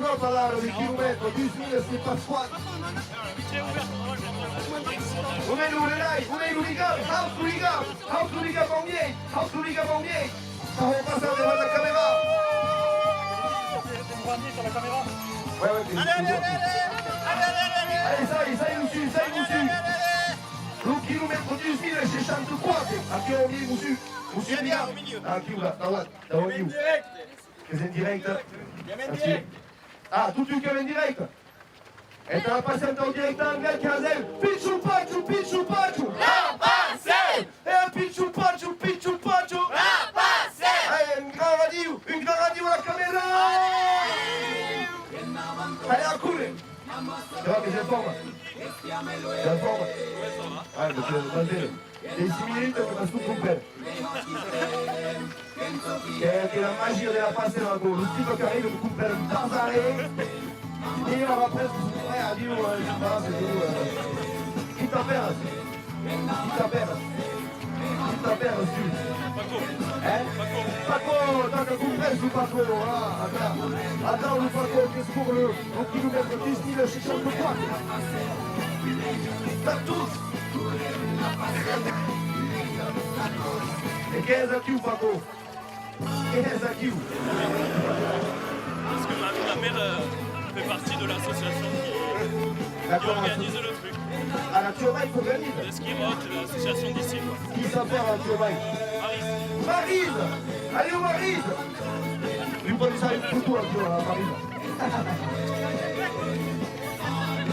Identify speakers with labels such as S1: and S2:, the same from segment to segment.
S1: non parlare di chilometro, 10.000 c'est pas squat. Unai l'unico, l'unico combien, ça va passer devant la caméra. Ouais, allez, ça il nous suit. Le kilomètre 10.064, aqui é o milieu, monsieur bien. Aqui, là, dans le milieu. C'est en direct. Ah, tout de suite, en direct. Et t'as passé en direct en anglais, Kazel. Pichu Pachu.
S2: La passée.
S1: Et Pichu Pachu.
S2: La passée.
S1: Allez, une grande radio à la caméra. Allez, à couler. Tu vois que j'ai forme. Ah, monsieur, vas-y. Les 6 minutes, tu vas tout comprendre. Che la magia della passione con lo stile che arriva a comprare un tasare e io la preso a Dio chi t'appelle su Paco t'as qu'à comprendre su Paco attends le Paco qu'est-ce pour le kilomètre 10.064 t'as tous et qu'est-ce que tu Paco.
S3: Parce que ma mère fait partie de l'association qui organise le truc.
S1: À la Turbaille qu'on organise.
S3: Le ski rock, l'association d'ici.
S1: Qui s'appelle à la Turbaille? Maryse. Allez où Maryse? Lui prenez ça une photo à Maryse.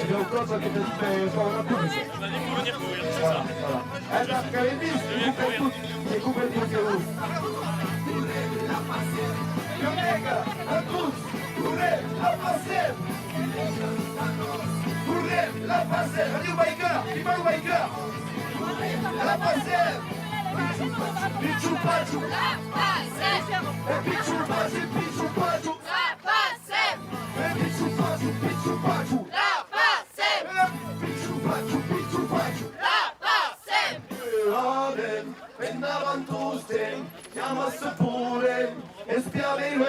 S1: Et bien encore ça qui t'a dit mais pas on a tout.
S3: Il m'a dit qu'il faut venir courir, c'est ça.
S1: Voilà. Elle a Calémis, il coupe le truc. La passer, radio biker, viva le biker. La passer. Pichu Pachu.
S2: La passée.
S1: Pichu Pachu.
S2: La passée.
S1: Pichu Pachu.
S2: La passée.
S1: Pichu Pachu.
S2: La passée.
S1: Amen, vendaban tusten, llamas puren, espiamen.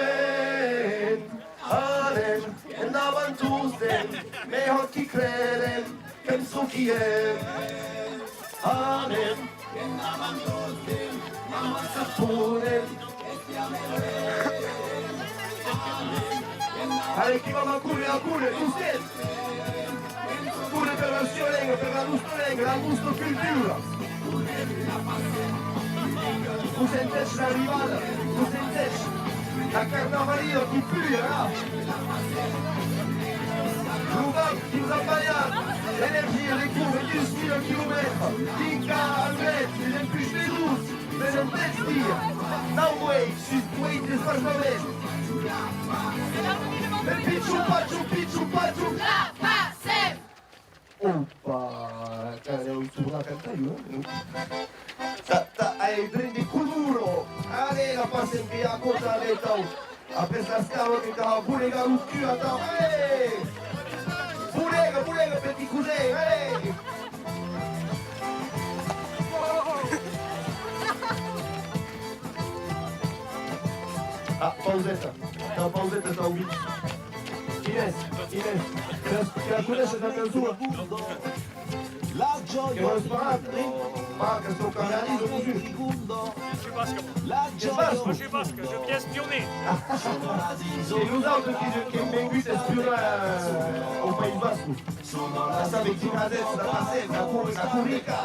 S1: Amen, vendaban tusten, mejor que creen, que en su quieren. Amen, vendaban tusten, llamas puren, allez, qui va couler, tusten. Pure per la sciolenga, per la gustolenga, la gustocultura. Tu senteix l'arribada, tu senteix la carnavalia qui pue, l'Ubac qui nous a ballat, l'énergie, les cours, les 10.000 kilomètres, Tinka, Albert, les empuches des routes, les empuches dire, now wait, des pages mais Pichu Pachu.
S2: La passée.
S1: Opa, cara, eu estou na cantaio, aí prendi cu duro, allez, la passe via a conta letal, après ça scalo che t'ha bulega lo cul a ta, bulega, petit cousin, allez. Ah, pausetta, t'as oublié. Inés, tu la connais cette canzone? Che vuoi sparare? Marca sto canalino così.
S3: Je suis basque.
S1: Che basco?
S3: Je suis basque, je viens espionner.
S1: C'est nous autres qui m'invitent à espionner au Pays Basque. La Savettina adesso da passare, da Curica.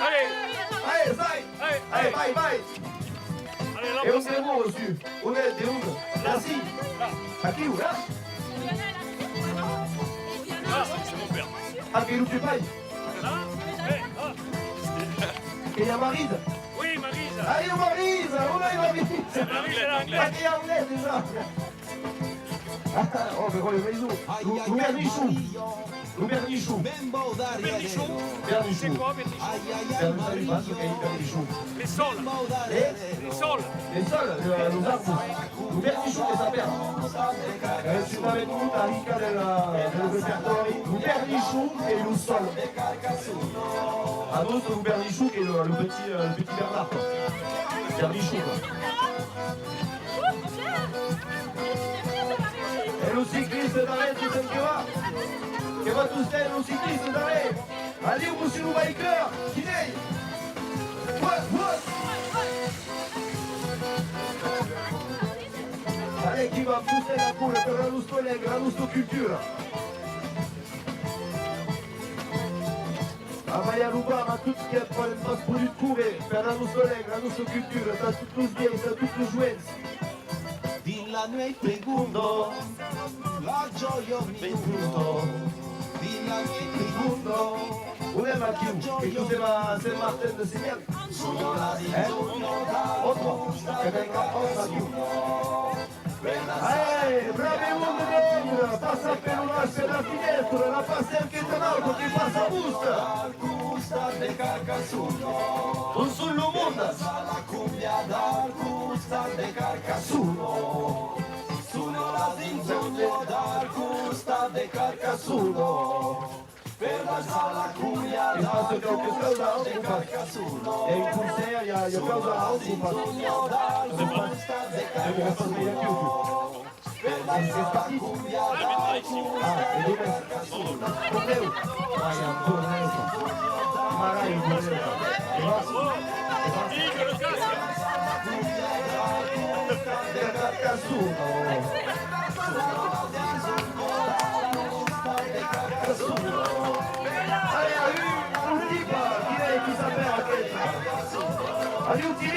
S3: Allez,
S1: Allez, vai.
S3: allez, là,
S1: Et on s'est bon dessus. On est de où? Là, si. Aqui, là?
S3: là, c'est mon père.
S1: Aqui non tu fai?
S3: Là,
S1: Che è Marisa?
S3: oui, Maryse.
S1: Ah, io Marisa! On a Marisa!
S3: Maryse, elle est anglaise.
S1: Aqui è anglais déjà! Oh, mais quoi, le maison? L'ouvernichou! L'ouvernichou!
S3: Bernichon.
S1: Bernichou!
S3: C'est quoi, Bernichon?
S1: Bernichou!
S3: Les sols. Les sols.
S1: Les sols, los arbres! L'ouvernichou che sappiamo! C'est una venuta ricca del repertorio! L'ouvernichou e lo sol! Adesso l'ouvernichou che è le petit Bernard! Bernichou, quoi! che va tu stai un ciclista da lei. Allì un musino biker, chi lei? Allez, qui va pousser la cour per la nostra lega, la nostra cultura. A Maia Ruba, ma tout ce qui est pas le passe pour du courir, per la nostra lega, la nostra cultura, t'as tous les vieilles, t'as tous les jouets.
S4: Dilla noi segundo, la gioia un minuto. Dilla noi segundo.
S1: Où est ma kiou? Et tout c'est Martin de Signal. Otro. E venga, ma kiou. Bravi uomo di Londra, passa per una la finestra, la passa anche in auto che passa busta.
S4: De Carcasuno,
S1: Un sullo mondo.
S4: la cumbia dal gusta de Carcasuno. Suno la zinzugno dal gusta de Carcasuno. Per la sala cumbia
S1: Il fatto che ho più causa
S4: de Carcasuno.
S1: e in corsia io causa auto,
S4: Zinzugno dal gusta de Carcasuno. Per la sala cumbia dal gusta
S1: e dove Correu? Vai a Correu. Marai Correu. E va.
S3: Dico le casche.
S1: De Carcasuno. Allez, on ne dit pas, direi qui s'appelle à quel. Allez, on dit.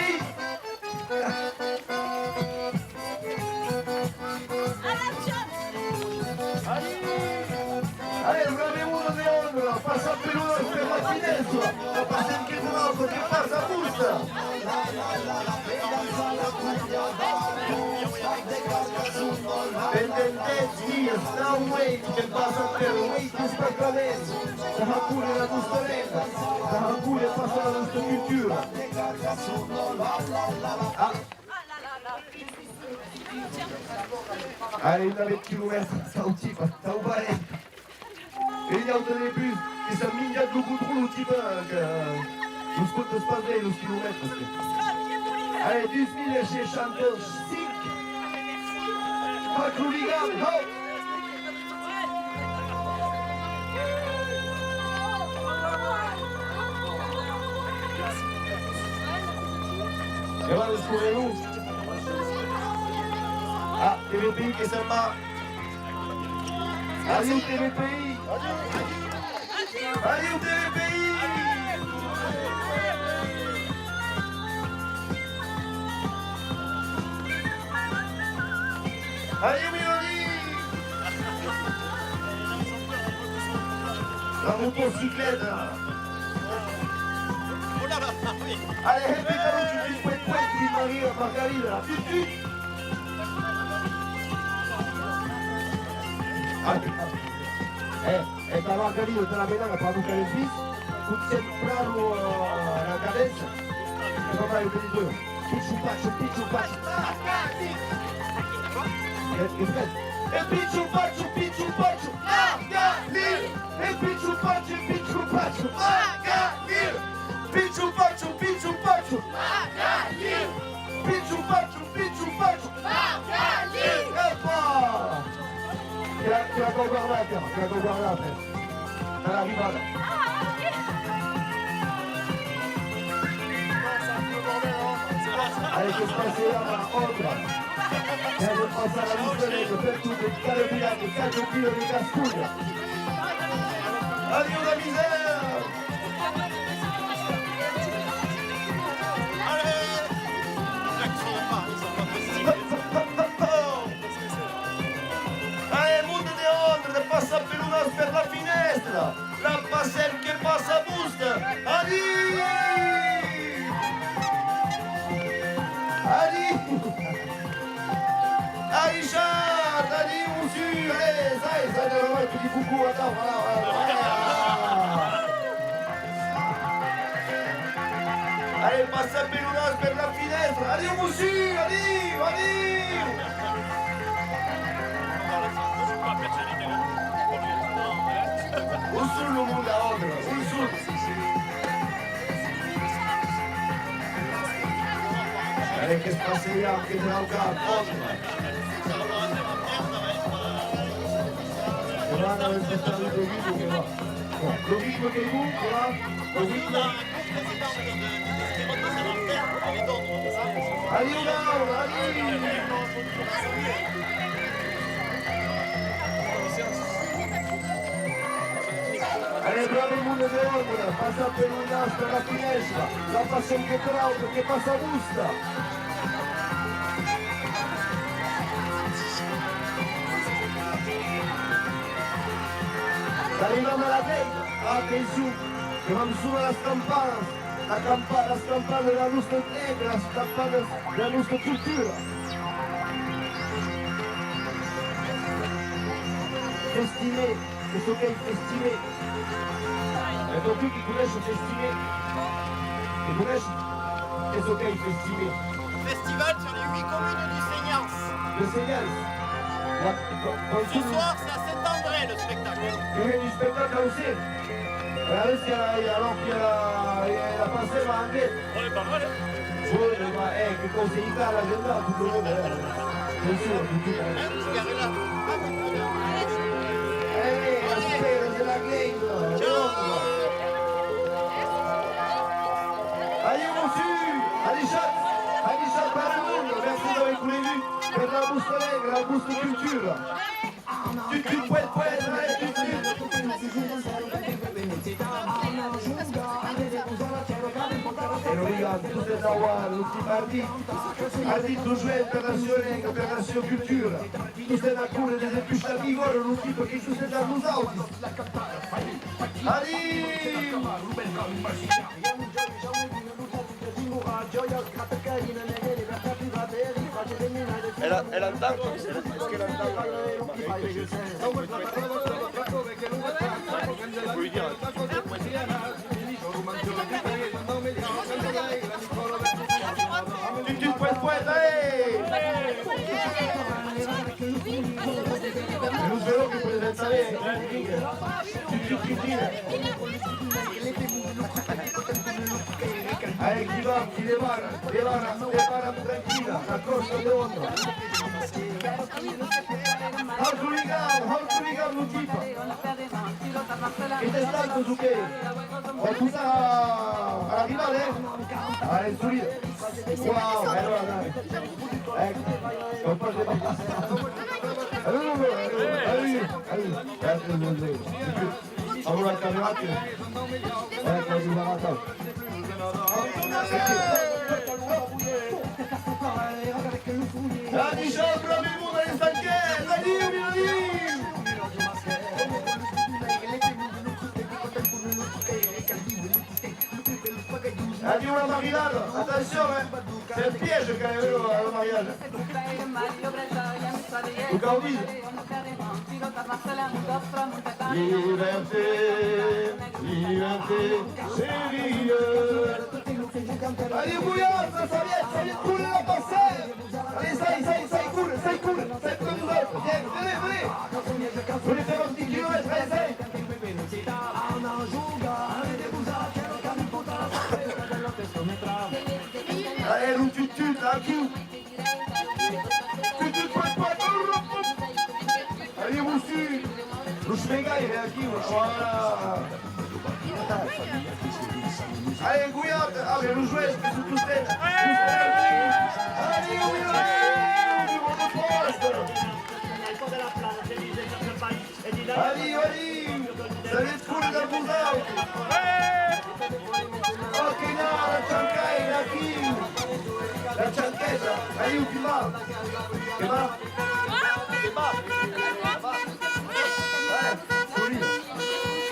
S1: Allez, bravi uno di Londra, passa per uno per la finestra, la passa anche un altro che passa busta. Pendenteschi, sta un wait che passa per un wait di spaccamento, da pure la nostra lega, da pure passa la nostra cultura. Allez, une avec kilomètres, ça au type, ça au balai. Et il y a autour des bus, et ça mine de beaucoup trop le type, nous scoutent de se passer le kilomètre. Allez, 12 000 chez Chanteur, 5. Pas Kruligan, go! Et voilà, trouvez-nous. Ah, TVPI che sembra. Allez, TVPI! Allez, TVPI! Allez, Mélodie! La motocyclette!
S3: Oh là là, oui.
S1: Allez, répétons tu dis pouet pouet, tu dis Maria, Margarida, tout de suite! Esta Margarida te la pedana para buscar el bis, tu sembrarlo a la cabeza, y papá yo te digo, pichu pacho, é pichu pacho, Magali, é pichu pacho, Magali, pichu pacho,
S2: Magali,
S1: pichu pacho,
S2: Magali.
S1: epa! Che la tua guardata, alla arrivata. Allez, che passerà otra. Deve passare la lista lega per tutti, il caro Pilato, il calcio filo di Cascuglia. Addio la misera!
S3: Allez. L'accent de Paris, ça va possible.
S1: Allez, mondo di Londra, passa per una per la finestra! La passer che passa a busta! Addio! Richard, allez, monsieur, allez, ça devrait être petit coucou, attends, voilà. Allez, passa Pelunas per la finestra, allez, monsieur, allez. Un sul mondo a Londra, un sul. Allez, che passiamo, che tra un capo, Milano del Festival de Vigo che va. Le rythme che vous, che va? Le rythme? Allez, on va, allez! Allez, bravo il mondo di Ormona, passa per un nastro alla finestra, la passa un Chetrao perché passa Busta. Sta arrivando la gate, attenzione, che vanno su la campana, la campana della nostra negra, la campana della nostra cultura. Festimé, questo che è il festimé. E dopo chi conosce il festimé? Chi conosce questo che è il festimé?
S5: Festival sur les 8 communes du Seignance.
S1: Le Seigneur.
S5: Ce soir, c'est à Saint-André le spectacle.
S1: Il y a du spectacle aussi. Regardez s'il y a alors qu'il y a la pensée va anche.
S3: On est pas mal.
S1: Sì, ma che cosa in Italia che là tutto il mondo è. Nessuno, tutti.
S5: Cigarella.
S1: Spera della game.
S5: Ciao.
S1: Allez, monsieur! Allez, chat par le monde! Merci d'avoir écouté pour la Bouste Alegre, la Bouste Culture. Tu poète, allez, tu E non ricordo, tu sei da uguale, tutti i partiti tu joues Opération Culture. Tu sei da cura des épuches vigore, non ti perché tu sei da nous autres. Allez! Elle entend? Est-ce qu'elle entend? Faut lui dire. Tu poète, allez! Nous verrons que vous êtes allés. Allez, qui devara tranquilla, la costa de onda. Hortuligan, non tipo. Che te stanno su che? Ho tutta alla finale? Ah, è subito. Wow, allora dai. Ecco, non posso allora arrivati. Ecco, di lavato. Dai, ciao, bravi il mondo di stanchezza, dai! Allez, on a mariage, attention, c'est le piège quand même le mariage. Vous caudis. Liberté, Séville. Allez, bouillard, ça vient couler la parcelle. Allez, ça coule comme nous autres. Viens, venez faire un petit kilomètre, allez. Allez, nous tu là, qui? Allez, vous suivez. Nous schmega, il est à qui? Voilà. Allez, Gouillard, allez, nous jouons, c'est sous tous les. Allez, Gouillard, du poste. Allez, ça va être cool dans vos autres. Ok, non, la ciancaille, la qui? La cianchetta, allez, où tu vas? Che va?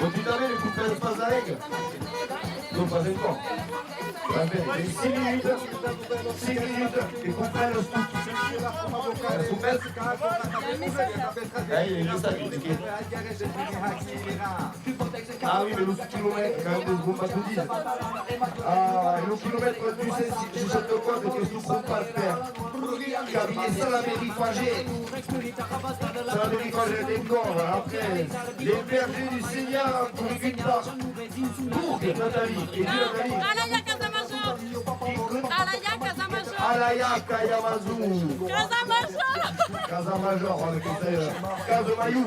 S1: Continuez le couper le passe d'aigle. Non, pas encore. Va bene, 6 minutes e comprare lo stucco. Il est stabilisé. Ah oui, mais le kilomètre, quand même, des bombes à tout dire. Ah, le kilomètre, tu sais, si je te crois que tu ne peux pas le faire. Cabiner ça, la mérifagée. Ça, la mérifagée des corps. Après, les bergers du Seigneur, pour les guitares. Bourg, Nathalie. Et puis Nathalie.
S2: Alaya Casamajor.
S1: Alaya Kayamazu. Casa Major, on le conseille. Casamayou.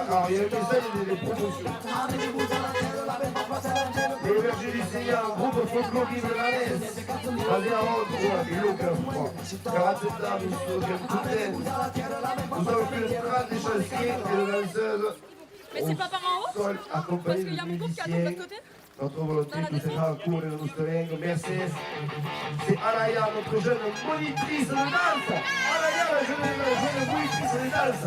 S1: Alors, il y a le message des promotions. Les bergers du Seigneur, un groupe folklorique de la Laisse. Basé à Rhodes, il Loca, je crois. Karateta, nous avons fait le strat des chassiers et le danseuse.
S2: Mais c'est pas par en haut?
S1: Sol, accompagné
S2: Parce qu'il y a
S1: de
S2: mon groupe qui attend de
S1: musiciens.
S2: l'autre côté?
S1: Notre volonté, tout sera en cours de nos stolengues. Mercedes, c'est Alaya, notre jeune monitrice de danse. Alaya, la jeune monitrice de danse.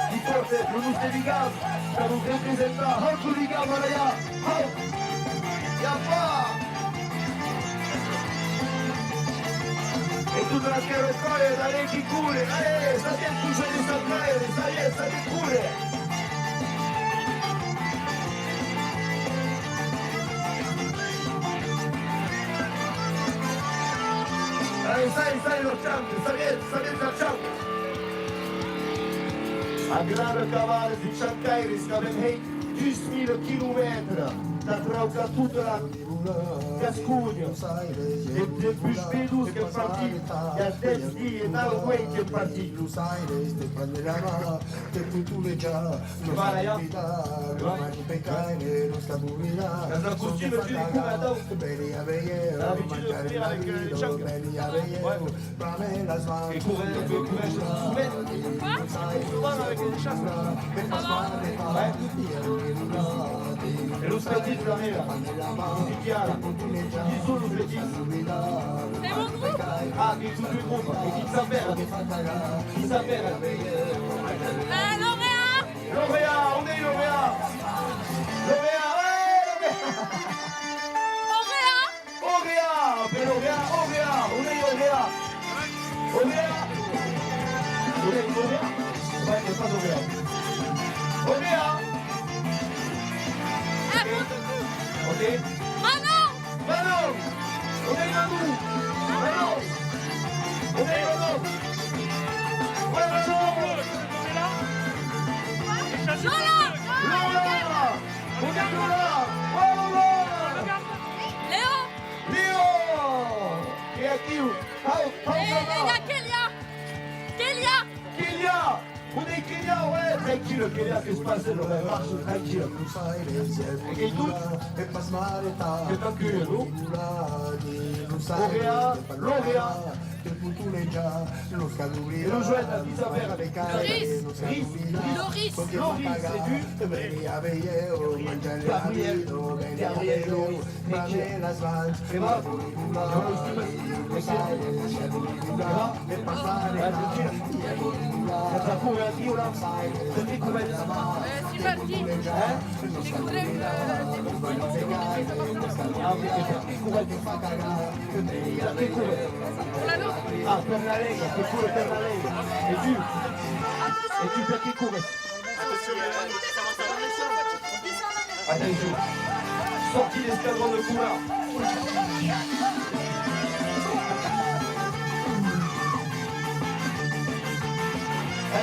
S1: Qui porte le mousse du gaz, ça nous représentera. Hauts du gaz, Alaya. Hauts. Y'a E tutta la territorio da lei chi cure, sta dentro c'è di sapere, sta di cure. Stai lo ciampi, stai al ciampi. A grave cavale di Ciancairi, scaven hei 10.000 km. Da trauca tutta la Gascugno. E più spedus che è partito. E a 10 dias e dal Wayne che è partito. Casa Cuscino giù di Cuba da la vicino di venire avec les Cianca. Et courage de soumettre. Souvent avec les Cianca. E lo scaldino arriva, si chiara, chi sono i fletti?
S2: C'est mon groupe.
S1: Ah, che tutti i gruppi, e chi sapeva? Chi sapeva?
S2: Lauréat.
S1: Lauréat, on est lauréat! Lauréat, lauréat! Per lauréat, on est lauréat! Lauréat! On est lauréat? Ouais, c'est pas lauréat. Lauréat! Ok?
S2: Manon.
S1: Manon! On est Manon! Manon! On est Manon! Ouais, Manon!
S2: Lola.
S1: Lola! On est Lola! Ouais, Lola!
S2: Léo.
S1: Léo! Et à qui?
S2: Et il y a Kélia.
S1: Kélia! On est Kélia, ouais! Tranquille, Kélia, qu'est-ce qui se passe? On marche tranquille. Et qui tout? C'est un cul, nous? Lauréat! Et nous jouons à Isabelle avec
S2: Loris.
S1: Loris, c'est du Gabriel,
S2: C'est parti. Pour la nôtre.
S1: Ah, per la Lega, che pure per la Lega. E tu perché come? Attention. Sorti l'escadron de couleur.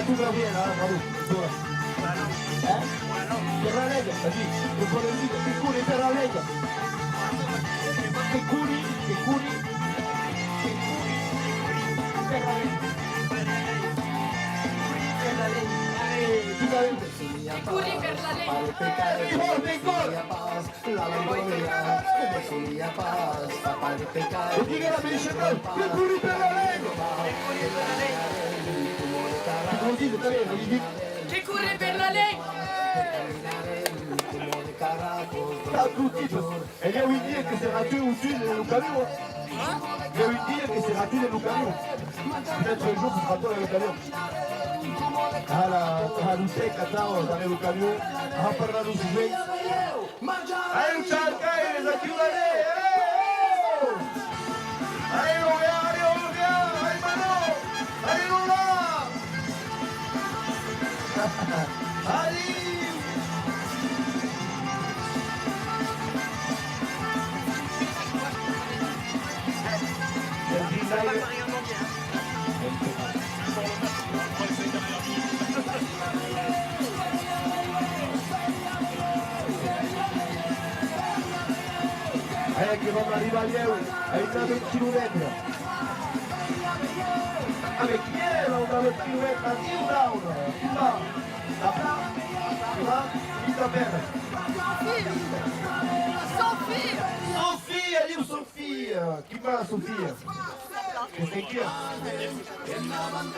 S1: Tout va bien, là, bravo. Per la Lega, vas-y. Tu puoi dire che curi per la Lega. Che curi.
S2: Et courir vers l'allée. Che courir per l'allée.
S1: E gli vuoi dire che sarà tu uscire nel camion? Gli vuoi dire che sarà tu nel camion? Peut-être un jour tu seras toi dans le camion. A Luseca, dans le camion, a parlare su me. Allez, un cialcaire, la chiudere! Allez, allez, Manon! Allez, Lola! Allez! Che vanno arrivare Alieu avec 9 km. Avec Yel, on a le kilomètre à Down. Qui t'appelle?
S2: Sophie.
S1: Sophie, elle dit où Sophie? Qui parle Sophie? Que c'est qui?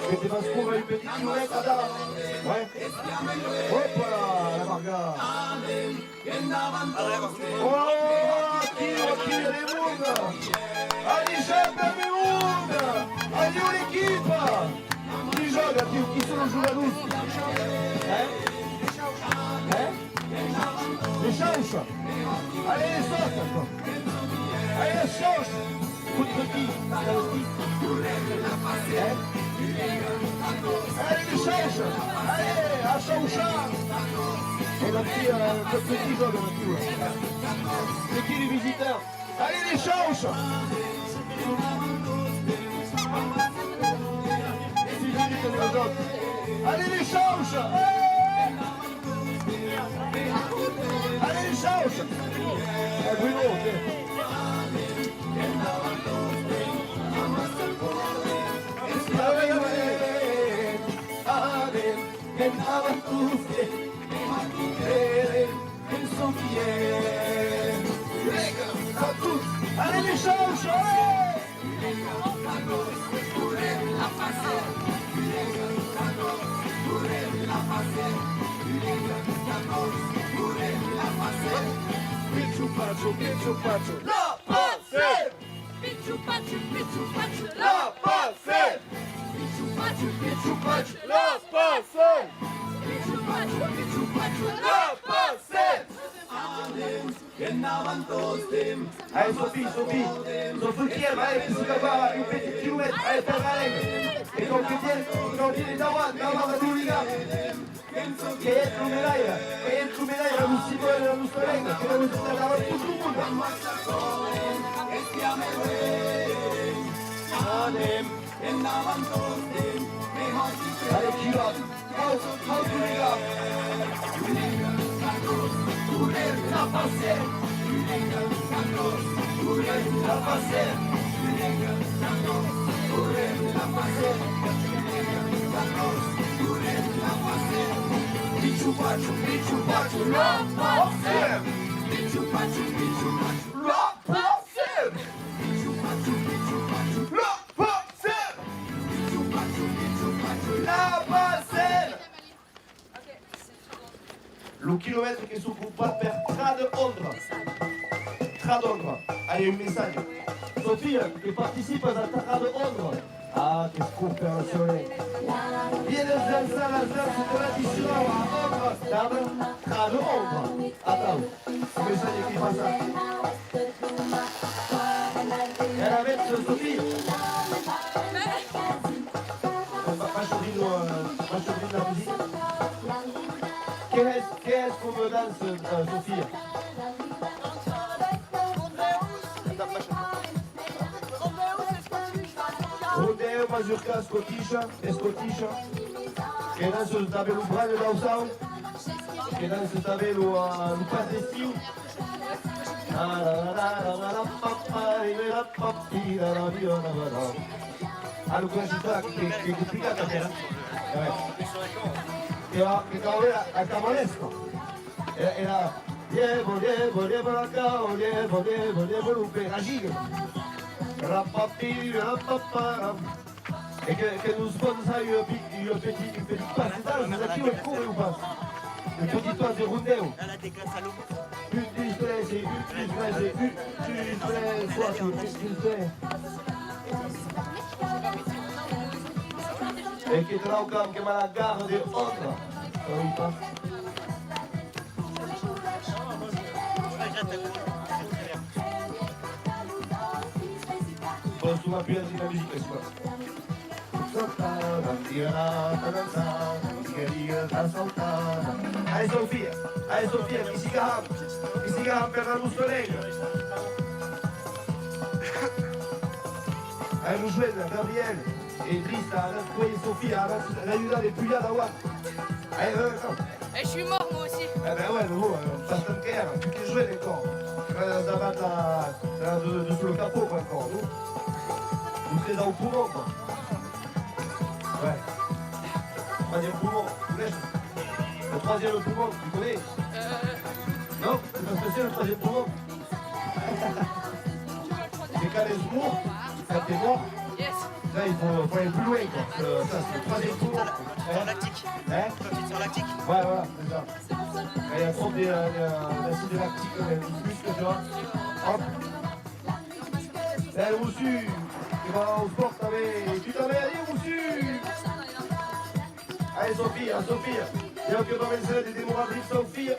S1: Que tu vas se trouver une petite kilomètre à Down. Ouais. Hop là, la marga. Oh, qui est les mondes? Allez, j'aime les mondes. Allez, où l'équipe? Qui joue, qui sont le joueur douce? Hein? Hein? Les chances. Allez, les sauces. Allez, les chances. Contre qui? Hein? Allez, les chances. Allez, à Chauchat. Et le petit joue, le petit. C'est qui les visiteurs? Allez, les chances. Allez les changes! Allez les changes! Bruno, ok. Allez les changes! Pichu pachu, la passe!
S2: Pichu pachu, la
S1: La passe!
S2: Pichu pachu,
S1: La passe! La passe! Allez Sophie, Sophie qui aime, allez, qui se va une petite kilomètre, allez, faire la règle. Et quand tu es Dawan, la Douliga. Que es tu medalla, la Lucimo, la Lustolenga, que la Lucimo, la Lucimo. Allez, qui va? How to les gars? La passe. La passe. Pichu pachu, la passe. Pichu pachu, la passe. La passe. La passe. Le kilomètre che si occupa per Trad-Ondra. Trad-Ondra. Allez, un messaggio. Sofia, che partecipa al Trad-Ondra. Ah, che cooperazione. Viene a alzare la tradizione a Ondra. Trad-Ondra. Attends. Un messaggio che passa. E la metto Sofia. Faccio la musica. Qu'est-ce qu'on me danse, Sophie? Rodeo, mazurka, Scottisha, Scottisha. Che danse il tabello brano d'Ausau. Che danse il tabello a Lupatestiu. Allora, questa che è complicata per che cavolo a Camonesco era volevo la cavo, volevo lupe, la giga e che non sponsor io petit passe dans la qui est couru ou pas le petit toit de Rondéo une e che tra un campo che me la gara di Ondra. Posso uma piada de musica, só. Soltada, tirada, dançada, queria tá soltada. Aí Sofia, que siga per la Lustolenga. Aí Rosuela, Gabriel. Et Trista, toi et Sophie, l'ayuda des plus à voir.
S2: Et je suis mort moi aussi.
S1: Eh ben ouais, mais bon, ça te guerre, tu t'es joué les corps. battre dessous le capot, quoi, encore. Nous serez dans le poumon, quoi. Ouais. Troisième poumon, vous lèche. Le troisième poumon, tu connais? Non? C'est pas ce que c'est, le troisième poumon? C'est quand les mots, quand t'es mort, là, il faut aller plus loin, quoi. Ça, c'est le troisième poumon.
S5: Sur lactique.
S1: Hein?
S5: Sur lactique.
S1: Ouais, voilà, c'est ça. Il y a trop d'acide lactique, les muscles, tu vois. Hop. Eh, Moussu, tu vas au sport, tu t'avais allé, Moussu. Allez, Sophie, viens que dans les ailes des démographies, Sophie.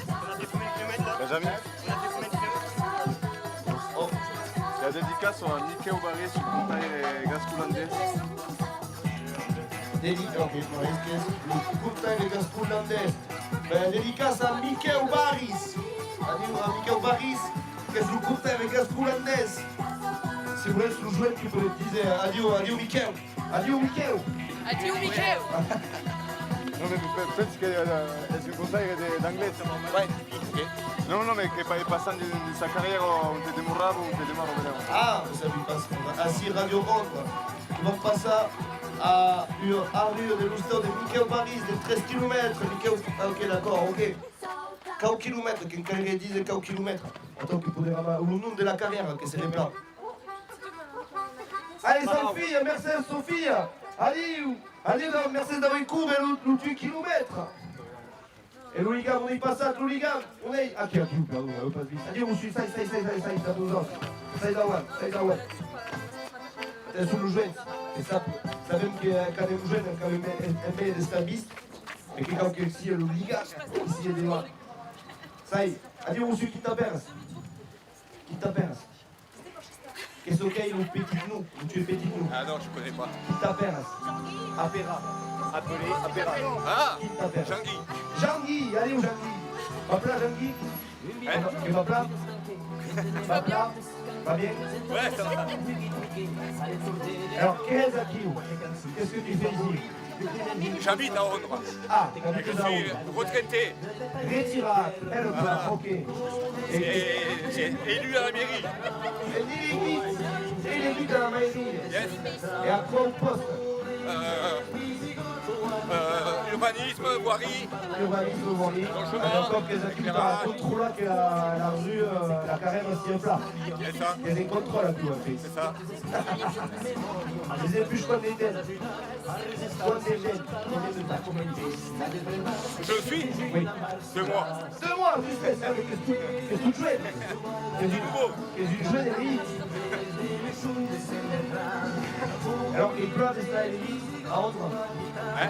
S5: On a fait combien de kilomètres là?
S6: Benjamin,
S5: On a fait combien de kilomètres?
S6: oh, la dédicace à Mikel Barré sur Montagne et Gascoulandais.
S1: Dédicace à Mikel Barris. Adieu à Mikel Barris, que es un curta de Gascoulandais. Si vous voulez se jouer, tu peux dire adieu Mikel. Adieu Mikel.
S2: Adieu, Michael.
S6: Non, mais peut-être que es un conseil d'anglais.
S5: Ouais, ok.
S6: Non, mais que passant de sa carrière, on te démarre ou on te démarre.
S1: Ah, ça lui passe. Ainsi Radio Ronde. Ils vont passer à une armure de l'Ouster de Mikel Barris de 13 km. Mikel, ok, d'accord, ok. 4 km, quelqu'un qui dit 4 km. Attends, qu'il faut dire le nom de la carrière, que c'est les plans. Allez, Sophie, merci Sophie. Allez, merci d'avoir couru l'ultime kilomètre. Et l'hooligan, on y passe à l'hooligan. On est. Ah, pardon, on passe vite. Adieu, monsieur, ça, ça nous en. Ça, c'est sous le joint. Et ça même quand les jeunes, quand même, un peu de stabiliste, et que quand ici, l'hooligan, ici, il y a des lois. Ça y est. Adieu, monsieur, qui t'aperce. Qu'est-ce qu'il y a, petit nous? Tu es petit nous.
S6: Ah non, je connais pas.
S1: Qui t'aperce. Apéra.
S6: Appelé Apéra.
S1: Ah,
S6: Jean-Guy.
S1: Jean-Guy, allez où Jean-Guy? Va plat Jean-Guy? Tu vas plat? Va plat? Va bien?
S3: Ouais, ça va.
S1: Alors, qu'est-ce que tu fais ici?
S3: J'habite à Rondre.
S1: Ah,
S3: Je
S1: t'habites
S3: suis
S1: là-haut.
S3: retraité
S1: Retirate, elle va, ok.
S3: et élu à la mairie.
S1: Et il est vite à la mairie.
S3: Yes.
S1: Et à quoi au poste?
S3: Urbanisme, voirie.
S1: Urbanisme, voirie.
S3: Logement.
S1: Encore qu'ils occupent la contrôle que la rue, la carrière aussi est plat.
S3: C'est ça.
S1: Il y a des contrôles à tout, en fait.
S3: C'est ça.
S1: Les épluches comme des têtes.
S3: Je suis
S1: Oui.
S3: 2 mois.
S1: 2 mois, juste ça, mais qu'est-ce que tu joues? Qu'est-ce que tu joues, Nelly? Alors, il pleut des Israélites à Londres.
S3: Hein?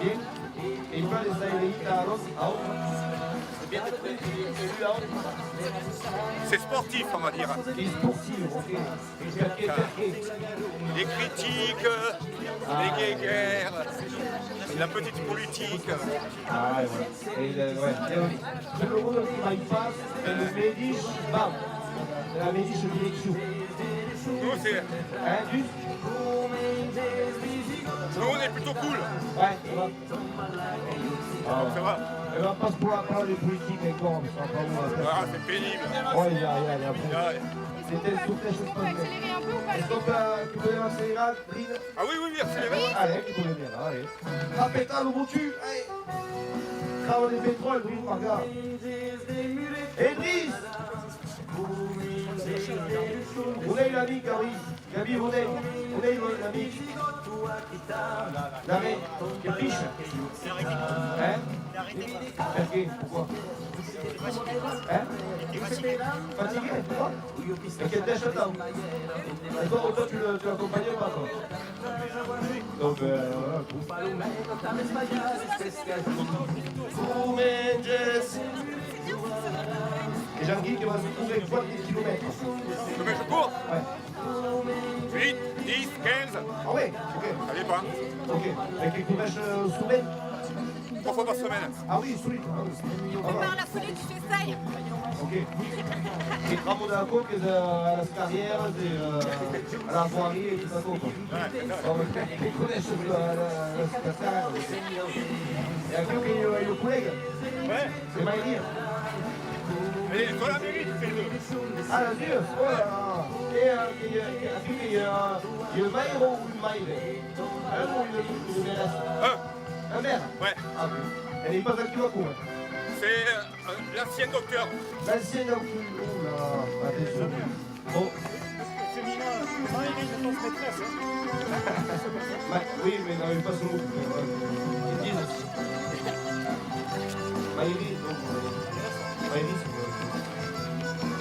S1: Il pleut des Israélites à Londres. C'est bien d'être élu à Londres.
S3: C'est sportif, on va dire.
S1: Il est sportif, ok.
S3: Les critiques, les guéguerres, la petite politique.
S1: Ah ouais, ouais. Tout le monde qui m'aille pas, et le Médic, bam. La Médic direction.
S3: Nous, c'est,
S1: Hein, juste?
S3: nous, on est plutôt cool.
S1: Ouais, ça va.
S3: Ça va.
S1: Et on passe pour la parole des politiques encore, on s'en parle moins.
S3: Ah, c'est pénible.
S1: Ouais, il y a.
S3: Ouais.
S1: C'était sur tes choses pas bien.
S2: Accélérer un peu ou pas?
S1: Est-ce qu'on peut accélérer, Lynn?
S3: Ah oui, accélérez.
S1: Allez, qui peut venir, allez. La pétale au bout-tu, allez. Travaux des pétroles, Brice, regarde. Edris! Où est l'ami, Gabi? Gabi, où est l'ami? L'ami, il piche. Hein? Fatigué, pourquoi? Hein? Fatigué, pourquoi? Et quel déchet t'as? Et toi, tu l'accompagnes pas, toi? Donc, voilà. Et Jean-Guy qui va se trouver 3 km.
S3: Combien je cours?
S1: Ouais.
S3: 8, 10, 15.
S1: Ah ouais, ok.
S3: Ça dépend.
S1: Ok. Avec les courage semaine?
S3: 3 fois par semaine.
S1: Ah oui, solide. Ah oui. Ah ouais.
S2: Par la folie, tu t'essayes.
S1: Ok. Et Ramon de la Coque, à la carrière, à la voirie et tout ça. Ils connaissent la carrière. Et après, il y a le collègue.
S3: Ouais.
S1: C'est Maïlir.
S6: Mais sur la mairie, tu fais le.
S1: Ah, la Dieu, oh là là. Et il y a le maire ou une maire? Un ou une mairesse? Un maire?
S6: Ouais.
S1: Ah oui. Elle n'est pas à Kiwaku.
S6: C'est l'ancien docteur.
S1: L'ancien docteur. Oh là, attention. Bon. Oui, mais non, il pas son mot. Ils disent aussi. Maïri, donc. Maïri, c'est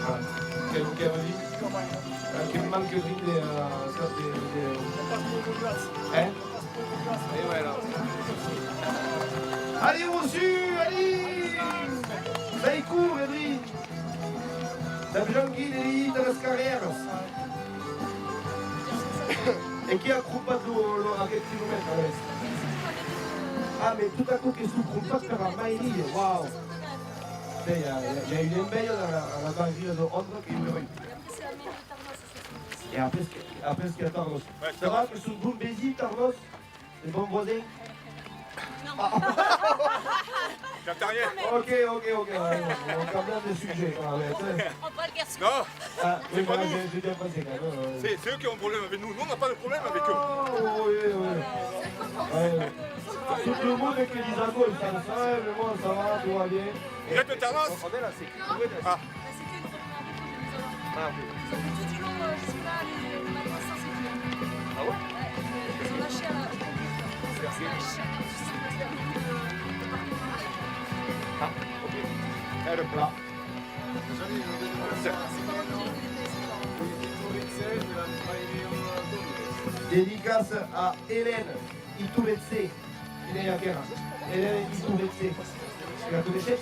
S1: ah. Quel dit? Qu'il manque des. Hein? Et voilà. Allez, reçu, allez! Dai court, Edri! Da Bianchi de las carreras. E chi ha crupato a che chilometro adesso? Ah, mais tout à coup, qu'est-ce que tu crompes par Maïri? Waouh! Il y a une embello dans la banlieue de Londres qui me Et après, ce qu'il y a Tarnos. Ça va que c'est un bon baiser, Tarnos? Les bons voisins?
S6: J'entends rien.
S1: Ok, ouais, on parle bien des sujets.
S2: On va le garçon.
S6: Non,
S1: Ah, oui, voilà, j'ai bien pensé quand même.
S6: c'est eux qui ont un problème avec nous. Nous, on n'a pas de problème avec eux.
S1: Oh, oui. Ouais. Tout le monde avec les Isago, ils savent ça, mais moi ça va, tout va bien.
S6: Vous êtes de Tarnos?
S1: On est là, c'est
S6: Ah.
S2: Bah, c'était une première
S1: Ah, oui.
S2: Ils ont fait tout du long jusque-là, les magasins sans sécurité.
S1: Ah ouais?
S2: Ils ont lâché à la
S1: Ah, ok. Et le plat. Dédicace à Hélène Itouretse, qui est à Kera. Hélène Itouretse. Tu la connaissez?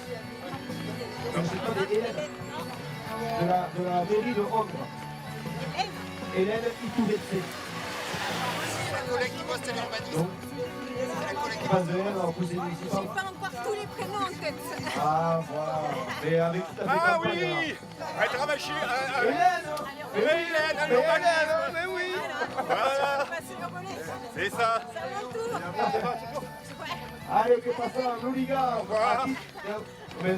S1: Je ne sais pas de Hélène. De la mairie de Londres. Hélène Itouretse.
S5: C'est la collègue qui bosse à l'urbanisme.
S1: Donc, passe de Hélène en conseil
S2: J'ai
S1: municipal.
S2: pas encore tous les prénoms en tête.
S1: Ah, voilà. Mais avec tout à fait
S6: Ah
S1: campagne,
S6: oui! Elle travaille chez.
S1: Hélène!
S6: Oui, Hélène, à l'urbanisme, mais oui! Voilà, c'est ça.
S2: C'est à mon tour.
S1: Allez, que pasa, l'Oliga!
S6: Voilà.
S1: Mais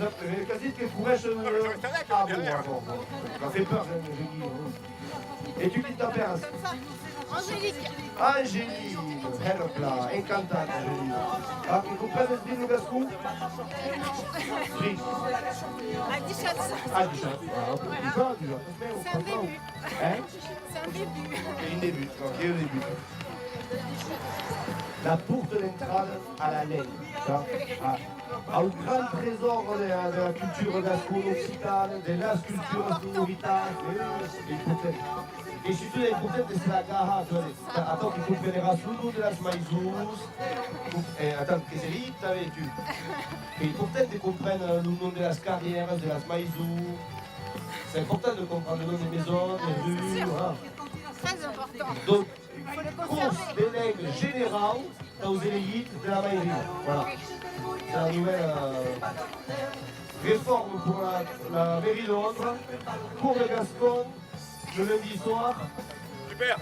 S1: quasi que courage. Ah bon. Ça fait peur, j'ai dit. Et tu dis ta père?
S2: Angélique.
S1: Angélique, hello pla, encantada Angélique. Ah, que comprenes bem o gascon? Sim.
S2: À 17.
S1: Ah, déjà. Ah, ok. Déjà, déjà.
S2: C'est un début.
S1: Hein?
S2: C'est un début.
S1: C'est un début. Ok, un début. La porte d'entrada à la laine. Un grand trésor de la culture gascono-occitane, de la culture mauritane. Et surtout, l'important, c'est la gaha. Attends, tu comprendras tout de las maïzous. Attends, qu'est-ce que c'est, t'avais-tu? Et l'important, tu comprennes le nom de las carrières, de las maïzous. C'est important de comprendre le nom des maisons, des rues. Voilà.
S2: Très important.
S1: Donc,
S2: Faut le
S1: course
S2: conserver.
S1: des règles générales aux élites de la mairie. Voilà. C'est la nouvelle réforme pour la mairie de Londres, pour le Gascon, le lundi soir,
S6: Super.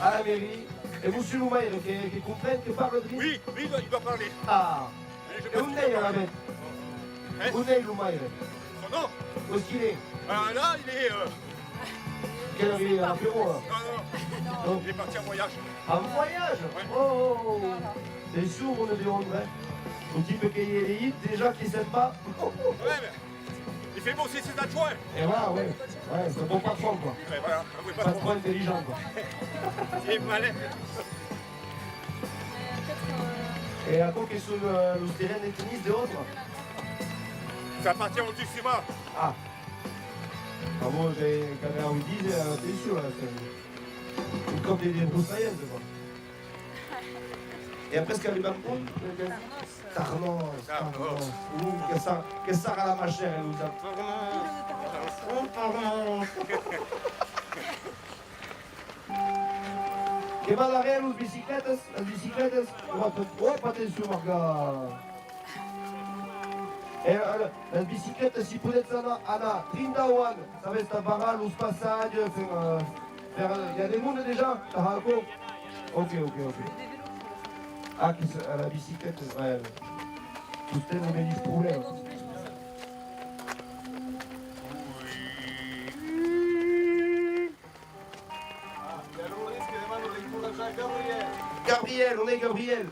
S1: à la mairie. Et monsieur Loumaire qui comprenne, qui parle de
S6: Oui, il doit parler.
S1: Ah.
S6: Mais je
S1: Et
S6: peux
S1: où est la bête?
S6: Hein?
S1: Où est Loumaire?
S6: Son nom?
S1: Où est-ce qu'il est?
S6: Ah, là, il est.
S1: Quelle heure il est à l'apéro là?
S6: Non, il est parti en voyage.
S1: En voyage? Oh! C'est sûr, on est de Londres, hein? Un type qui est élite, déjà qui s'aime pas.
S6: Ouais, mais il fait bosser ses adjoints.
S1: Et voilà, ouais. Ouais, c'est un bon patron, quoi.
S6: Ouais, voilà, oui, pas
S1: Patron intelligent, quoi.
S6: Il est malin.
S1: Et à quoi que sur le terrain de tennis de Londres?
S6: Ça appartient au Dussima.
S1: Ah. Ah bon, quand on dit, t'es sûr, là, c'est comme des broussailles, quoi. Et après, ce qu'elle est même Tarnos. Que ça à la machère, elle nous a. Que va l'arrière, les biciclettes? Las biciclettes? Oh, attention, Marga. Las biciclettes, si peut-être Anna, Trindawan, ça va être barral, os passages, il y a des mondes déjà, Tahako. Ok. Ah, la bicyclette, ouais. Tout le monde a des problèmes. Gabriel, on est Gabriel.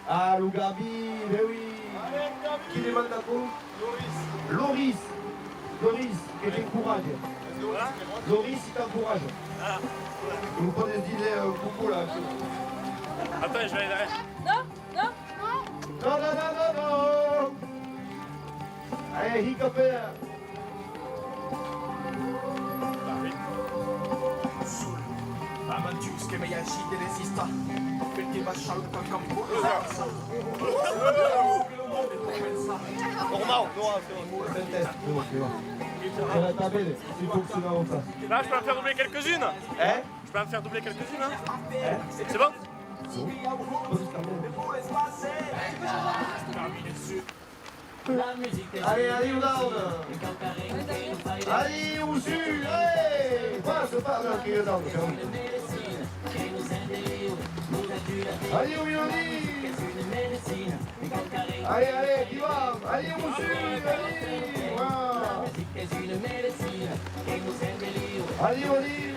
S1: Ah, le Gabi, mais oui. Qui demande la peau? Loris. Loris, qui t'encourage. Loris, il t'encourage. Il nous prend des idées beaucoup là.
S3: Attends, je vais aller.
S2: Non, non,
S1: Non, non, non, non, non. Allez, hiccupé.
S4: Amantius che mi agite resista perché va scialta il campo
S6: Normal,
S3: Là, je peux en faire doubler quelques-unes.
S1: Hein?
S3: Je peux en faire doubler quelques-unes. Hein. C'est bon?
S1: Allez, allez, down. Allez, au sud, allez. Passe par là, qui est down. Allez, au Yoni. Allez, allez, qui va? Allez, au sud, allez. Voilà. Allez, allez.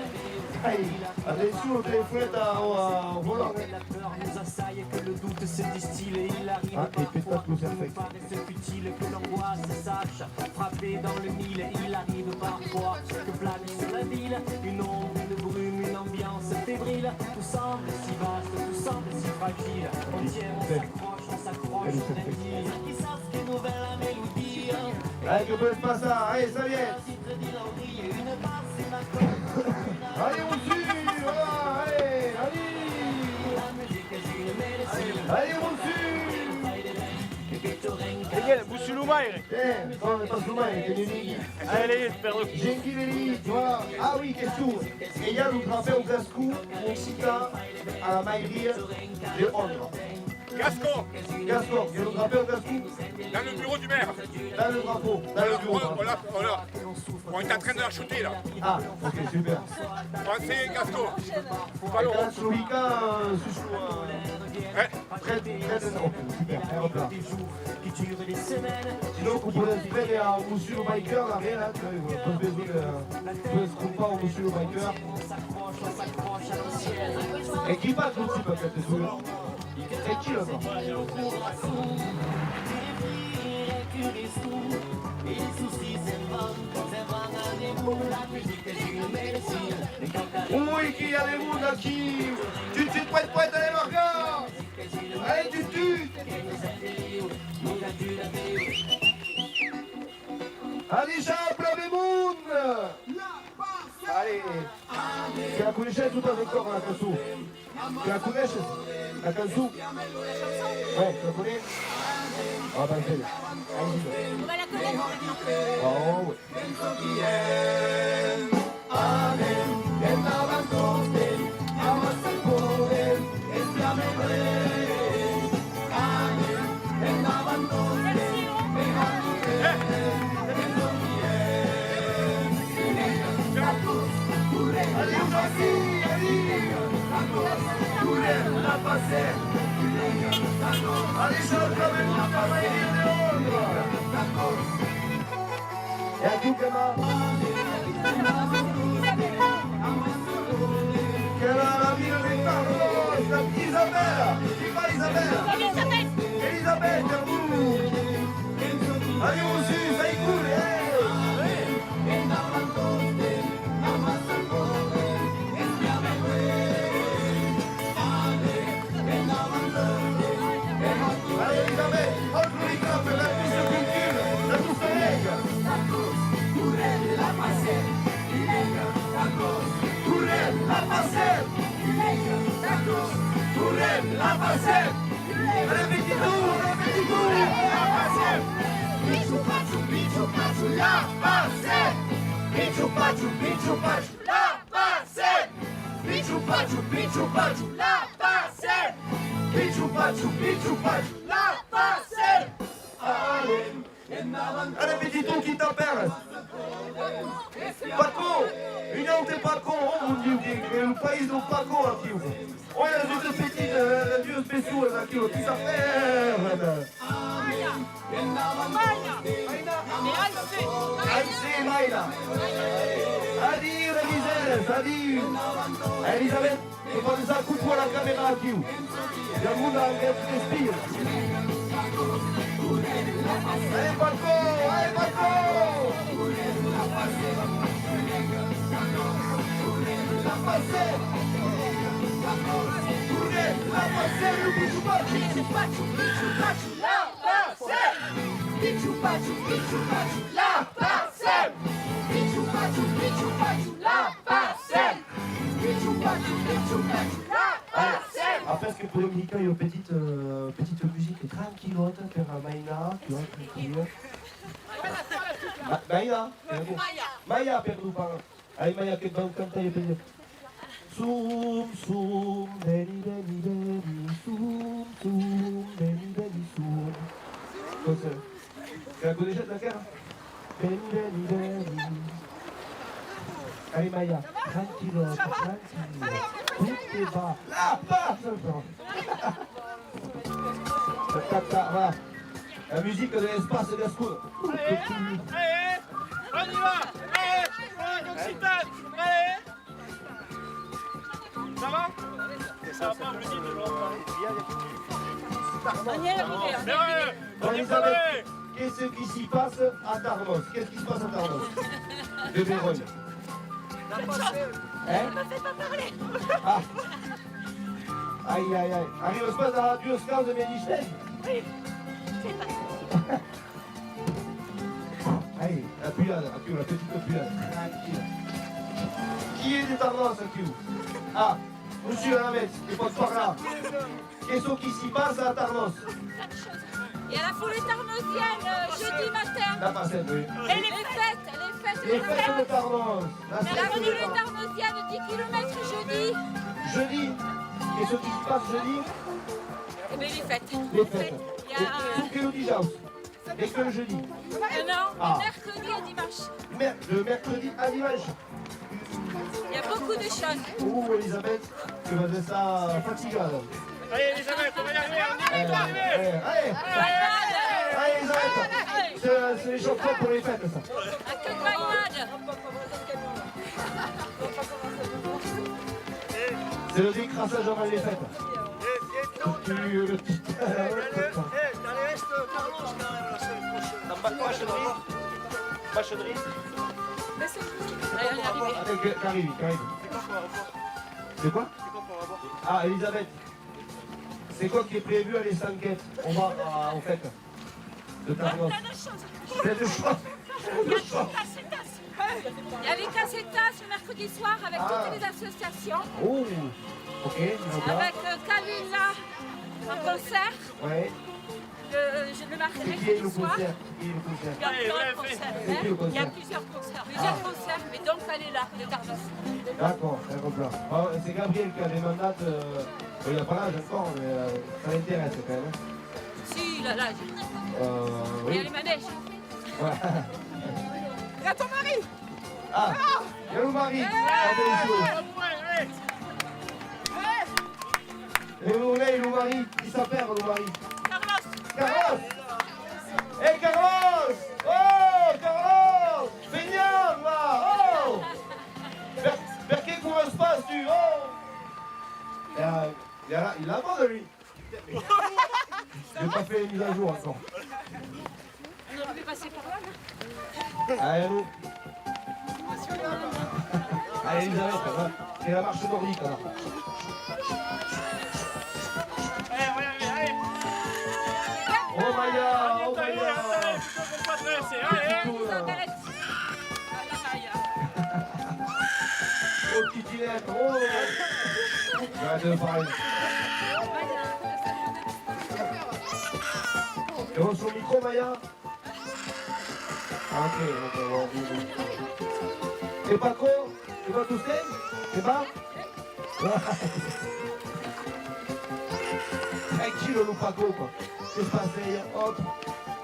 S1: Allez, attention, téléphone au volant.
S7: Nous assaille que le doute se distille et il arrive parfois c'est futile que l'angoisse sache frapper dans le mille. Il arrive parfois que plane sur la ville une ombre, une brume, une ambiance fébrile. Tout semble si vaste, tout semble si fragile. On tient, on s'accroche, on réagit. Qui savent ce que nouvelle la mélodie.
S1: Allez, que peut se passer? Allez, ça vient. Allez, au sud, voilà, allez, allez. Allez, au sud.
S3: Miguel, Boussouloumaïr.
S1: Non, mais pas Soumaï, c'est Nini.
S3: Allez, perdre.
S1: Gentilini, voilà. Ah oui, question. Et il y a le rappel au Gascou, on cite à la maillerie de Londres.
S6: Gascon,
S1: Gascon, il y a le rappel au Gascou.
S6: dans le bureau du maire.
S1: Dans le drapeau, dans le bureau.
S6: On est en train de la shooter là.
S1: Ah, ok, super.
S6: Français, Gascon. Pas le
S1: Dans ce week-end, Souchou, très, très énorme. Super, et hop là. Sinon, vous pouvez se prendre à Monsieur le Biker, là, rien là, tu vois, pas besoin de se couper au Monsieur le Biker. Et qui passe aussi, peut-être, c'est sûr. Et qui là-bas? Oui, qui y a des mondes là qui... Tu te poète, allez, Marga. Allez, tu tues. Allez, Jean, plein des mondes. Allez. Tu la connaissais tout avec corps, la Kansou? Tu la connais, la Kansou? Ouais, tu la connais? Ah, ben, fais-le. Allez-y.
S2: on va la connaître.
S1: Oh, ouais. E a tu che va? Che era la mia vita, Isabella! Chi fa Isabella? Elisabetta, andiamo su, fai culo, Allez Elisabetta, oltre il capo e la pista cultura, la tua famiglia! La passette, la passette, répétez tout, la passette, bicho pachu, la passette, bicho pachu, la passette, bicho pachu, la passette, bicho pachu, la passette, allez, petit tout qui t'appelle. Pas con! União tem pas con! Oh mon Dieu, le pays de pas con aqui! Olha, a gente petit, duo spéciaux, tranquillo, ti sa faire. Alzi, Maila. Adieu, adieu. Elisabeth, tu fais ça coup pour la caméra aquí. Il y a un monde qui respire. Allez, Paco, allez, Paco. La passée, le bichou pachu, la passée, bichou pachu, la passée, bichou pachu, la passée, bichou pachu, la passée. Après, ce que pour Dominica, il y a une petite musique tranquillote per Maïna, tu vois, tranquille. Maïa, perdon, pardon. Allez, Maïa, que dans le cantar, il y a peut-être. Soum, soum, beni, beni, beni, soum, soum, beni, beni, soum. Comme ça. Tu la connais déjà de la guerre? Beni, beni, beni. Allez, Maïa, tranquillote, tranquille. Tout est bas. La passe, voilà. La musique de l'espace gascon.
S3: Allez, on y va. Allez, Occitane. Allez. Ça va? Ça va pas, je dis toujours.
S1: Elisabeth, qu'est-ce qui s'y passe à Tarnos? Qu'est-ce qui se passe à Tarnos? De Vérone. Hein?
S2: Ne me fais pas parler.
S1: Ah. Aïe, aïe, aïe. Arrive pas dans la Dioscase de Médichtel?
S2: Oui, c'est pas.
S1: Allez, la puyade, la petite puyade. Qui est de Tarnos, Akiou? Ah, monsieur Alamet, il passe par là. Qu'est-ce qui s'y passe à Tarnos?
S2: Il y a la foulée tarnosienne jeudi matin.
S1: La passette, oui.
S2: Et les fêtes,
S1: Les fêtes de Tarnos.
S2: La foulée tarnosienne 10 km jeudi.
S1: Jeudi. Qu'est-ce qui se passe jeudi?
S2: Eh bien les fêtes.
S1: Les fêtes.
S2: Il y a
S1: Tout que le dimanche. Et que le jeudi.
S2: non,
S1: Ah.
S2: mercredi et dimanche.
S1: De mercredi à dimanche.
S2: Il y a beaucoup de choses.
S1: Oh, Elisabeth, tu vas dire ça fatigante.
S3: Allez, Elisabeth, on va y arriver, on y va,
S1: Allez, Elisabeth, c'est les chansons pour les fêtes, ça.
S2: À que de maïnade.
S1: C'est le décrassage avant les fêtes.
S6: Machinerie.
S2: Allez, on est arrivé.
S1: Avec Caribe. C'est quoi? Ah, Elisabeth. C'est quoi qui est prévu à l'Estanquette? On va en fête de Tarnos.
S2: Plein de choses.
S1: Plein de choses.
S2: Il y a les cassetas le mercredi soir avec toutes les associations.
S1: Oh, ok.
S2: Avec Kalila en concert.
S1: Ouais.
S2: Le mercredi
S1: Qui est le
S2: soir.
S1: concert?
S2: Il y a plusieurs concerts.
S1: C'est qui le concert?
S2: Il y a plusieurs concerts. Mais donc elle est là, de Tarnos.
S1: D'accord, c'est complet. C'est Gabriel qui a des mandats. Il n'a pas l'âge encore, mais ça l'intéresse quand même.
S2: Si, il a l'âge. Il y a
S1: Oui.
S2: les manèges.
S1: Ouais.
S2: Il y a ton mari.
S1: Ah, il y a le mari. Et vous voulez le mari? Qui s'appelle le mari?
S2: Carlos.
S1: Carlos! Hey Carlos! Oh Carlos! Feignant là! Oh! Perché come space tu? Oh! Il a pas de lui. J'ai pas fait les mises à jour encore.
S2: On aurait pu passer par là, là.
S1: Allez, nous. Allez, Elisabeth, c'est la marche nordique là.
S3: Allez, on va y arriver, allez.
S1: Oh Maya! Oh
S3: Allez,
S1: Maya!
S3: faut pas traverser, allez.
S2: Elisabeth.
S1: Oh titinette! Oh! Ouais, pareil. Et on sur le micro, Maya? Ok, bon. Et Paco? Tu vas tous les? C'est pas? Tranquille, le Paco, quoi. Che spaseia, hop,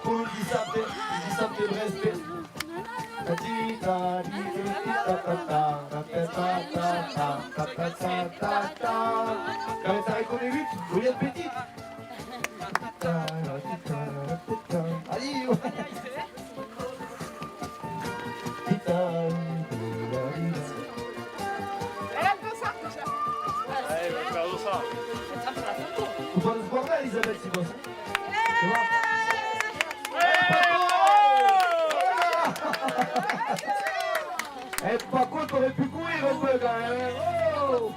S1: con un disabile Brest. reconnu 8, William Petit. Allez,
S6: Allez, va faire ça.
S1: Vous prenez ce bordel, Elisabeth, c'est bon. Tu vois? Eh, par contre, t'aurais pu courir un peu quand même. Oh!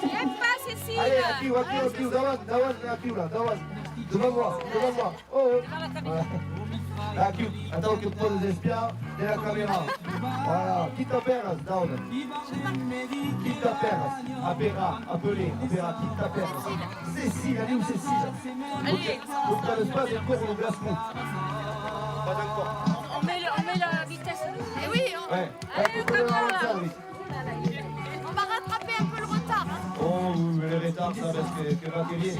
S2: Tu n'aimes pas, Cécile?
S1: Allez, Akiou, Dawan. Devant moi. Oh, oh.
S2: Devant la caméra.
S1: Voilà. Akiou, attends que prends les espions de la caméra. Voilà, Kita Perez, down. Kita Perez, appelez, Kita Perez. Cécile, allez où Cécile?
S2: Allez,
S1: Vous prenez pas des cours au glace-mou.
S6: Pas encore.
S2: on met la vitesse.
S8: Eh oui,
S1: Ouais.
S2: Allez, le camion là.
S8: on va rattraper un peu le retard. Hein.
S1: Oh, oui, mais le retard, ça reste que Matelier.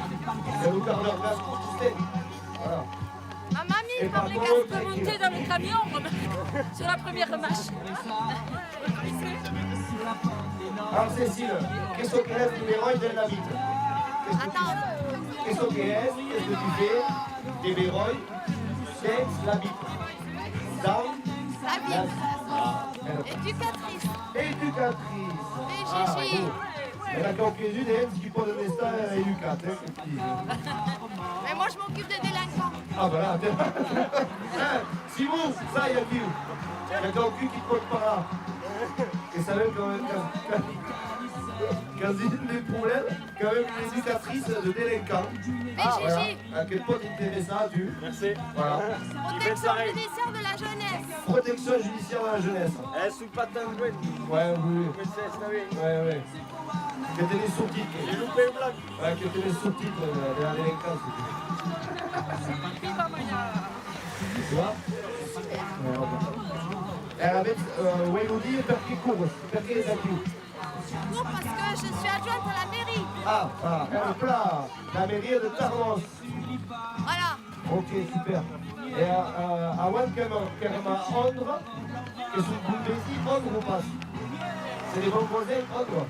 S1: C'est le quart d'heure glace pour tester. Voilà.
S8: Ma mamie
S1: Et
S8: parle les
S1: par
S8: gaz.
S1: contre,
S2: On peut monter dans le camion sur la première marche.
S1: Alors Cécile, qu'est-ce que reste numéro 1 de la vitre?
S8: Attends,
S1: Qu'est-ce que tu fais? Des verrouilles, c'est la vitre. Down,
S8: la vie. Éducatrice.
S1: éducatrice.
S8: Et Gigi.
S1: Il y en a quelques-unes, qui posent un instant éducatrice.
S8: Mais moi, je m'occupe des délinquants.
S1: Ah ben là, si vous, ça y a vu. Il y a quelqu'un qui te porte par là. Et ça même quand il des problèmes, quand même une éducatrice de délinquants.
S8: Ah,
S1: Voilà.
S8: Gigi.
S1: Quel pote intéressant, tu.
S6: Merci.
S1: Voilà.
S8: Protection judiciaire de la jeunesse.
S1: Protection judiciaire de la jeunesse.
S6: Eh, sous patin de
S1: Ouais, oui.
S6: oui.
S1: Ouais. Que t'es les sous-titres.
S6: J'ai loupé une blague.
S1: Ouais, que t'es les sous-titres de la délinquance. Tu vois? Elle avait Waywoodi per che cours, perché è più.
S8: Non, parce que je suis adjointe à la mairie.
S1: Ah, voilà, elle est là, la mairie de Tarnos.
S8: Voilà.
S1: Ok, super. Et avant qu'elle m'a Ondre, que sur le Bundesi, Ondre ou pas? C'est des bons voisins, Ondre?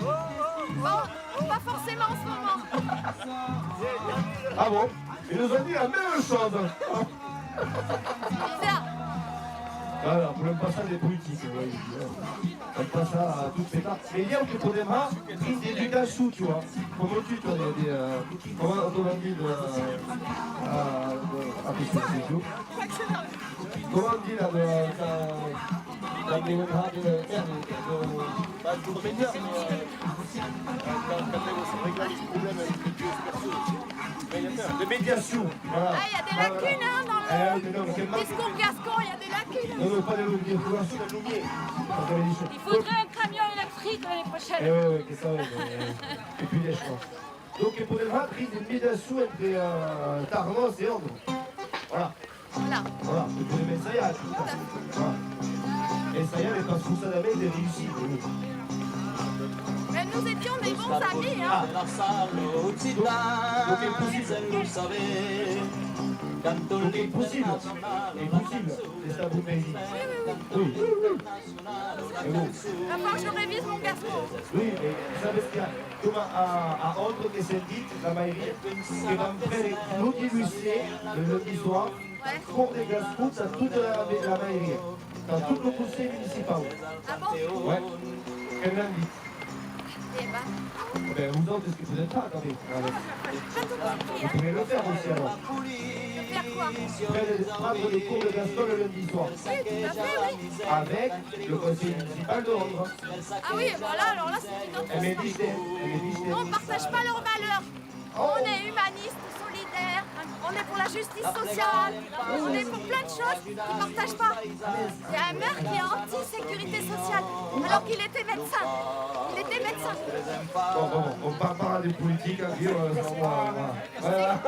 S8: Bon, pas forcément en ce moment.
S1: Ah bon? Ils nous ont dit la même chose.
S8: Bizarre.
S1: Voilà, pour le passage des politiques, vous voyez. On passe ça à toutes les parts. Mais il y a un problème, il y a du gachou, tu vois. Comment tu te dis, comment on dit comment on dit là, dans les de médiation. Voilà.
S8: Ah, il y a des lacunes hein, dans le discours gascon, il y a des lacunes.
S1: Non, pas des leviers, tu vois, sur le levier.
S2: Il faudrait un camion électrique l'année prochaine.
S1: Oui, c'est ça, et puis les chevaux. Donc, il faudrait voir une médiation entre Tarnos et Ordre. Voilà.
S8: Voilà.
S1: Voilà, il faudrait mettre ça y a. Voilà. Et ça y est, mais parce que ça avait des réussites.
S8: Mais nous étions des bons amis. Hein.
S1: Donc, impossible, c'est ça vous m'avez dit. Oui. Et bon.
S8: Va falloir que je révise mon gascon.
S1: Oui, mais vous savez ce qu'il y a? Comme à Ordre, que c'est dit, la mairie, qui va me faire l'outil Lucier le lundi soir, pour des gascons dans toute la mairie, dans tout le conseil municipal.
S8: Ah bon?
S1: Ouais. Quel lundi?
S8: Eh ben,
S1: Ben, vous autres, est-ce que vous êtes pas, attendez.
S8: j'ai pas tout compris.
S1: Vous
S8: Hein.
S1: pouvez le faire aussi alors.
S8: De faire quoi?
S1: Prendre des cours de Gaston le lundi soir.
S8: Oui, tout à fait, oui.
S1: Avec le conseil municipal de Londres.
S8: Ah oui, voilà, alors là, c'est une autre
S1: Elle m'a dit,
S8: histoire. On ne partage pas leurs valeurs. On est humaniste, solidaire, on est pour la justice sociale, on est pour plein de choses qu'ils ne partagent pas. Il y a un maire qui est anti-sécurité sociale, alors qu'il était médecin. Il était médecin.
S1: Bon, on parle pas des politiques, hein, voilà.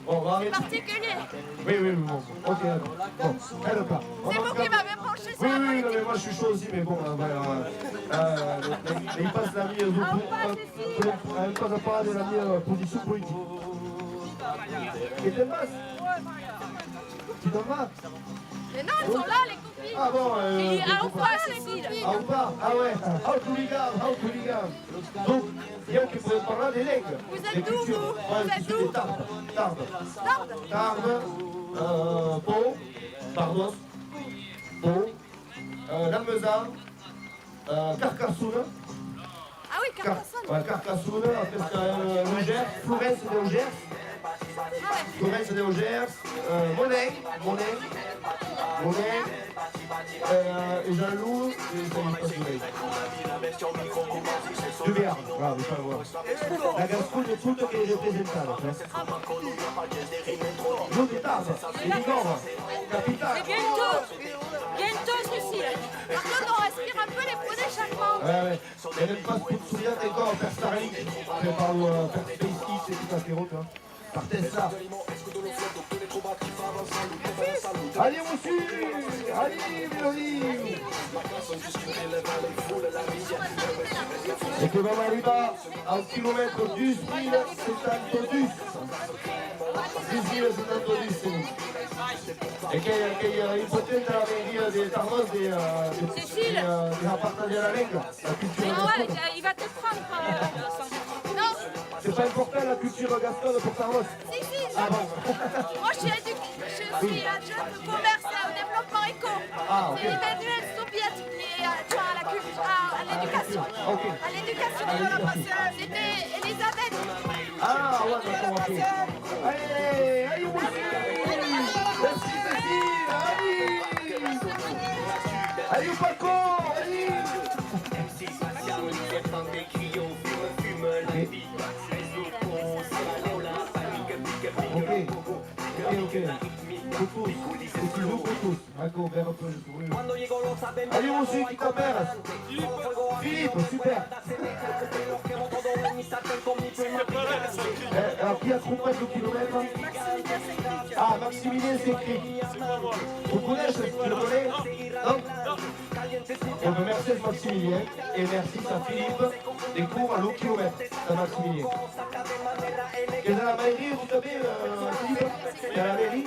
S1: Bon, on va arrêter.
S8: Particulier.
S1: Oui, bon. Ok, d'accord. Bon, elle est là.
S8: C'est vous qui m'avez penché sur
S1: Oui,
S8: la
S1: non,
S8: politique.
S1: mais moi je suis chaud aussi, mais bon, il passe la mise elle passe à parler de la mise position politique. Et t'en passes? Tu t'en vas?
S8: Mais non, elles sont là, les copines.
S1: Ah bon,
S2: Il dit ah, ou pas, Cécile?
S1: ah ou pas? Ah ouais, how to ligam. Donc, il y a qui peut parler des langues.
S8: Vous êtes
S1: des
S8: d'où,
S1: cultures.
S8: vous?
S1: Ouais,
S8: Vous
S1: je
S8: êtes
S1: suis
S8: d'où?
S1: des Tarbes.
S8: Tarbes.
S1: Tarbes, Pau, pardon, Pau, Lamezan, Carcassonne.
S8: Ah oui, Carcassonne.
S1: Ouais, Carcassonne, après le Gers, Florence de Gers.
S8: Ah ouais.
S1: Florence de Gers, Monet, et Jean-Loup, et ça y est, pas Soleil. Du Béarn, voilà, vous pouvez voir. La Gascogne est toute qui est représentante. Nous, des Tarbes, des Bigorre, capitale.
S2: Et bientôt, Cécile.
S8: Par contre, on respire un peu les poneys chaque fois.
S1: Ouais. Et même pas ce que tu te souviens encore, faire Starlink, faire par faire SpaceX et tout ça, tu vois. Par Tesla. Allez, monsieur! Allez, Mélodie! Et que vam arribar al kilomètre 10 072. 10 072. E che è importante la verità di Tarnos di rapportare la lingua, la culture
S2: Ouais,
S1: gasconne.
S2: il va te prendre.
S8: Non,
S1: C'est pas important la culture gasconne pour Tarnos.
S8: si.
S1: Ah bon?
S8: Moi, je suis adjointe au commerce et au développement éco.
S1: Ah, ok.
S8: C'est Emmanuel Soviet qui est adjoint à l'éducation.
S1: Ok.
S8: À l'éducation. C'était Elisabeth.
S1: Ah ouais, d'accord, ok. Allez, monsieur! Merci, Cécile! Allez, Paco! Allez! Ok. Coucou. Coucou. Ecco, vers un peu le sourire. Allez, monsieur, qui t'appelle? Philippe, super. Alors, qui a trompé le kilomètre? Ah, Maximilien, c'est écrit. Vous connaissez, tu le connais? Non? On veut merci à Maximilien et merci à Philippe des cours à l'eau kilomètre de Maximilien. Et dans la mairie, vous savez, Philippe? Dans la mairie?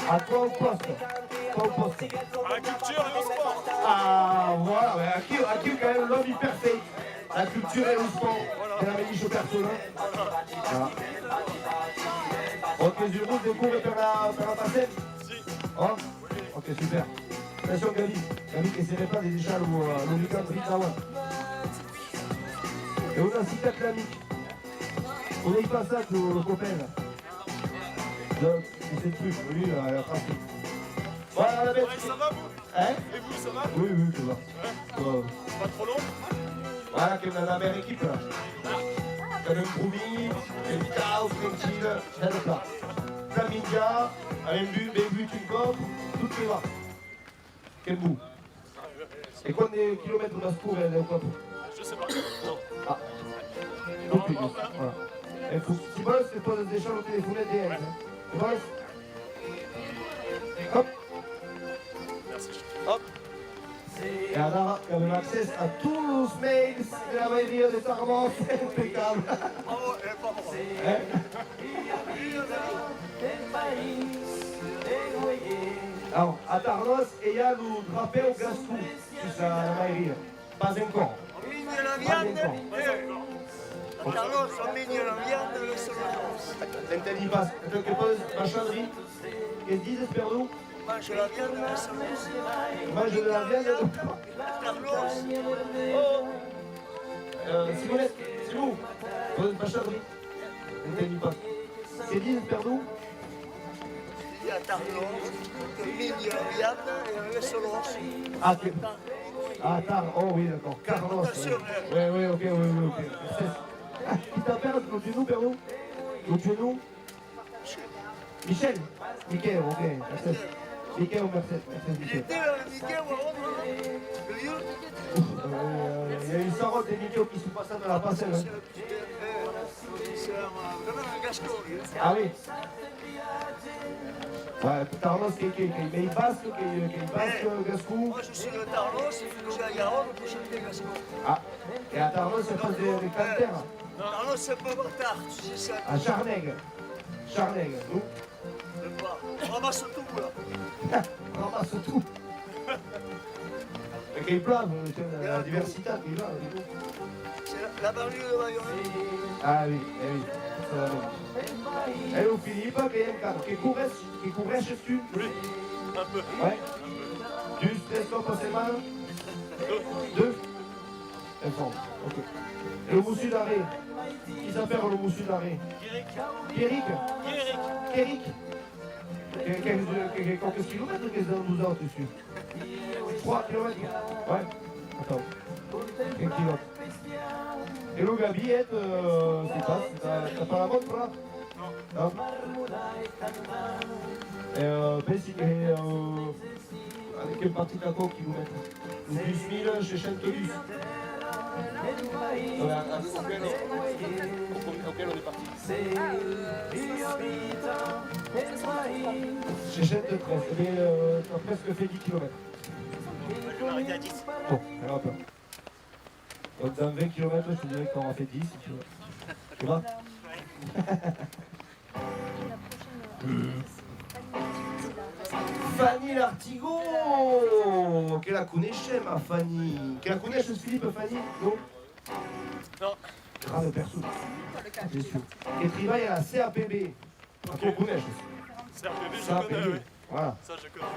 S1: À toi au poste? Toi au poste?
S3: À la culture et au sport.
S1: Ah, voilà, mais à qui quand même l'homme hyper fait. La culture et le sport. C'est la mairie chez personne. Voilà. Ok, je vous des cours pour la passer?
S3: Si.
S1: Oh? Ok, super. Attention, Gabi. Gabi qui essaierait pas des échelles ou le week-end vite là-bas. Et on a cité Atlantique. On a eu pas ça, le copain là. Donc, c'est le truc, lui, là, il a tracé. Voilà, la bête.
S3: Ouais, ça va, vous?
S1: Hein?
S3: Et vous, ça va?
S1: Oui, ça va.
S3: Pas trop long?
S1: Voilà, qui est dans la même équipe là. Comme un Broumi, Vital, Tranquille, j'aime pas. Caminga, un but, une coque, tout est là. Quel bout? Et combien de kilomètres d'ascours elle est au copo?
S3: Je sais pas.
S1: Ah. Donc, voilà. Et faut, si bosses, c'est pas des échanges au téléphone DM. Tu bosses? Hop.
S3: Merci.
S1: Hop. Et alors, il y avait accès à tous les mails de la mairie de Tarmont, c'est impeccable. Hein? Alors, à Tarnos, il y a le drapé au Gascou, sur la mairie. Pas encore.
S5: Carlos, on mène la viande, le solos.
S1: T'entends pas? T'entends que pose machandri? Qu'est-ce qu'ils disent, Perdou?
S5: Mange la viande, le solos.
S1: Mange de la viande.
S5: Carlos.
S1: Simonette, c'est vous? Pose machandri. T'entends pas? Qu'est-ce qu'ils disent, Perdou?
S5: Il y a Carlos, on mène la viande et le solos.
S1: Ah, Tar, oh oui, d'accord. Carlos. Oui, ok. Ah, qui t'appelle, le genou, Perdou? Le genou? Michel? Michael, ok. Merci. Michael ou Mercedes?
S5: Il
S1: Michel.
S5: était le Mickey ou le vieux?
S1: Il y a une sorte de Mickey qui se passe dans la passerelle. Hein.
S5: C'est vraiment un gascon, lui.
S1: Ah oui. Ouais, Tarnos, mais il basque, Gascou.
S5: Moi, je suis de Tarnos, il faut que j'aille à Garonne pour chanter gascon.
S1: Ah, et à Tarnos, ça passe des cantères.
S5: Tarnos, c'est un peu bâtard, tu sais ça.
S1: À Charnègue, nous.
S5: Je sais pas. ramasse tout là.
S1: Ramasse tout. Et qu'il plane, la diversité qui est là.
S5: C'est la banlieue de Bayonne.
S1: Ah oui, eh oui. Ça va bien. Et au Philippe, qui courait chez tu.
S3: Oui, un peu.
S1: Ouais. Juste les stop par semaine. Deux. Elles sont. Ok. Et le moussu d'arrêt. Qui s'appelle le moussu d'arrêt? Eric. Eric. Quelques kilomètres que nous avons dessus? 3 kilomètres. Ouais. Attends. Quelques kilomètres. Et le Gabi, c'est pas, t'as pas la montre là? Non. Avec un petit caco qui nous met 10 000 chez Chantelus. Auquel on est parti. Chez Chantelus, mais t'as presque fait 10 km.
S5: Je vais m'arrêter à 10.
S1: Bon, on verra pas. Donc dans 20 km, je te dirais qu'on aura fait 10 si tu veux. Tu vois? Fanny Lartigot, che la conosce ma Fanny? Che la conosce Philippe Fanny? Non?
S3: Non.
S1: Grave personne. Bien sûr. Et travaille à la CAPB. On connaît.
S3: CRPB, je connais, oui.
S1: Voilà.
S3: Ça, je connais.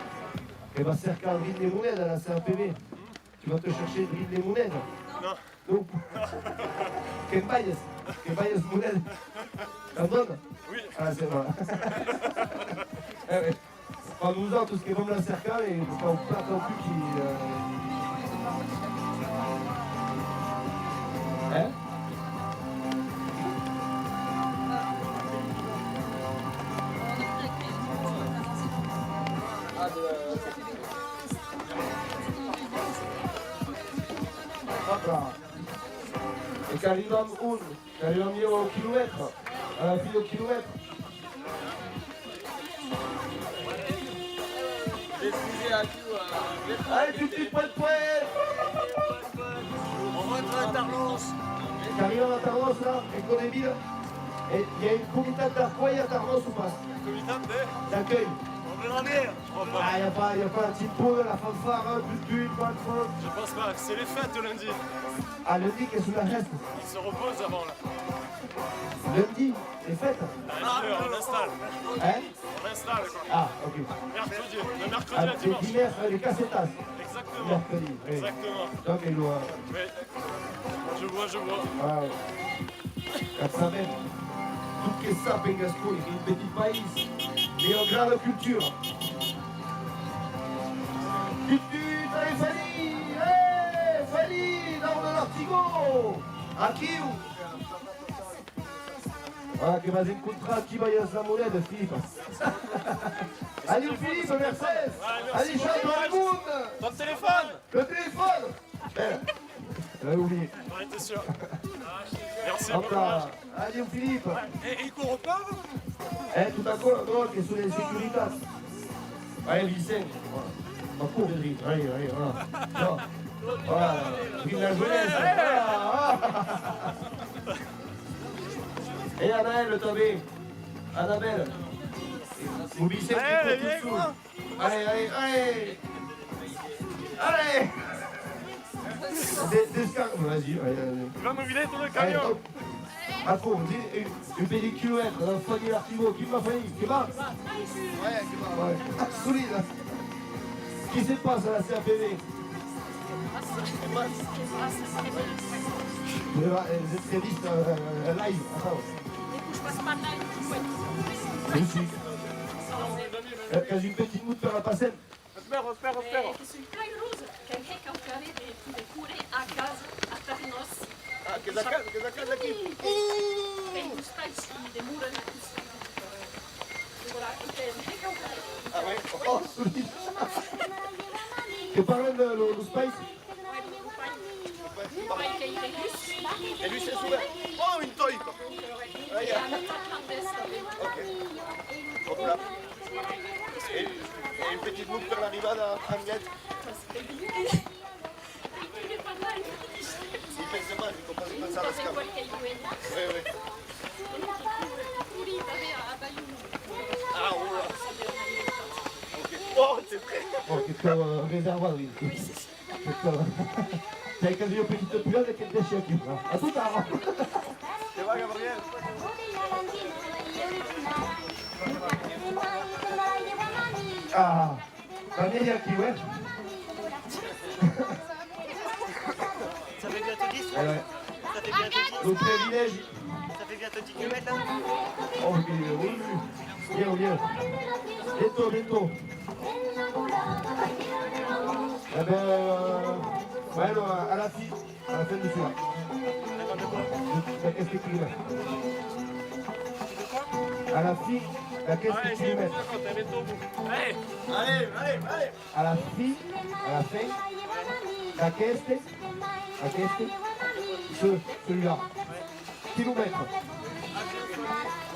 S1: Et va cercar Drille les Mounèdes à la CAPB. Tu vas te chercher Drille les Mounèdes?
S3: Non.
S1: Non. Quel bailles Mounèdes? T'en donnes?
S3: Oui.
S1: Ah, c'est vrai. Eh ouais. Enfin, nous autres, tout ce qui est comme la cercale, et on ne peut pas non plus qui. Hein? Hop là. Et quand arriviamo io au kilomètre, à la file au kilomètre. Allez, tout de suite, pointe.
S5: On rentre à Tarlance.
S1: T'arrives à Tarnos là, et qu'on est ville. Et il y a une comité d'accueil à Tarnos ou pas?
S3: Comité
S1: D'accueil.
S5: On verra bien.
S3: Je crois pas.
S1: Ah, il n'y a pas la petite peau, la fanfare, du pas de fond.
S3: Je pense pas. C'est les fêtes lundi.
S1: Ah, lundi, qu'est-ce que la reste?
S3: Ils se reposent avant là.
S1: Lundi, les fêtes?
S3: On installe.
S1: Hein?
S3: On installe quoi.
S1: Ah, ok.
S3: Mercredi. Le mercredi
S1: Ah,
S3: à
S1: les
S3: dimanche.
S1: dimanches, les cassetas.
S3: Exactement.
S1: Mercredi, oui.
S3: Exactement.
S1: Donc, il doit.
S3: Oui. Je vois.
S1: Ah, ouais. Ça même. Tout que ça, Pengasco, il est un petit pays. Mais en grande culture. Allez, Fanny! Hey, Fanny! Dans le Lartigot! Aqui! Voilà, che vas incontrare chi vai a la moneta, Philippe. Allez, Philippe, Mercedes! Allez, ciao tout le monde!
S3: Ton téléphone!
S1: Le téléphone! Tu l'avais oublié.
S3: Ouais, t'es sûr. Merci
S1: Hop
S3: beaucoup.
S1: là! Allez, Philippe!
S3: Et il court pas?
S1: Tout à coup, no, che sono le sécuritas. Allez, Vicente! Ma cours, allez, voilà. Non. Voilà, vive la jeunesse! Voilà. Et Annabelle, tombé! Annabelle! Vous Vicente,
S3: Allez,
S1: tout
S3: viens,
S1: dessous!
S3: quoi.
S1: Allez! Allez! Descargue, vas-y, allez.
S3: Il va me vider tout le
S1: Allez,
S3: camion.
S1: hop. Attends, une petite kilomètre, dans Fanny Lartigot, qui m'a failli, qui va? Ouais, solide. Qui se passe à la CAPV? Les entrevistes live, attends. Je suis. Quasi une petite moute per la passette.
S3: Spero.
S2: Je suis très heureuse quelqu'un qui a fait des cours à casa, à Tarnos.
S5: Ah, che da casa qui.
S2: E tu stai dei muri
S5: Ah ouais.
S1: Oh, solide. Tu parles de le space?
S5: E lui si è sulle. Oh, un toito. Hop là. Et une petite boucle per l'arrivada a Tranguette. Si pensa pas, il faut pas penser à la scam. Oui. Ah, oh là.
S1: questo riservato. Sei che io petito più che te c'è qui. A tutta la
S6: Che va Gabriel?
S1: Ah, la mia qui, ouais.
S5: Ça fait bientôt 10
S1: Ouais.
S5: Ça fait bientôt 10
S1: Le privilège.
S5: Ça fait bientôt 10 km là.
S1: Oh, oui. Bien. Bientôt. Eh ben, ouais, à la fin du soir. La caisse de kilomètres. À la fin, la caisse de kilomètres.
S3: Allez,
S1: À la fin, la caisse, celui-là. Kilomètres.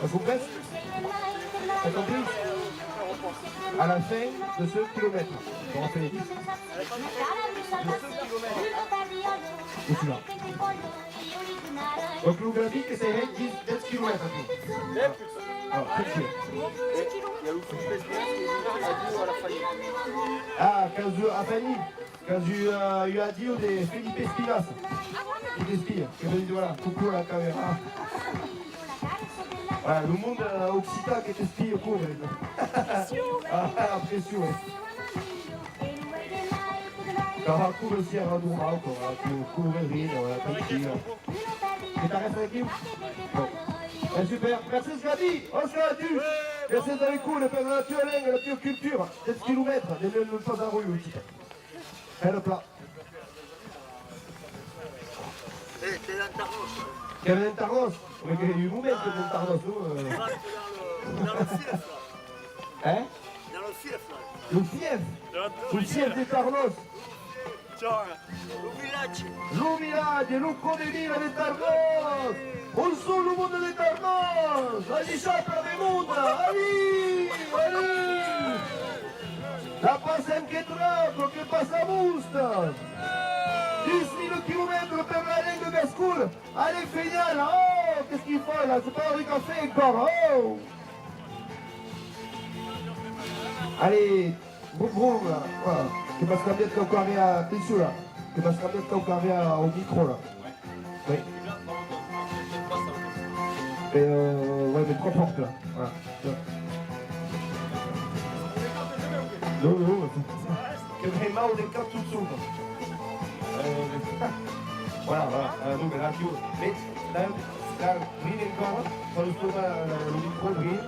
S1: Ça vous plaît? T'as compris? À la fin de ce kilomètre. On va faire les 10. De celui-là. Donc le graphique, c'est 10 km. Alors, ah, a Fanny, quand io a Dio de Felipe Espinas. Il espia, che vedo voilà, coucou la caméra. Voilà, le monde occitan che ti spia couvre. Ah, la pression. Quand couvre aussi à Radoura, couvre rire, tranquille. Et t'arrêtes avec qui? Bon. Super, merci Sgadi, on se radue. Merci d'aller cool per la tua lingua, la tua cultura. 10 km, non pas en rue. Bel plat.
S5: T'es dans Tarnos.
S1: Che è Tarnos? Perché il momento del Tarnos.
S5: Dans le fief là.
S1: Eh?
S5: Dans le fief là.
S1: Le fief di Tarnos.
S5: Ciao. Le village.
S1: Lo village, lo codevino di Tarnos. Un solo mondo di Tarnos. La disciata di mondo. Allì. La passem che troppo, che passa musta. 10 000 km per la Ligue de School. Allez, génial. Oh, qu'est-ce qu'il faut là? C'est pas Henri Café encore. Oh. Allez, boum là. Voilà. Che va scambiare encore à... Attention là. Che va scambiare encore au micro là. Oui. Et ouais, mais trop forte là. Voilà. Non. Che vraiment on est cap tout dessous. Voilà. Donc la radio. Mais là, brille encore. Quand je trouve le micro brille.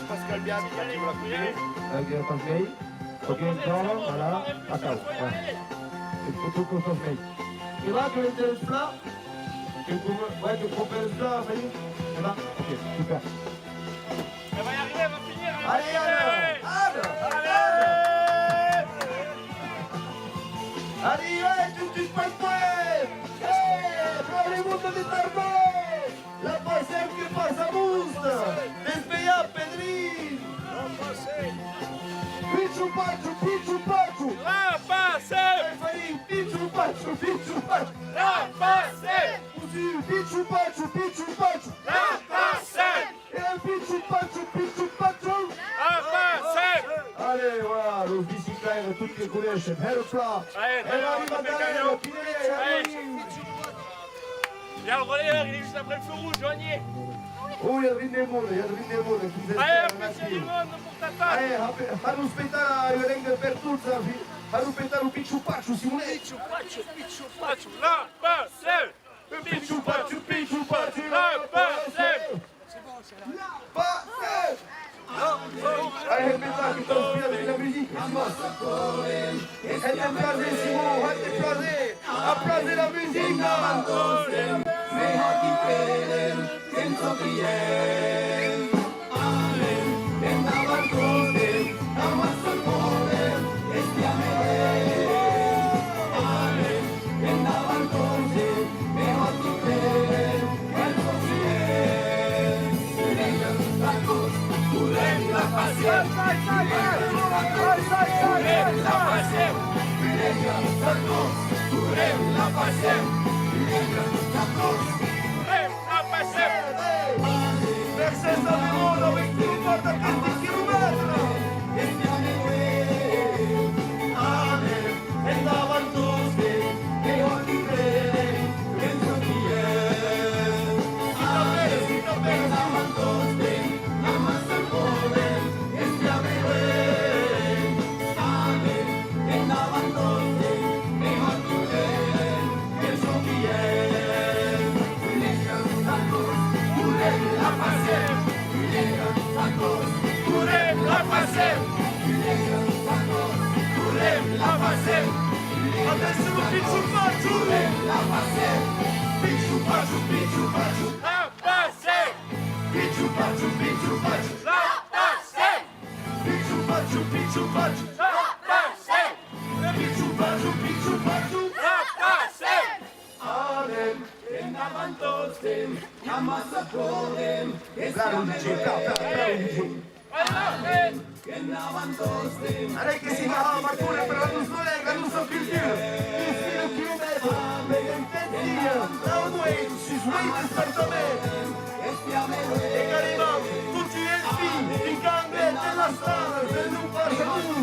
S6: Pascal Biat, qui l'a coupé.
S1: Avec Pascal. Ok, encore, voilà. Attends. Voilà. C'est tout comme ça. Et là, tu es là. Ouais, tu proposes ça, Fanny. C'est là. Ok, super.
S3: elle va y arriver, elle va finir.
S1: Allez, Allez, ouais, tu te passes pas. Pour les mondes de Tarnos. La passem que passa a musta. Despeia, Pedrinho. Pichu Pachu.
S3: La passem.
S1: Fanny, Pichu Pachu.
S3: La passem.
S1: Pichu Pachu.
S3: La passem.
S1: Et Pichu Pachu.
S3: La passem.
S1: Allez, voilà, le biciclette, toutes les couleurs, belle plat.
S3: Allez,
S1: Elle arrive à
S3: Mécano.
S1: Allez.
S3: Il y a le relayeur, il est juste après le feu rouge, joignez.
S1: Oh, il y a le vin del mondo.
S3: Allez, un petit du monde pour ta femme.
S1: Allez, fanno aspettare il Renga per tutta, fanno aspettare un Pichu Pachu, Simone.
S3: La passem.
S1: Pichu Pachu.
S3: La passem.
S1: Allez, aspetta, che sto spiando la musica, Simone. E ti applaude, Simone, ti applaude. Applaude la musica. Adesso Picchu Pacciu! La passe! Picchu Pacciu, Picchu Pacciu!
S3: La passe!
S1: Picchu Pacciu, Picchu Pacciu!
S3: La passe!
S1: Picchu Pacciu, Picchu Pacciu!
S3: La passe!
S1: Picchu Pacciu, Picchu Pacciu!
S3: La passe!
S1: Amen! Bravo DJ, bravo DJ! Allez che si va a Marcone per la Nusole, la Nuso Culture! Ici le kilomètre, mais il fait dire, Downway, Susway de Sartomé! Et carrément, tutti i filles, in gambe della strada, se non passa più!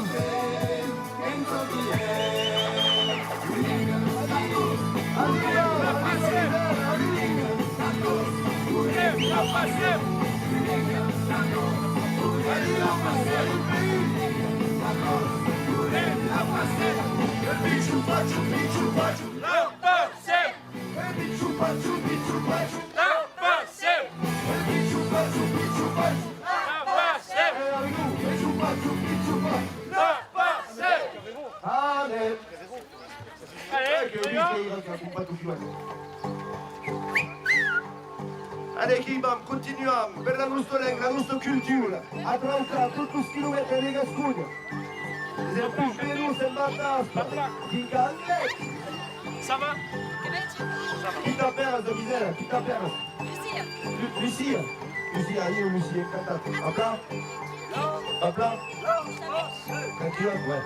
S1: Picchu Pacciu, Picchu Pacciu!
S3: La passe!
S1: Picchu Pacciu, Picchu Pacciu!
S3: La passe!
S1: Picchu Pacciu, Picchu Pacciu!
S3: La passe!
S1: Picchu Pacciu, Picchu Pacciu!
S3: La passe!
S1: Allez!
S3: Allez, on y va.
S1: Allez, Kibam, continuiamo per la nostra lingua, la nostra cultura. A tronca tutti i chilometri di Gascugna. C'est plus Vénus et Mataspa. Qui gagne?
S3: Ça va?
S1: Qui t'appelle, de misère? Qui t'appelle?
S2: Lucia.
S1: Lucia. Lucia, io Lucia, cantate. A plat? A plat? Tranquille, ouais.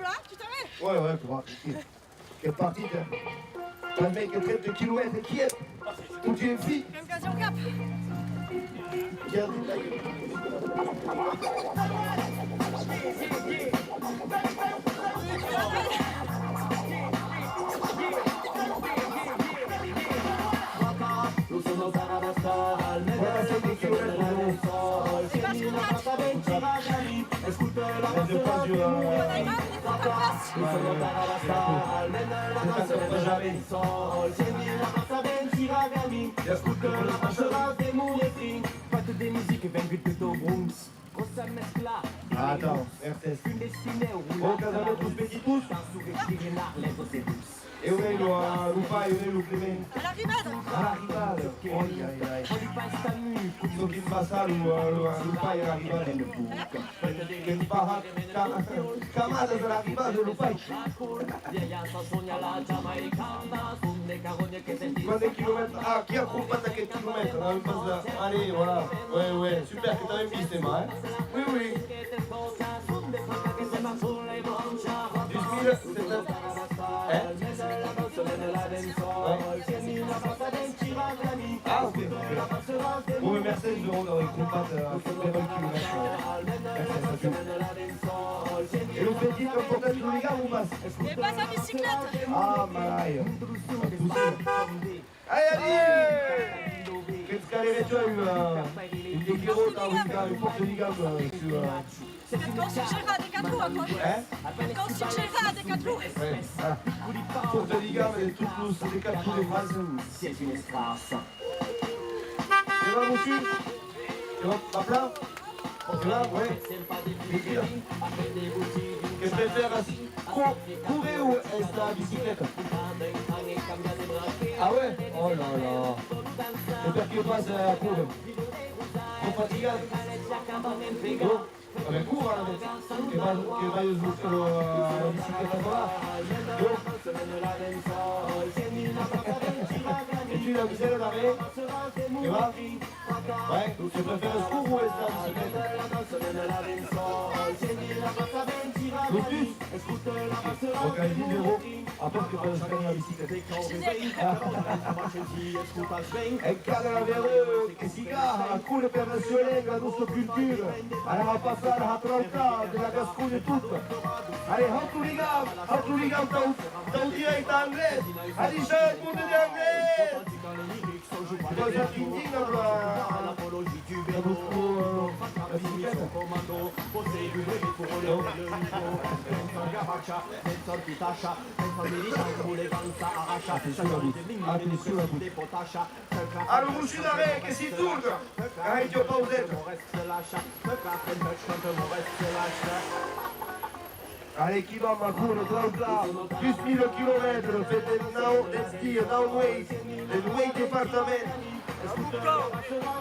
S8: là, tu t'arrêtes.
S1: Ouais, ouais, faut voir. Quelle partie, un mec qui traite de kilomètres qui est où tu es fille.
S8: Occasion cap.
S1: Regarde la gueule. Voilà, c'est des kilomètres.
S8: C'est pas sur
S1: Je passe du...
S7: Des musiques vaincues plutôt Bronx. Grossa mezcla.
S1: Ah, attends, RTS.
S7: Une destinée au
S1: Oh, Casanova, tous petits tous.
S7: Car sous Guérinard, lettres c'est douce.
S1: E on è lo Lupai, on è lo Clemente.
S8: À la ribade.
S1: Ah, rivale. Ai, ai, ai.
S7: On passe ta mue.
S1: So che passa Lupai era rivale. Che paha Camada sarà rivale Lupai.
S7: Vieilla chanson à la jamaïcana. Sont des carognes qui s'intiment.
S1: Quanti chilometri? Ah, chi ha combattuto che chilometro? Non passa. Allez, voilà. Ouais, ouais. Super che t'avais visto, ma Oui, oui. 10 000, Ah, ok. Bon, mais merci de rendre les combats à 20 km. Et le petit, comme pour tous les gars, ou passe?
S8: Et passe à bicyclette.
S1: Ah, malaia. Allez, allez! Che scalere tu hai une déguerrotte, une porte di gambe sur...
S8: Qu'on suggérera à des 4 roues, quoi. Qu'on suggérera à des 4 roues.
S1: Ouais, voilà. Porte di gambe et toutes lousses, des 4 roues des phrases.
S7: C'est une escrasse.
S1: Tu vas, monsieur? Tu vas pas plat? Tu vas, ouais. Qu'est-ce que tu préfères? Courir ou est-ce la bicyclette? Ah ouais? Oh là là. J'espère qu'il passe à court. Trop fatigué? Bon. Ah ben cours hein, che vai sulla bicicletta Et tu la misère d'arrêt? Tu vas? Ouais, tu préfères le cours ou est-ce la biciclette? Le plus? Donc allez, 10 €. Après tu peux faire la biciclette. E cara davvero che si gara, alcune per la violenza, la nostra cultura. Allora passare a trautà della Gascogna e tutto. Allora, how to ligam tão direito a inglês. Allez, je pour de l'anglais. Toi, j'ai une digne dans la biciclette. Allora, usci da me che si turca. Hai già pausetto. Allez, qui va ma cour, dans là, plus 1000 km, faites un weight département.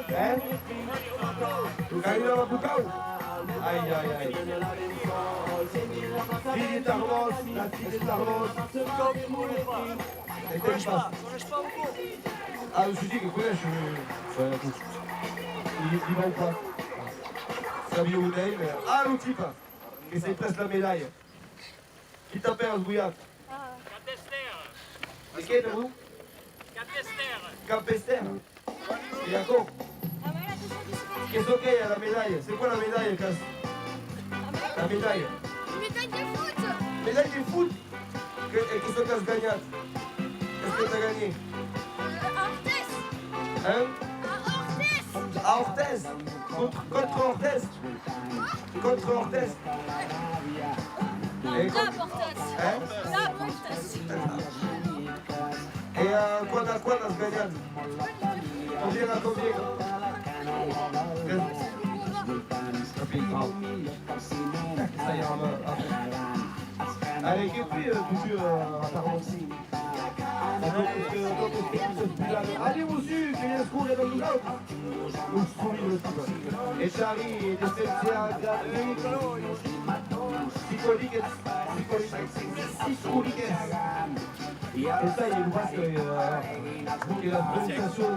S1: Hein? Tu arrives à Bucau? Aïe, aïe, aïe. Fille d'Armos, la fille d'Armos. Et t'aimes pas? Ah, je me suis dit que collège, il va ou pas? Sabio Oudey, mais... Ah, le type! Et c'est presque la médaille. Qui t'a perdu, Bouillat? Et qui est de vous? Campester. Et d'accord? Qu'est-ce qu'il y a la médaille? C'est quoi la médaille, Cass? La médaille?
S8: Médaille de foot.
S1: Médaille de foot? Et qu'est-ce que Cass gagne? Qu'est-ce que t'as gagné?
S8: À Orthez.
S1: Hein?
S8: À Orthez.
S1: À Orthez? Contre Orthez? Contre Orthez? Et
S8: La Portez.
S1: Hein?
S8: La Portez.
S1: Et quoi t'as gagné? Combien à combien? Ça y est, allez, qui puis à Tarnon? Allez, monsieur, che viene a scuola da un altro. Non scuola le tue. E Charlie, di Stelzia, Sicoliches. ça, il nous passe que la présentation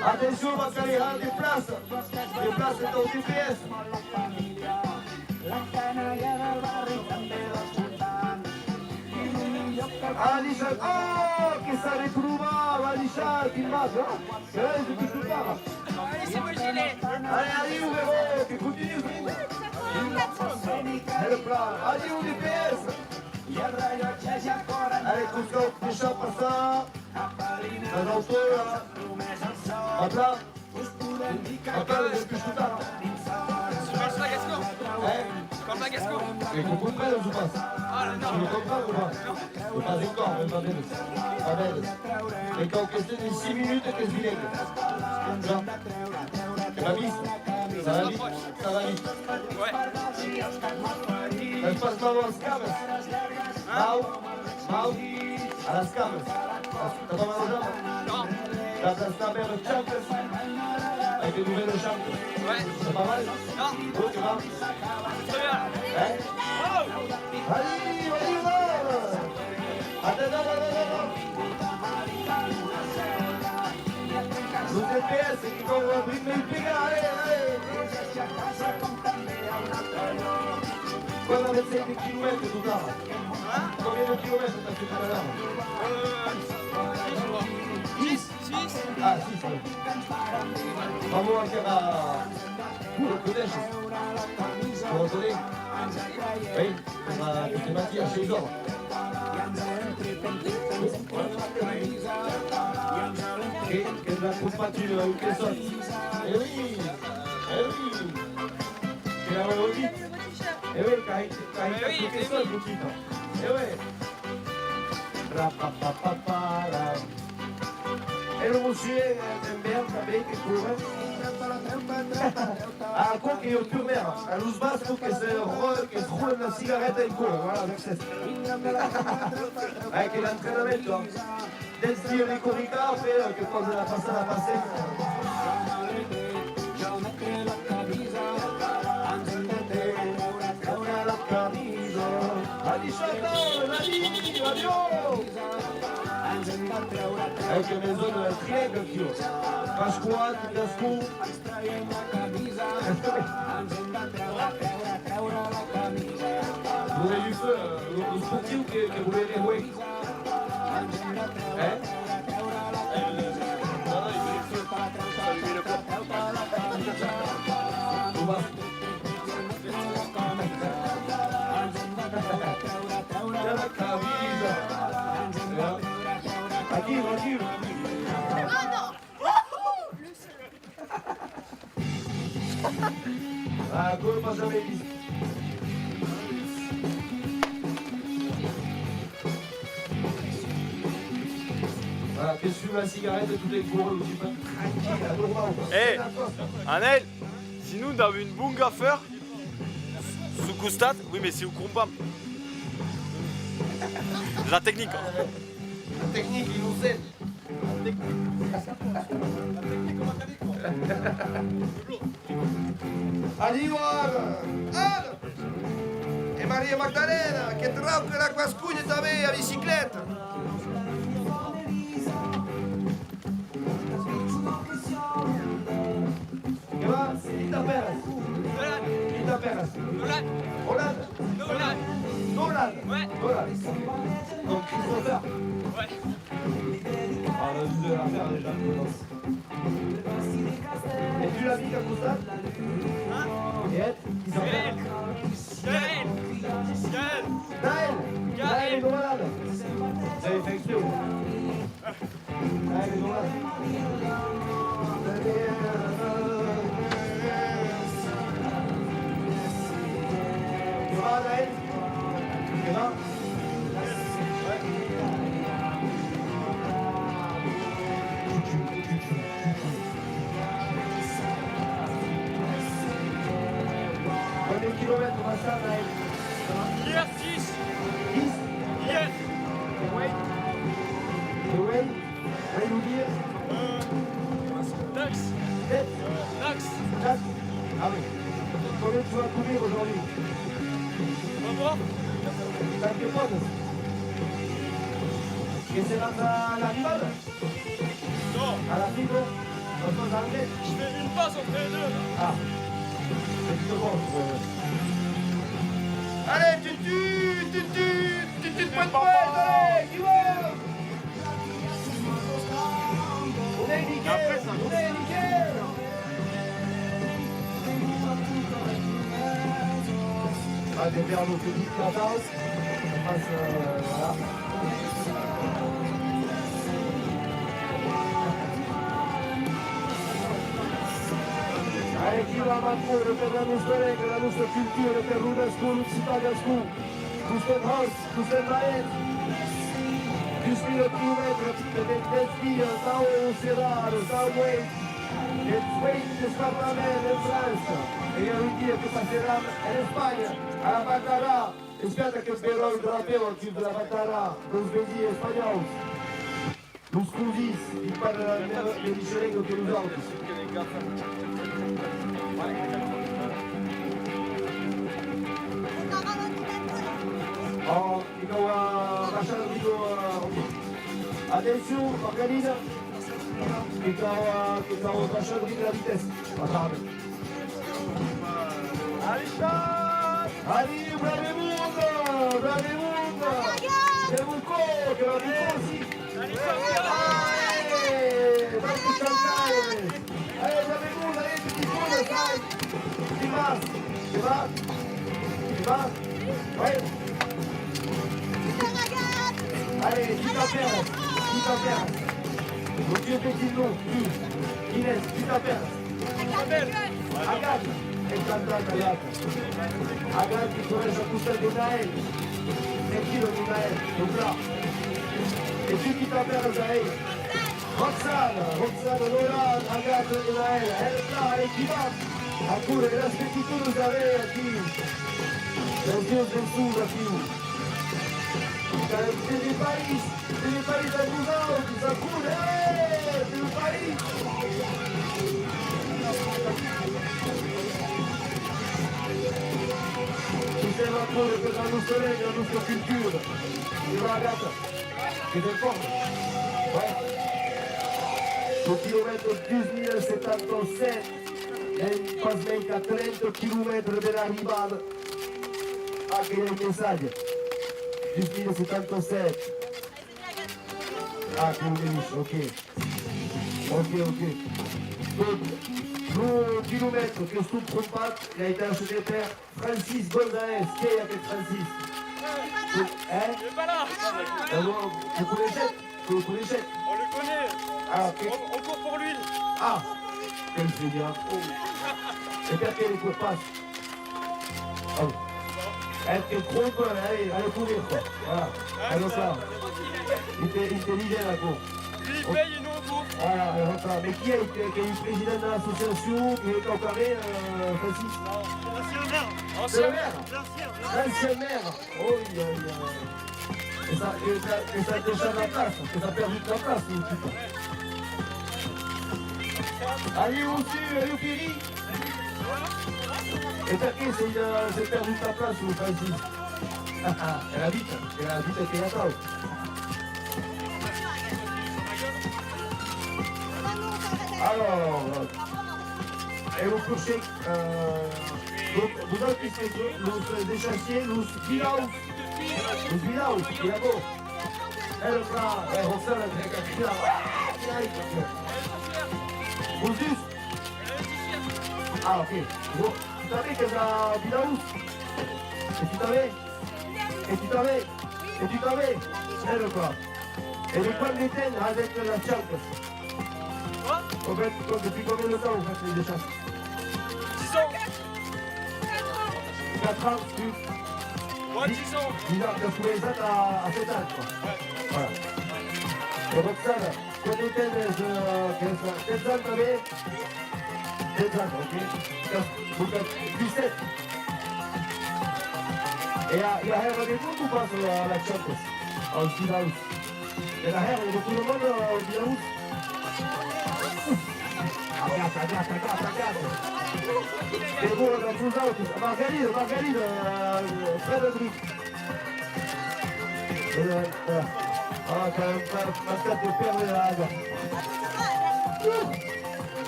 S1: Attention, va caler des places dans le GPS. Alisha, oh, che si ritrovava Alisha, ti immagino, che lei si disputava. Allez, arrive, che continui qui. Le plan, arrive au DPS. Allez, Cusco, deixa passar. Mas a altura, atrás, atrás do que escutar. Mais vous comprenez, je pense. Tu le comprends ou pas? Pas encore, même pas belle. Pas belle. Et quand question de 6 minutes, qu'est-ce qu'il est? C'est la mise. Ça va vite. Ça va vite. Ça se passe pas dans las cames. Mau. À las cames. T'as pas mal aux jambes? Non. T'as ta mère Champions. Avec les nouvelles Champions. Ouais. C'est pas mal? Non. Oh, tu vas? Très bien. Hein? Allez, attends. Los DPS que vão abrir meio pegar, Quando avete 6 km tu dava? Combien de kilomètres t'as fait tout à l'heure? 6. Ah, 6. Vamos anche a Kodesh. Vous retenez? Oui, c'est Mathias chez Igor. Che la compagine un che so. Eh oui. Che l'avevo detto. Eh oui, che so il pochino. Eh oui. Rapapapapara. E lo monsieur também que couvre. Ah, quoi qu'il y a plus merde. À l'ous basse, faut que se roule la cigarette et coule. Voilà, avec ça. Avec l'entraînement, del stile di Coricao, però che cosa la passata a passare. Avec la maison de la triangle qui Pasquale, Gascon. Vous avez vu le sportif que vous voulez jouer? Hein? Aqui. Ah, come passa bene? Voilà, que sur la cigarette et tous les cours, le petit peu tranquille,
S6: Eh, Anel, si nous avons une bonne gaffeur, sous Koustat, oui, mais c'est au combat. La technique.
S1: La technique, il nous aide. Arriva Anna e Maria Magdalena che tronca la quascuglia da me a bicicletta. Che va? Lita Perez. Hollande. Donc Christopher. Ouais. Ah, on a vu de la faire déjà, je pense. Et tu l'as mis à Coustat? Et elle, qui s'appelle Gaël est malade. Vous avez fait exprès ou Gaël est malade. Tu vas Gaël? Tu vas? km, Vincent, Naël.
S3: Hier 6.
S1: 10.
S3: Hier.
S1: Et Wayne. Wayne nous dire
S3: Dax.
S1: 7.
S3: Dax.
S1: 4. Ah oui. Combien tu vas courir aujourd'hui?
S3: Comment?
S1: Qualche cosa? Che sei andata all'arrivata?
S3: Non.
S1: Alla fine? Qualcosa anche?
S3: Je fais une passe entre les deux.
S1: Ah. C'est tout bon. Allez, tutu, de pointe allez, qui va? On est nickel, on est nickel. Ah, des verres d'eau, petite cadence. On passe, voilà. Allez, chi va ancora per la nostra regola, la nostra cultura, per l'UNESCO, l'Italia-Scu, Gusten Haus, Gusten Maet, 10.000 km, per il Desvio, Sao Serraro, Sao Wayne, el Wayne de Scarlamel en Francia, e un dia che passerà in Spagna, alla Batarà, e aspetta che però il drapeo al chiuso della Batarà, lo svegli spagnolo, lo scusis, il padre del ricerengo che lo autos. Ikaw masyadong dito atención, Margarida. Ikaw masyadong dito na vites. Masabi. Alishan! Ali, bravemundo! Bravemundo! Bravuco, che la tifosi! Tanti saltare! Bravemundo, ti tifosi, sai! Chi va? Chi va? Chi va? Vai! Allez, Tita Perez, le vieux petit nom, Inès, Tita Perez. Agathe, encantata Agathe. Agathe che conosce a Gusten di Nael, sentilo di Nael, un bravo. E più Tita Perez a lei. Roxana, Lola, Agathe di Nael, Elsa, e chi va? Ancora, che l'aspetti tu lo sapere a chi? Del Dio del Sud a chi? C'est du Paris à Mouzao, qui s'accoule, c'est du Paris. Ci siamo ancora per la nostra legge, la nostra cultura. E va ragazza, che del forte. Au kilomètre 12 077, il passe même à 30 km de l'arrivée. Ah, che è il messaggio. 10.077. Ah, che lo finisce, ok. Donc, le kilomètre que je trouve trompat, il a été acheté par Francis Gonzalez. Qui est avec Francis? Hein?
S3: Il est pas là.
S1: Vous connaissez?
S3: On le connaît.
S1: Ah, ok.
S3: On court pour lui.
S1: Ah, quel génial. Et perché il passe? Oh. Elle est trop bonne, allez courir quoi. Voilà, elle est là. Intelligent la cour.
S3: Lui il paye et nous on court.
S1: Voilà, elle est là. Mais qui est le président de l'association qui est au carré, Francis?
S3: Ancien
S1: maire. L'ancien maire. Oh, et ça décharge la place, et ça perd toute la place, le putain. Allez où Ferry? Et perché sei perdu ta place ou Francis? Elle habite qui attend. Alors, et vous couchez, donc vous avez les déchassiers, les bilaus, il y a beau. Elle refait la dragaccia. Vous dites? Ah, ok. Bon, tu savais que la Bilaous? Et tu savais? Elle quoi? Et les pommes d'étain avec la Champions. Quoi? Depuis combien de temps vous faites les déchasses?
S3: 10 ans.
S1: 4 ans, plus.
S3: Moi 10 ans.
S1: 10 ans, tu as trouvé ça à 7 ans, quoi. Voilà. Et donc ça, là, quand tu étais 15 ans, tu avais 7 ans, ok? Donc, 17. Et il y a des monde ou pas sur la Champions en Belarus? Il y a beaucoup de monde en Belarus? Regarde. C'est bon, on a tous autres. Margaride, Frédéric. Ah, quand même, ma tête de perdre la hague.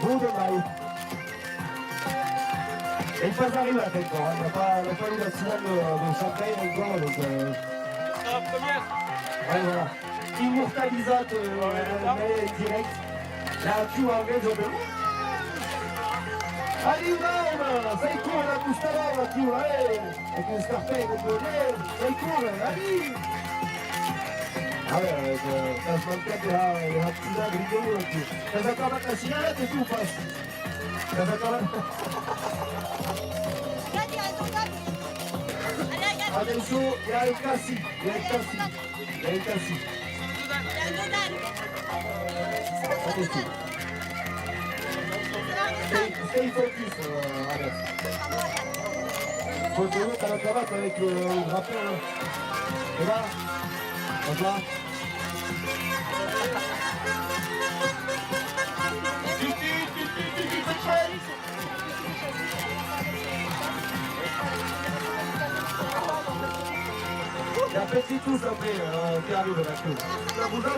S1: Bout de maille. Et il passe arriver à quelque part. Il n'a pas eu l'accident de Champagne encore. Donc,
S6: C'est la première.
S1: ouais, voilà. Immortalisate direct. La più a mezzo per... Arriva, sei corre questa roba più, e con scarpette, sei corre, arriva! Vabbè, la smaltata è attivata di dolore più. Cosa acaba la sigaretta e tu passi. Cosa acaba... Adesso il y a il cassi. Adesso. Stay focus, Alex. Faut que tu la cravate avec le rappel. Et là, donc là. Il y a un petit tous après qui arrive là. C'est un beau out.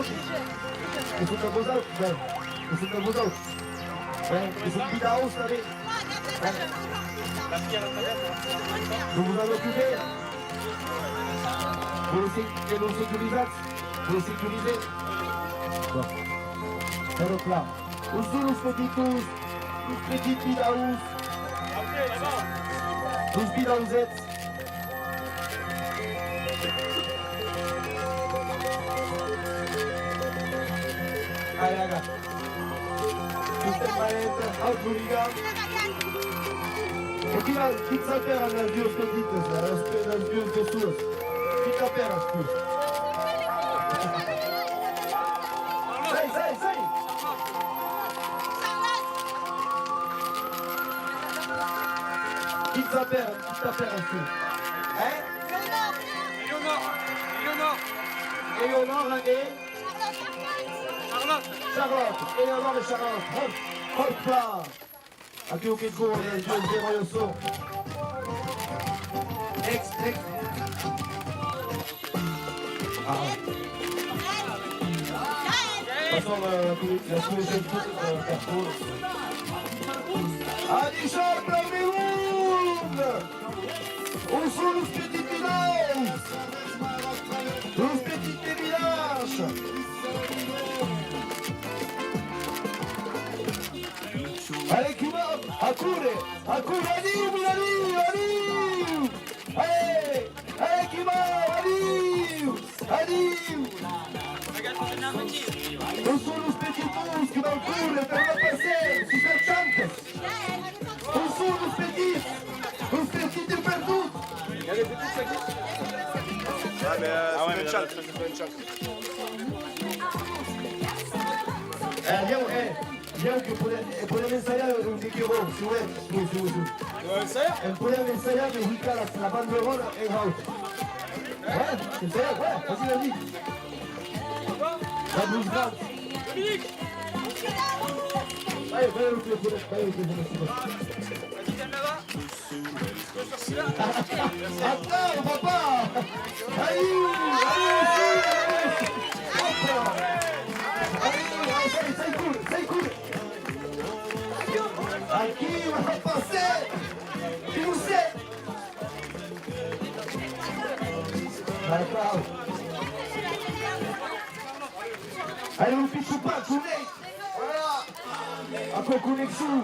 S1: C'est un petit house, vous savez. Vous vous en occupez. Vous les sécurisez. Bon. Et donc là, où sont les petits bid house? Les bid housettes. Allez, regarde. E chi sapeva nel Dio scondito, nel Dio Gesù? Chi sapeva scusa? Sei! Chi sapeva scusa? Eleonora e... Charlotte. Hop là. Aqui o que corre, eu sou. Next. Passons la solution de personne. Adichon para o mundo! Où sont les petits villages? Les petits villages! Allez, Cuba, accure, arrive! Allez, Cuba, arrive! Où sont les petits pouces qui vont courir per la passer, super champions? Où sont les petits perdus?
S6: Il y a des petits sacs. Ouais, mais c'est une chatte.
S1: Viens que podem ensayar un equipo, si podem ensayar de ubicar la banderona en house. Ouais, vas-y, vas-y. La blouse grande. Allez, attends, papa. Allez, c'est cool. Aqui vai passer. E você? Vai pra lá. Allez, on pique pas, connect. Voilà. À quoi connexion.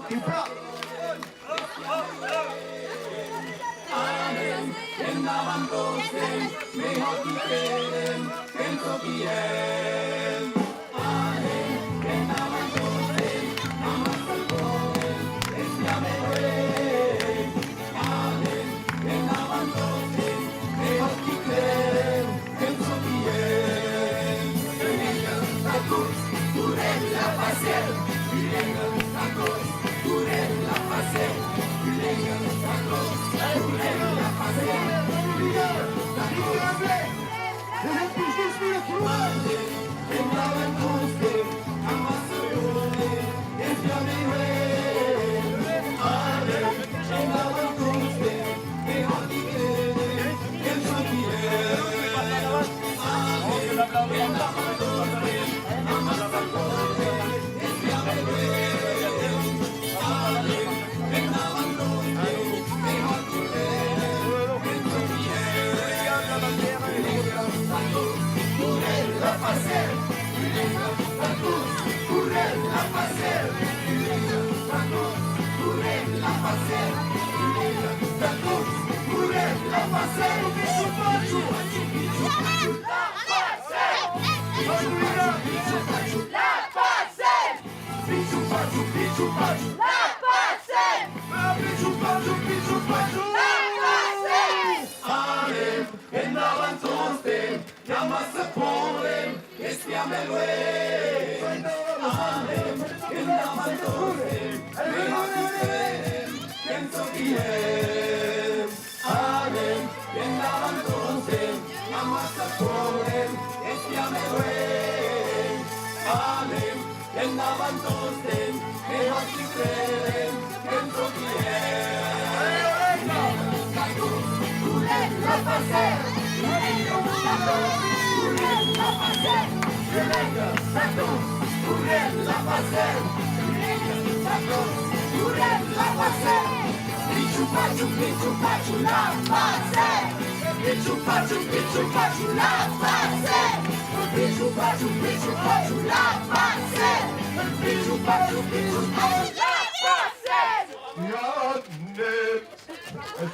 S1: Et pas.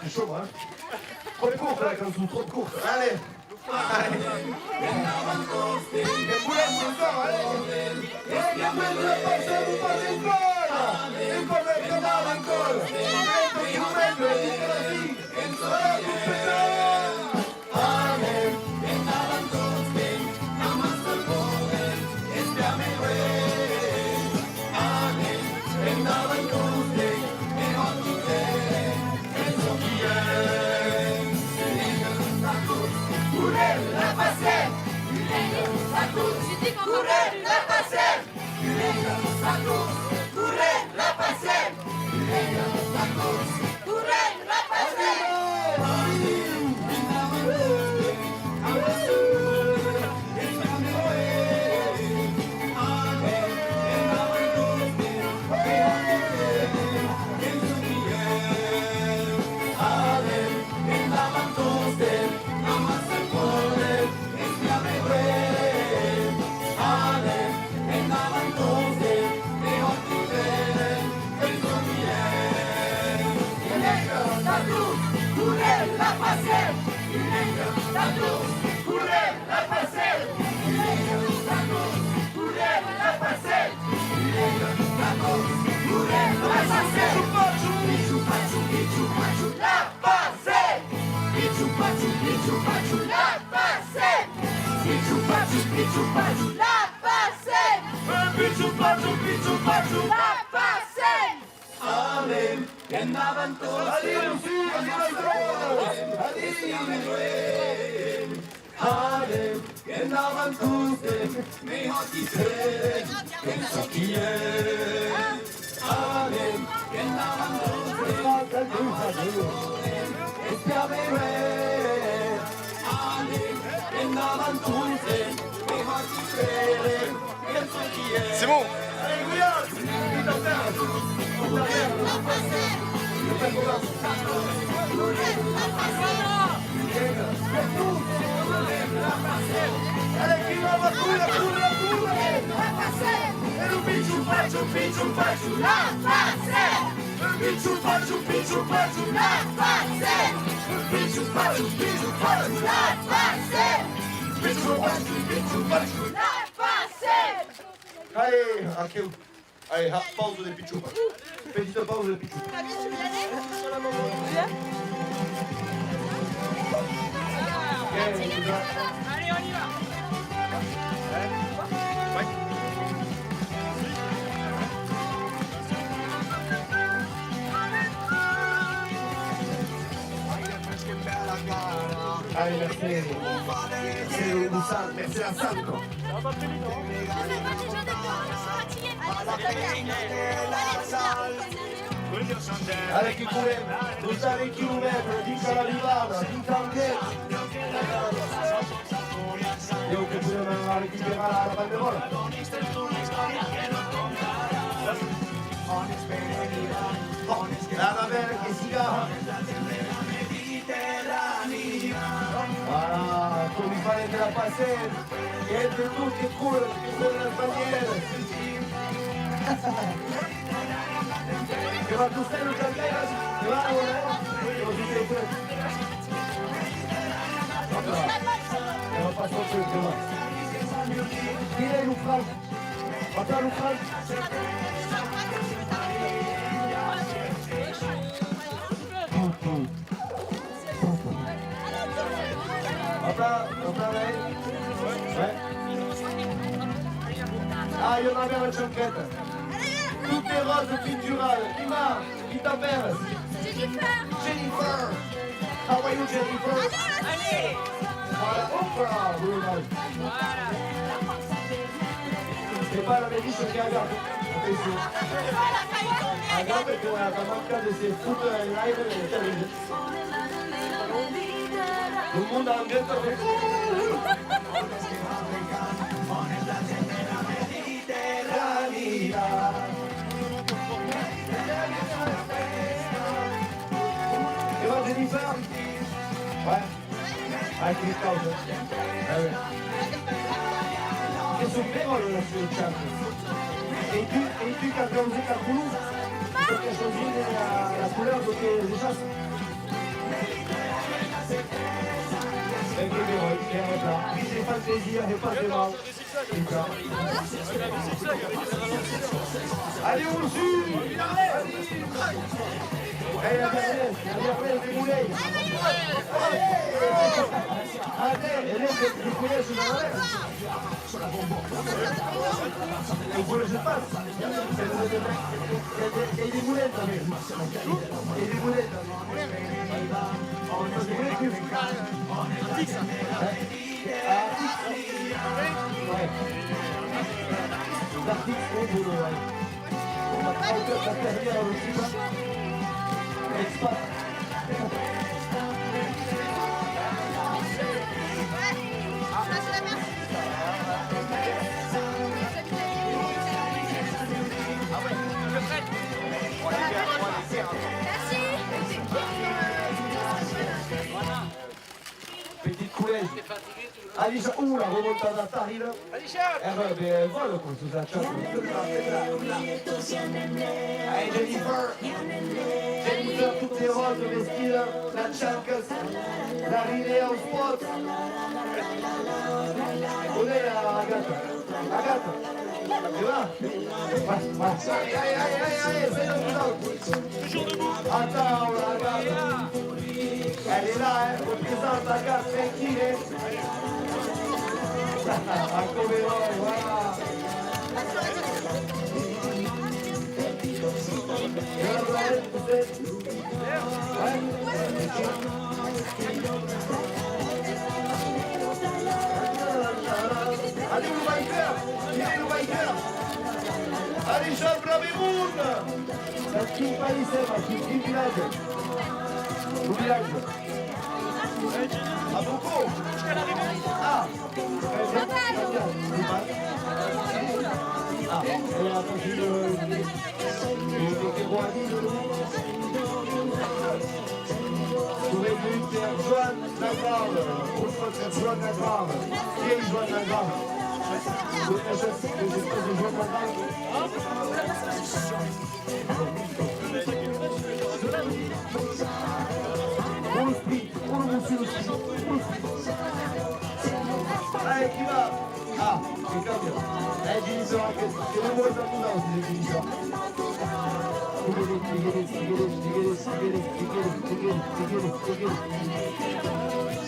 S1: C'est chaud, hein? Trop de courses, là, comme sous trop de courses. Allez! Allez! Les boulettes, c'est le temps, allez! Et la boulette de la passe, vous passez une balle! Une balle avec la barre, un col! Et qui vous mène, le dit que la vie! Voilà, tout fait
S6: C'est bon.
S1: Allez, qui va la poule, la poule, la poule! Et le bichou, pachou, bichou, pachou, la passée! Le bichou, pachou, bichou, pachou, la passée! Le bichou, pachou, bichou, pachou, la passée! Bichou, pachou, bichou, pachou, la passée! Allez, ok. Allez, pause des bichou, petite pause des bichou.
S3: Allez, on y va.
S4: Che bella gara!
S1: Allez, merci. C'est le salle, merci la salle, quoi.
S8: Je fais pas déjà d'accord, je suis fatiguée.
S1: Allez, chi pure, usare chilometri, di caravillata, di tanghetta. Io che pure me la recuperare la banderola. Nada bene che si chiama. Voilà, come fare della pazienza, niente tutti che curano le bandiere. Che va tu stai in candela, che va così sei tu. Non faccio più che va. Tira in un franco, va un franco. Papa lei? Ah, io non avevo la cianchetta. Tutte rose pitturali. Chi va? Chi t'appelle? Jennifer. How are you, Jennifer?
S2: Allez.
S1: Voilà, hop là. C'est pas la médiche qui regarde. Attention. Regarde que la manca de ces foot live est terrible. Tout le monde a un ghetto avec Et va Jennifer? Ouais. Avec les causes. Ah ouais. Che sono vero le nostre champion. Et tu quand tu as osé Capoulou, tu as choisi la couleur de tes échasses. J'ai pas de plaisir, j'ai pas de mal. Allez, on suit. Allez, la dernière, des moulets. Allez, les moulets, c'est dans la mer. Il faut que je passe. Il y a des moulets, t'as vu. Il y a des moulets, L'article au boulot, on va pas encore la carrière aussi bas. Expat. Petite coulée. Alicia, la remontata t'arrive. Beh, voilà come si sa. Allez, Jennifer. Jennifer, toutes les roses, le style, la chancas, la rinée au spot. On est là, Agatha. Agatha. Tu vas? Allez, fais le coup.
S3: Toujours debout.
S1: Attends, Agatha. Elle est là, hein, représente Agatha, tranquille. Come noi, voilà. Allez, le biker. Allez, Jean Bravemoun. Dans quel pays c'est, ma fille? Quel village? Le village. À Boko. Ah. Ah, elle a attendu le J'aurais voulu faire Joanne Lagarde. Pour faire Joanne Lagarde. Vieille Joanne Lagarde. L'espèce de Joanne Lagarde. Pour le sprint, pour le monsieur le sprint. Allez, qui va? Ah, c'est comme ça. Allez, Jennifer, c'est le mot de la couleur, c'est Jennifer.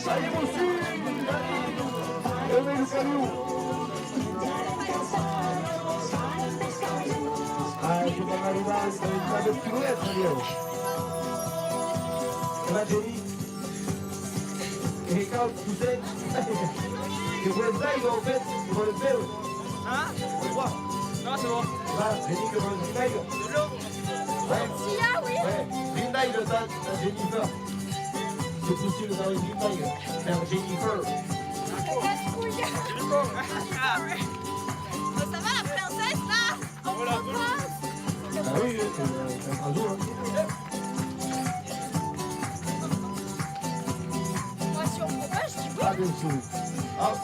S1: Allez, monsieur! Levez le camion! Ah, je vais m'arriver à une petite roulette, Dieu. Ça va, Jenny?
S4: Et quand tu sais, que vous êtes vague en fait, tu vas le faire.
S6: Hein?
S4: On le voit.
S6: Non, c'est bon.
S4: Voilà, j'ai dit que vous êtes vague.
S6: De l'eau.
S4: Ouais.
S8: Sia, oui.
S4: Ouais, Green Day, t'as Jennifer. C'est possible dans les Green Day. Faire Jennifer.
S8: Casse-couille. Ça va la princesse là? En France?
S4: Ah oui, c'est un jour.
S8: Moi si on propose, je dis oui.
S4: Ah, bien sûr. Hop,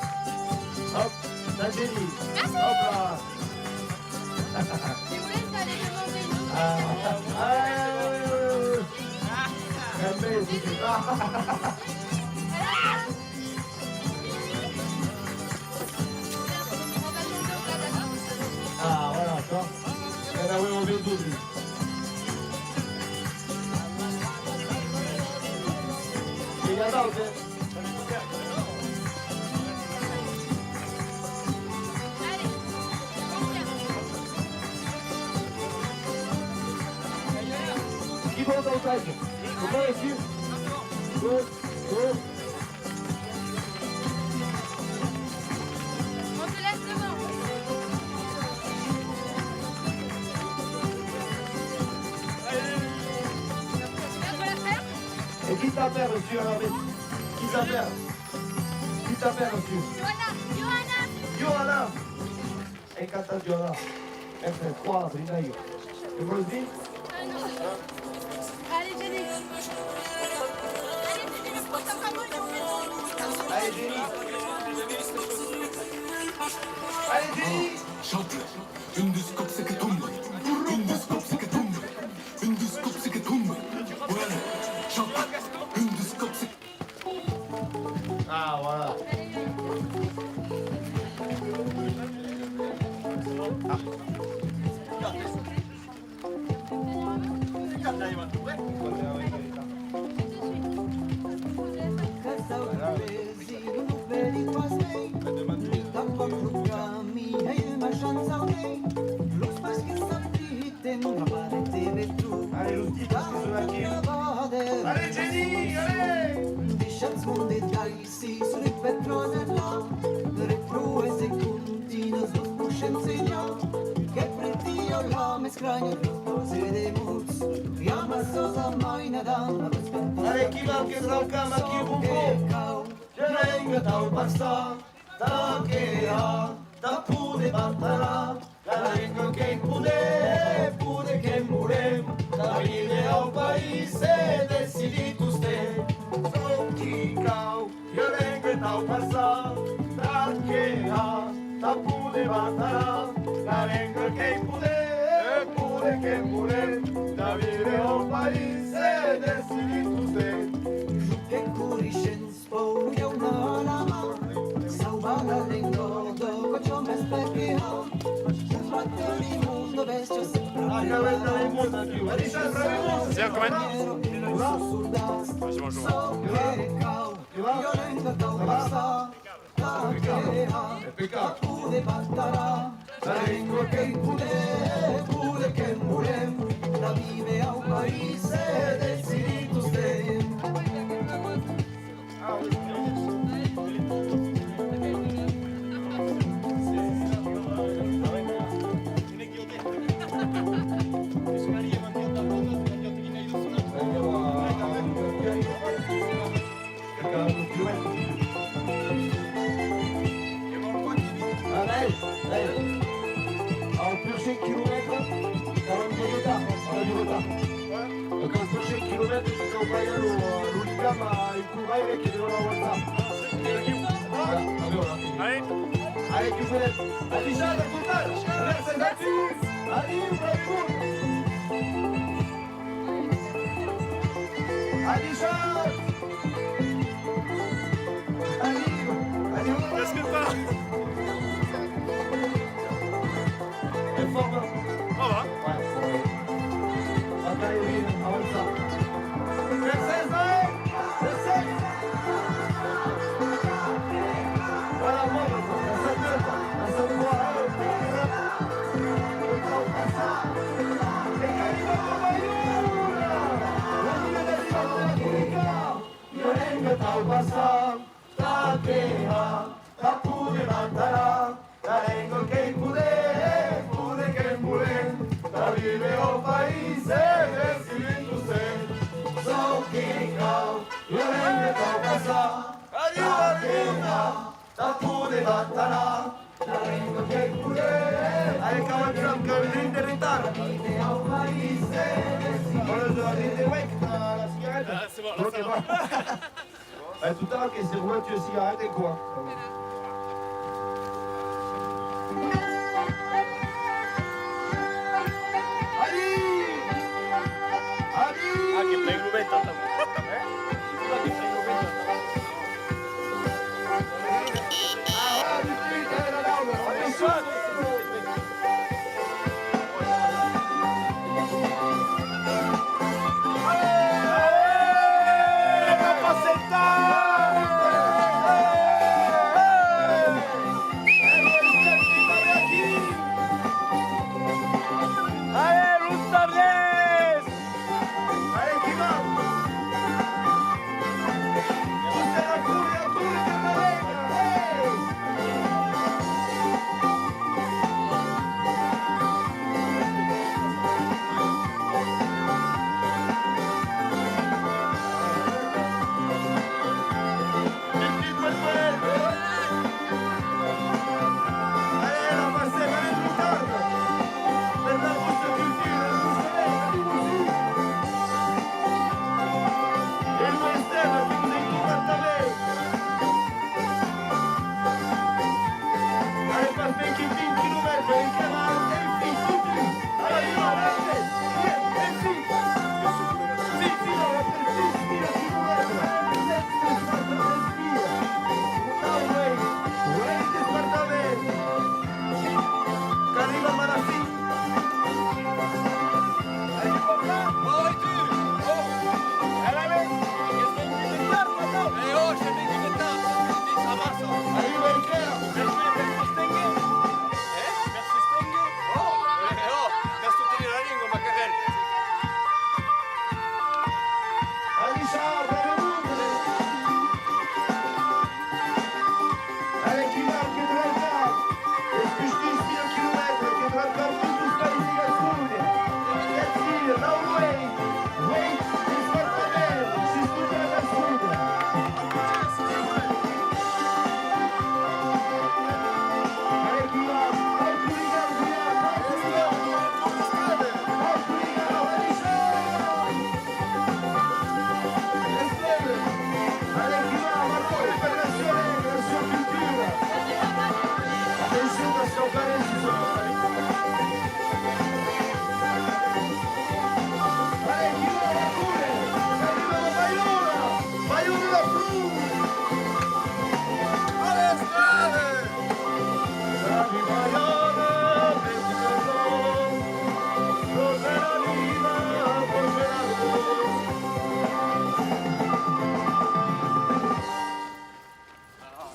S4: hop, la Jenny.
S8: Merci.
S4: Hop là.
S8: Si vous voulez, vous allez demander une autre.
S4: Ah, voilà, toi. Elle a eu un bel double. Et là, là, qui monte en tête? Comment est-ce? Go, go.
S8: On te laisse devant. Tu viens de la faire?
S4: Et qui t'appelle, monsieur, alors? Qui t'appelle? Qui t'appelle, monsieur?
S8: Johanna.
S4: Johanna. Et quand t'as Johanna? Elle fait 3, Brinaï. Tu me le dis?
S8: Allez, Jenny. Allez, Jenny, le prochain cadeau, il est au métro.
S4: Allez, Jenny. Allez, Jenny.
S9: Chante, une de scope c'est que tombe, une de scope c'est que tombe, une de scope c'est que tombe. Ouais, chante, une de scope c'est que...
S4: Ah, voilà. Allez, l'outil, parce que c'est qui. Allez, Jenny, allez.
S10: Deixați unde dai si sui petronella le proeze continuă să spușem ea che pretio la mescrania cose de muts chiama sosa mai nadana
S4: Allez, qui va, qui va, cama, qui bumbo. Je vengo dal pasta, da che ha, da pude bantara, la vengo che pude che murem, da vive al paese decidito ste. Io vengo dal pasta, da che ha, da pude bantara, la vengo che pude che murem, da vive al paese decidito ste.
S10: che curisce spoglia una lama salvata d'ingordo con ciò mi specchia un fatto di mondo vestio sempre
S6: C'est combien?
S10: Vas-y, la vive a un paese decidito stem.
S4: Al prochain kilomètre, on a du retard. Donc al prochain kilomètre, tu peux envoyer l'Unicam à Icouraï qui est devant la WhatsApp. Voilà,
S6: Allez.
S4: allez, tu peux l'être. Adija, la totale. Merci, là-dessus. Allez, bravo. Adija. Allez,
S6: Qu'est-ce que pas?
S4: elle est forte, hein?
S6: Ça va.
S4: Ouais, ça va. Attendez, oui, avant ça. Le 16, hein? Le 16. Voilà, moi, ça se voit, hein? E Caribe Comayula! La linea del Io vengo dal passato, Takea, Tapune Mantara, Tarengo che pure che pure, da vive o paese, versi l'industria, so che cau, io vengo a casa, Takea, Tapune Mantara, Tarengo che pure, hai cavato un cavalino in ritardo, vive o paese, versi l'industria, la sigaretta,
S3: c'est bon, là, ça va.
S1: Tout à l'heure, c'est voiture cigarette et quoi?
S6: Ah, che fai glubetta? Che fai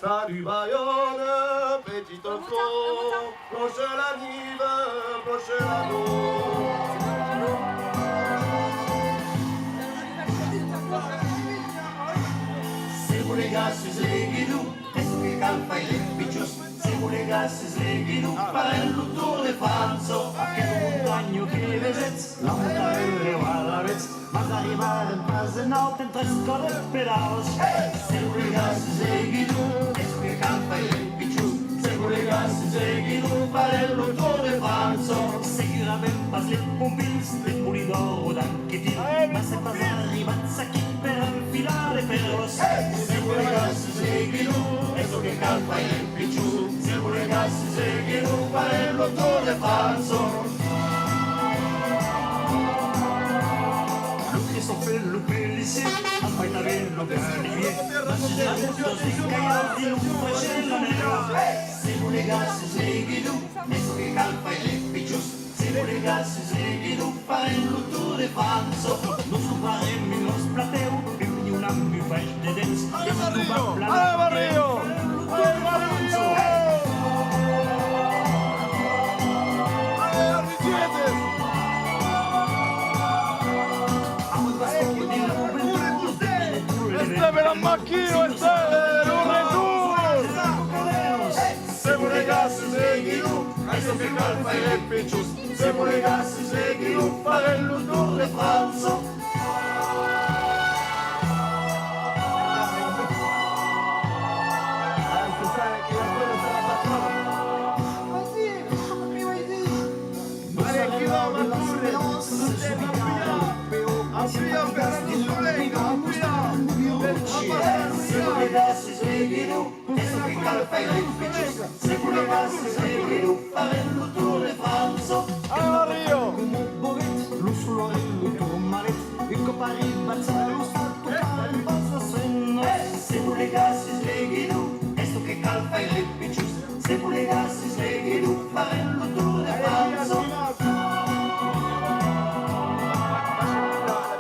S4: Salut Bayonne, petit enfant, proche la nive, proche l'amour.
S10: Legassi sleghinu, esque calpa i lepicius, siamo legassi sleghinu, parello tu de falso, che un bagno che vesez, la mutare alla vez, ma arrivare in fase notte in tre scorre pedalos. Siamo legassi sleghinu, esque calpa i lepicius, siamo legassi sleghinu, parello tu de falso, seguirà ben pas les pompins, les pulidoro d'anchetin, ma se pas arrivazza chi per infilare pelos. Siamo legassi sleghinu, eso che calpa i lepicius, siamo legassi sleghinu, parello tu de falso. Son fait le pélissier, après t'avais le palier. Siamo legassi sleghinu, eso che calpa i lepicius, siamo legassi sleghinu, parello tu de falso. Non so farem in los plateu, e una mi fai de dance.
S6: Allez Barrio! Allez Barrio! Allez Arritiete! Este per la macchina, este! Un retu!
S1: Siamo ragazzi svegliano, adesso che calma e piccius. Siamo ragazzi svegliano, farello tour de France.
S4: Siamo ragazzi svegliano, adesso che calma e piccius. Siamo ragazzi svegliano, farello tour de France.
S10: Come un bovet, lo sull'orello tormaret, il copari bazzare lo stato tale basta senno.
S4: Siamo ragazzi svegliano, adesso che calma e piccius. Siamo ragazzi svegliano, farello tour de France.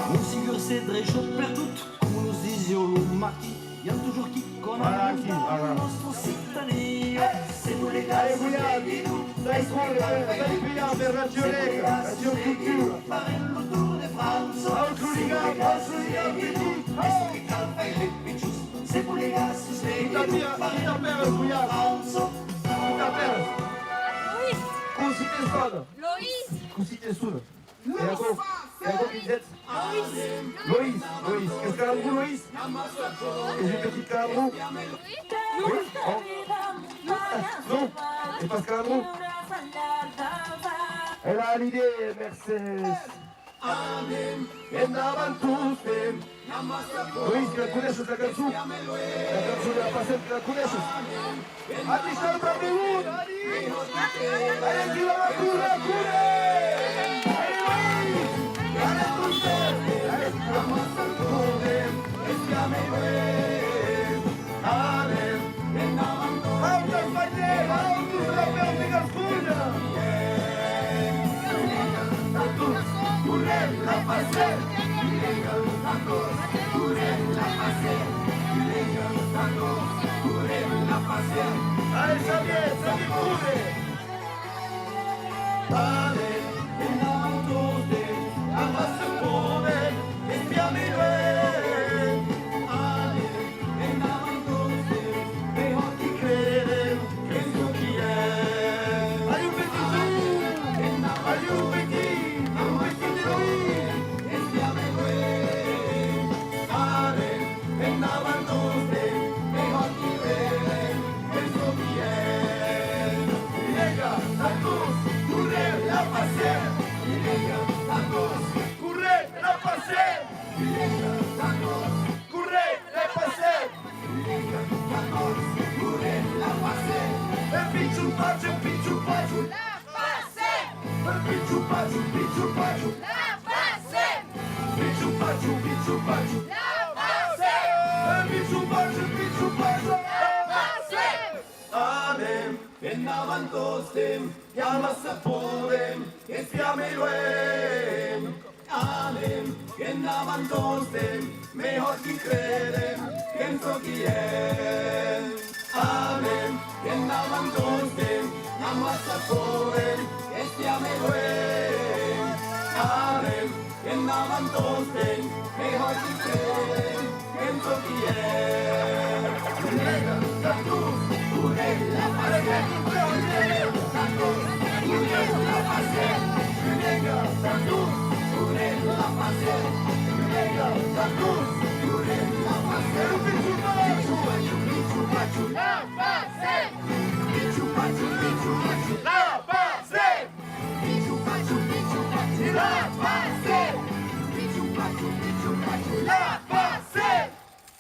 S10: Mon sigur c'est très chaud perdut, comme nous disions le marquis. Y a toujours qui connaît le nostro cittadino.
S4: Siamo ragazzi svegliano, adesso che calma e piccius.
S1: Radio Culture.
S4: Farello tour de France. Siamo ragazzi svegliano, adesso che calma e piccius. Siamo ragazzi svegliano, farello tour de France.
S1: Cum si te sună?
S2: Loïs.
S1: Cum si te sună? E acolo Vincent? Loïs. Qu'est-ce qu'elle a un Loïs? Et une petite calambrou? Oui? Oh. Non? Et Pascal Ambrou? Elle a l'idée, Mercedes. En avant tous fem. Loïs, que la coneixes, la cançó? La cançó de la Passem, que la coneixes? Adi, està el prop de un! Adi! Allez, qui va la cura, cura! Allez, Loïs! Allez, tous fem! Allez, vamos al poder, espiamelo. Anem, en avant tous fem. Autos, faller, autos, la veu de Gascunya! Correm, la passem! Allez, Xavier pure!
S4: Vale, en avant tous fem. Amas el poder, espiamelo. En avant tous fem. Mejor que creen, que es lo que es.
S1: Allez, un petit tour! Allez, un petit de Loïs!
S4: En avant tous fem. Mejor que creen, que es lo que es.
S1: Venga, a todos, correr, la pasem! Correr, la pasem! Correr, la pasem! El pitxu-patxu, pitxu-patxu!
S2: La passem.
S1: El pitxu-patxu, pitxu-patxu!
S2: La passem.
S1: Pitxu-patxu, pitxu-patxu!
S2: La passem.
S1: El pitxu-patxu, pitxu-patxu!
S2: La passem.
S4: Anem, en avant tots fem, ja massa podem, espiamelo. Anem, en avant tots fem, mejor que creen, que ens ho guiem. Anem, en avant tots fem, ja massa podem, espiamelo. Anem, en avant tots fem, mejor que creen, que ens ho guiem.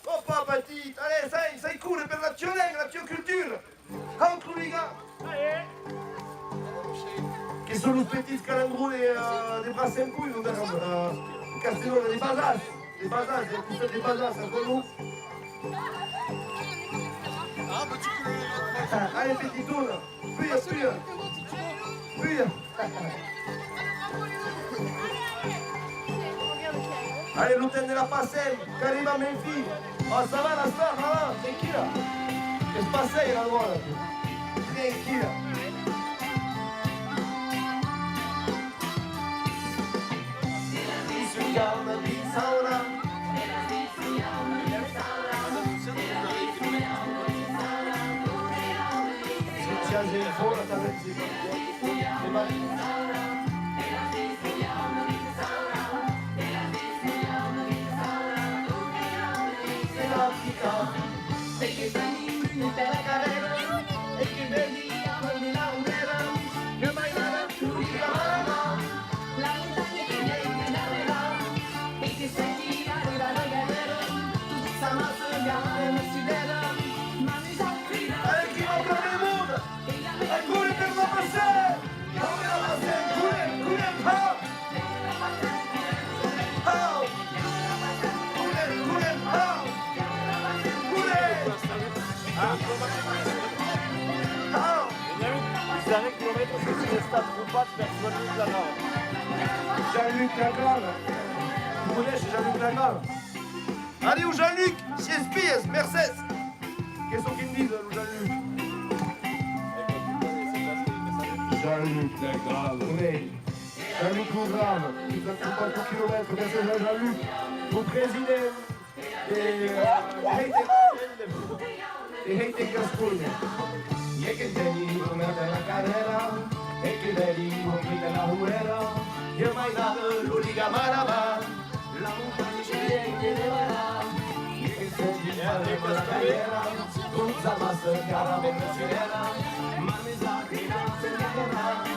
S1: Opa, petit! Allez, ça y court per la culture! Entre les gars! Qui sont les petits calembrous des Brassens couilles, nous avons Castellon, des bazas! Des bazas, des bazas, entre nous! Allez, petit tour! Puis! Allez, l'hôtel de la Passem, qui arrive à Memphis. Oh, ça va la star, là, tranquille. Qu'est-ce qui se passe là, là? Tranquille. Piaget, fuori da Venezia.
S4: E che prendi per la carrera, e che vedi di laurera, che mai nada tu ti amarás, la montaña que viene la vera, e che senti arriva la guerrera, sama se llama la sidera, ma mi sa qui la
S1: Chi va per il mondo? Ancora per la passare! Come la passare? Cure, how! How! Cure, how!
S6: Il dernier kilomètre, c'est sur le stade Roubat vers Jean-Luc Lagrave.
S1: Jean-Luc Lagrave. Vous connaissez Jean-Luc Lagrave? Allez, où Jean-Luc? Chez Spies, Mercedes. Qu'est-ce qu'ils me disent, Jean-Luc? Jean-Luc Lagrave. Oui. Jean-Luc Lagrave. Il a 50 km. Merci Jean-Luc. Vous président e Hating Gascogna. E che vedi come la carrera, e che vedi come la guerra, che mai dato l'unica maraba, la montagna ci viene e che senti male con la carriera, con Zamassa cara venezia, ma mi sa che non se ne vorrà, che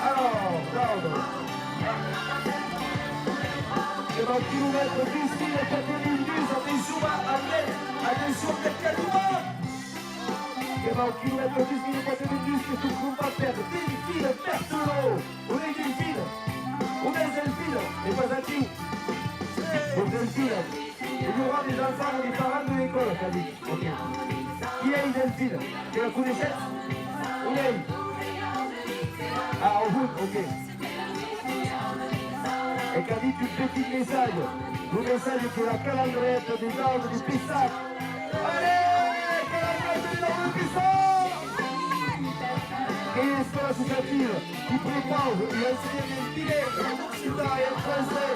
S1: Alors, bravo. Et dans le kilomètre 10 000 et 90 attention attention del Caluma. Et dans le kilomètre 10 000 et 90 che tu combattete, Delfino e Bertolo. On est Delfino. On est Delfino. Et pas à qui? On Delfino. Il y aura des enfants et des parents de l'école, t'as dit. Ok. Chi è il Delfino? Che la conoscete? On est. Ah, au bout, ok. Et qu'a dit un petit message, le message que la calandrette des arbres du Pissac. Allez, calandrette des arbres du Pissac! Che è scuola associativa qui prépare l'enseignement del filet, l'università et le français.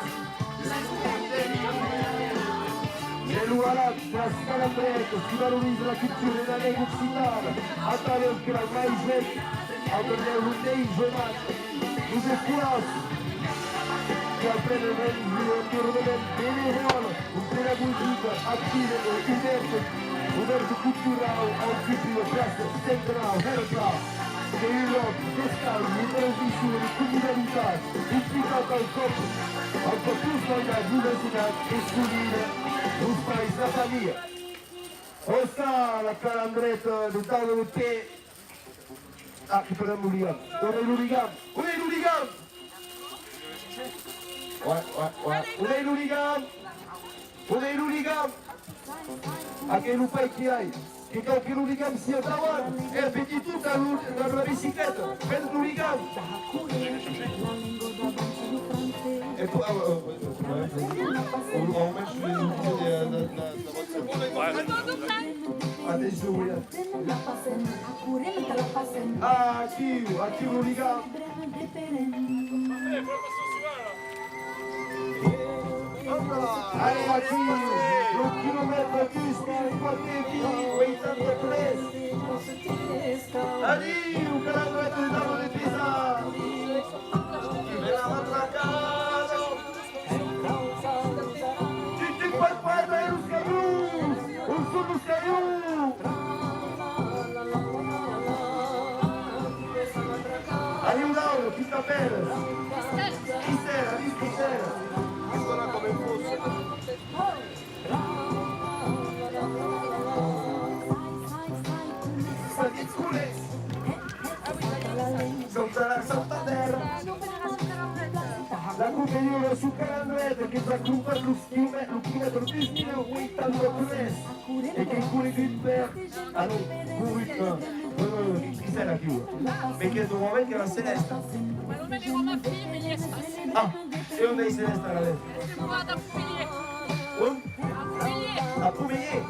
S1: C'est l'Oualat, la calandrette qui valorise la culture et la langue occitane à travers que la maïs entre l'European Jonas, nous espoirs qui apprennent l'environnement bénévole, une pédagogique active et ouverte culturale en future place centrale, herba, che è l'Europe, fiscale, l'intervision, comunità, implicata al corpo, al corpus la diversità e scoprire un paese, la famiglia. Questa la calandretta del tavolo del P. Ah, che parliamo l'hooligan. Dove è l'hooligan? Où est l'hooligan? Ouais. Où est l'hooligan? Où est l'hooligan? A che lupai che hai? Che qualche l'hooligan sia davanti e vedi tutta la bicicletta. Per l'hooligan. E poi... On met sur les outils Attention, William. Ah, qui l'hooligan? Allez, Aki, le kilomètre 10 83. Allez, au calandrette de Damo de Pisa. Et la matracada. Tu pas de pas d'aller aux cailloux. Au sous nos cailloux. Allez, un down, qui t'appelle? Christelle, Alice Christelle. Voilà come fosse. Santa terra. La compagnia su calandrette che racconta lo chilometro 10.083 e che curi di per allora curi chi sei la chiusa? Perché normalmente che era Celeste.
S2: Ma non me ne vuoi ma figli, mi è
S1: Ah, e dove è Celeste adesso?
S2: Vado a Montpellier.
S1: A Montpellier?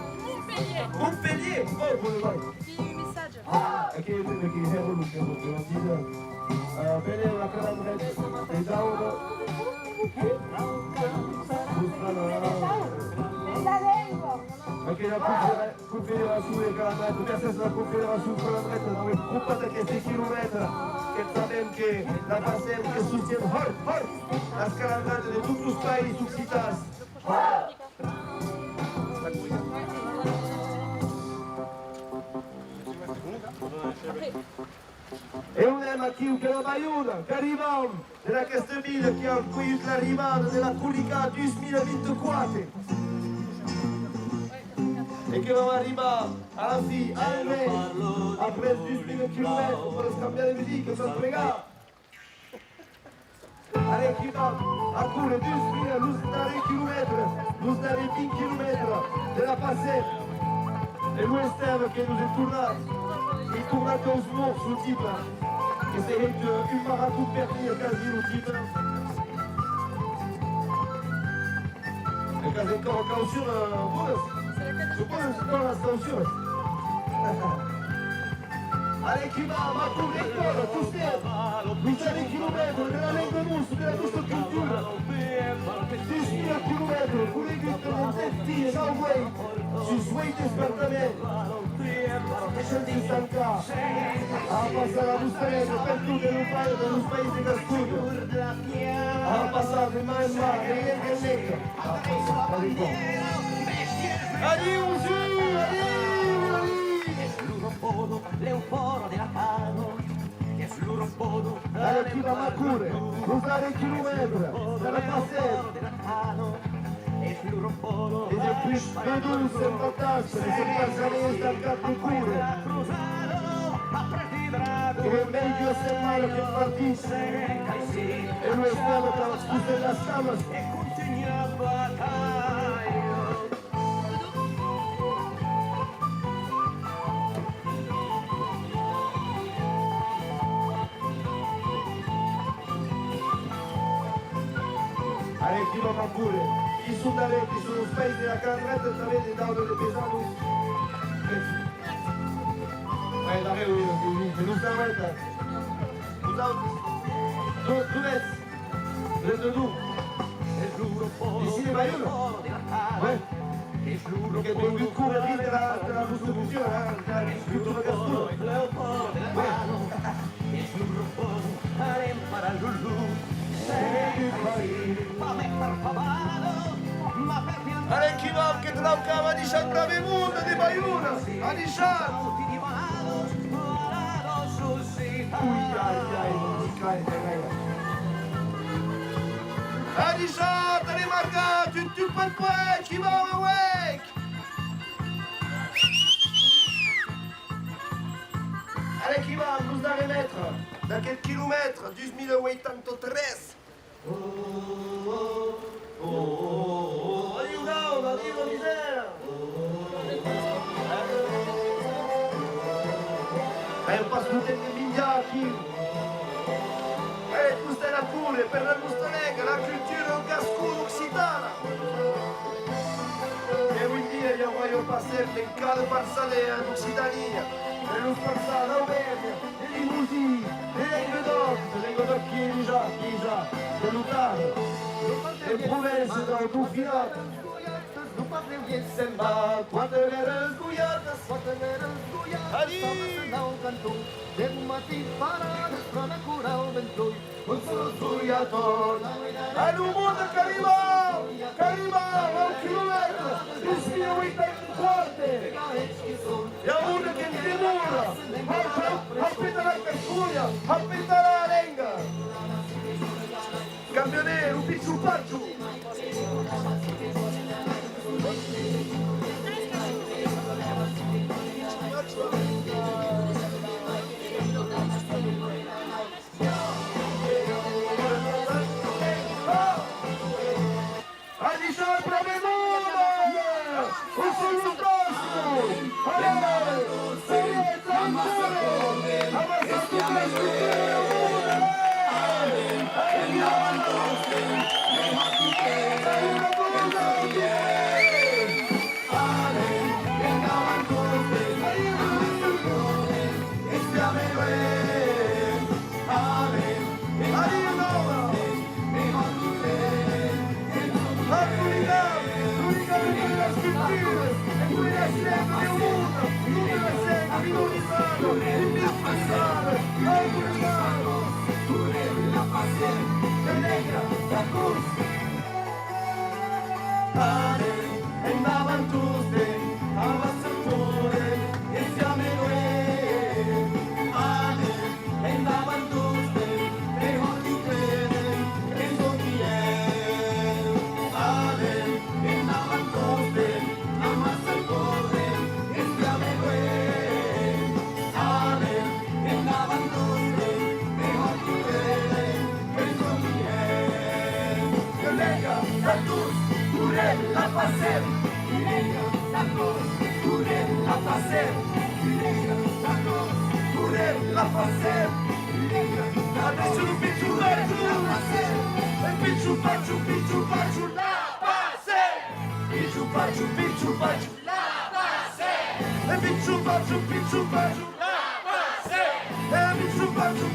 S1: Montpellier? Oh, come vai?
S2: Di messaggio.
S1: Ah, ok. perché è voluto, non dice. Bene la calambretta, e Dauno. Perché la confederazione è calambretta, questa è la confederazione calambretta, dove occupate questi chilometri, che sappiamo che la passiamo che sostiene la calambretta di tutti i paesi succitati. E un mattina che la aiuta, che arriviamo nella Castelvilla che ha accogliuto l'arrivata della Culica 2024 e che va arrivare alla fine, al mese, après 2000 km per scambiare le musiche, per pregare. Allez, qui va a courir 2000, nous darons kilomètres, nous darons 20 km de la passée. Et l'Ouestern qui nous est tourné. Il tourne à 12 morts sous le type. Et c'est une marathon de perdir quasi le type. Et quasi encore sur je pense dans la censure. Allez, qui va courir l'école, tout ça. Vous avez des kilomètres de la langue de mousse, de la douce culture. 10 000 kilomètres, pour les gustes de l'intestin et l'envoyer. Su suoi despertamenti. E scendi in stanca a passare la bustarella per tutte le paio dello paese che studio a passare di mano in mano e in netto arrivo su allora chi va a cure usare il chilometro dalla passetta et c'est plus de 12, c'est fantastique, c'est pas ça, c'est un cas de cure. E meglio se male che partisse, e lui è stato che la scusa della scala. E continua a battaglia. Allez, chi va pure? I suddaretti sono spesi la carretta e avete dato delle pesate. Davvero io, non stavate. Tu vedi? Preso tu. Ici les baillons. Ouais. Perché tu il cuore lì della Costituzione, scritto da Castulo. Allez, qui va che trancava di San Bravemundo di Baiuna, a di San. A di San, te rimarca, tu peux pas, qui va awake. Allez, qui va nous allez mettre dans quel kilomètre, 10 883. Oh, oh, oh, oh, aiutavo, arrivo misera! Un passato di migliacchi! Tu stai la pure per la Mustalega, la cultura gascone occitana! E quindi io voglio passare in calo parsalè in Occitania, e non sparsare l'Auvergne, e i Limousin, e i Godocchi, già, de Lutano, e Provence dans tout final. Nu poate vieți în bal, toate le răzguiată, toate le răzguiată, stau să dau cantul, de mati parada, strana curau ventoi, un solo sguiator. Hai un mondo che arriva, a un chilometro, tu spia uitai in forte, e a uno che ti demora, appena la cascuglia, appena la lenga. Campione, un picciu faccio! Adiciamo Bravemundo! Un solo prossimo! Allora, facette. La facette. Adesso lo picciu pacciu. E picciu pacciu, picciu pacciu, la facette. Picciu pacciu, la facette. E picciu pacciu, la facette. E picciu pacciu,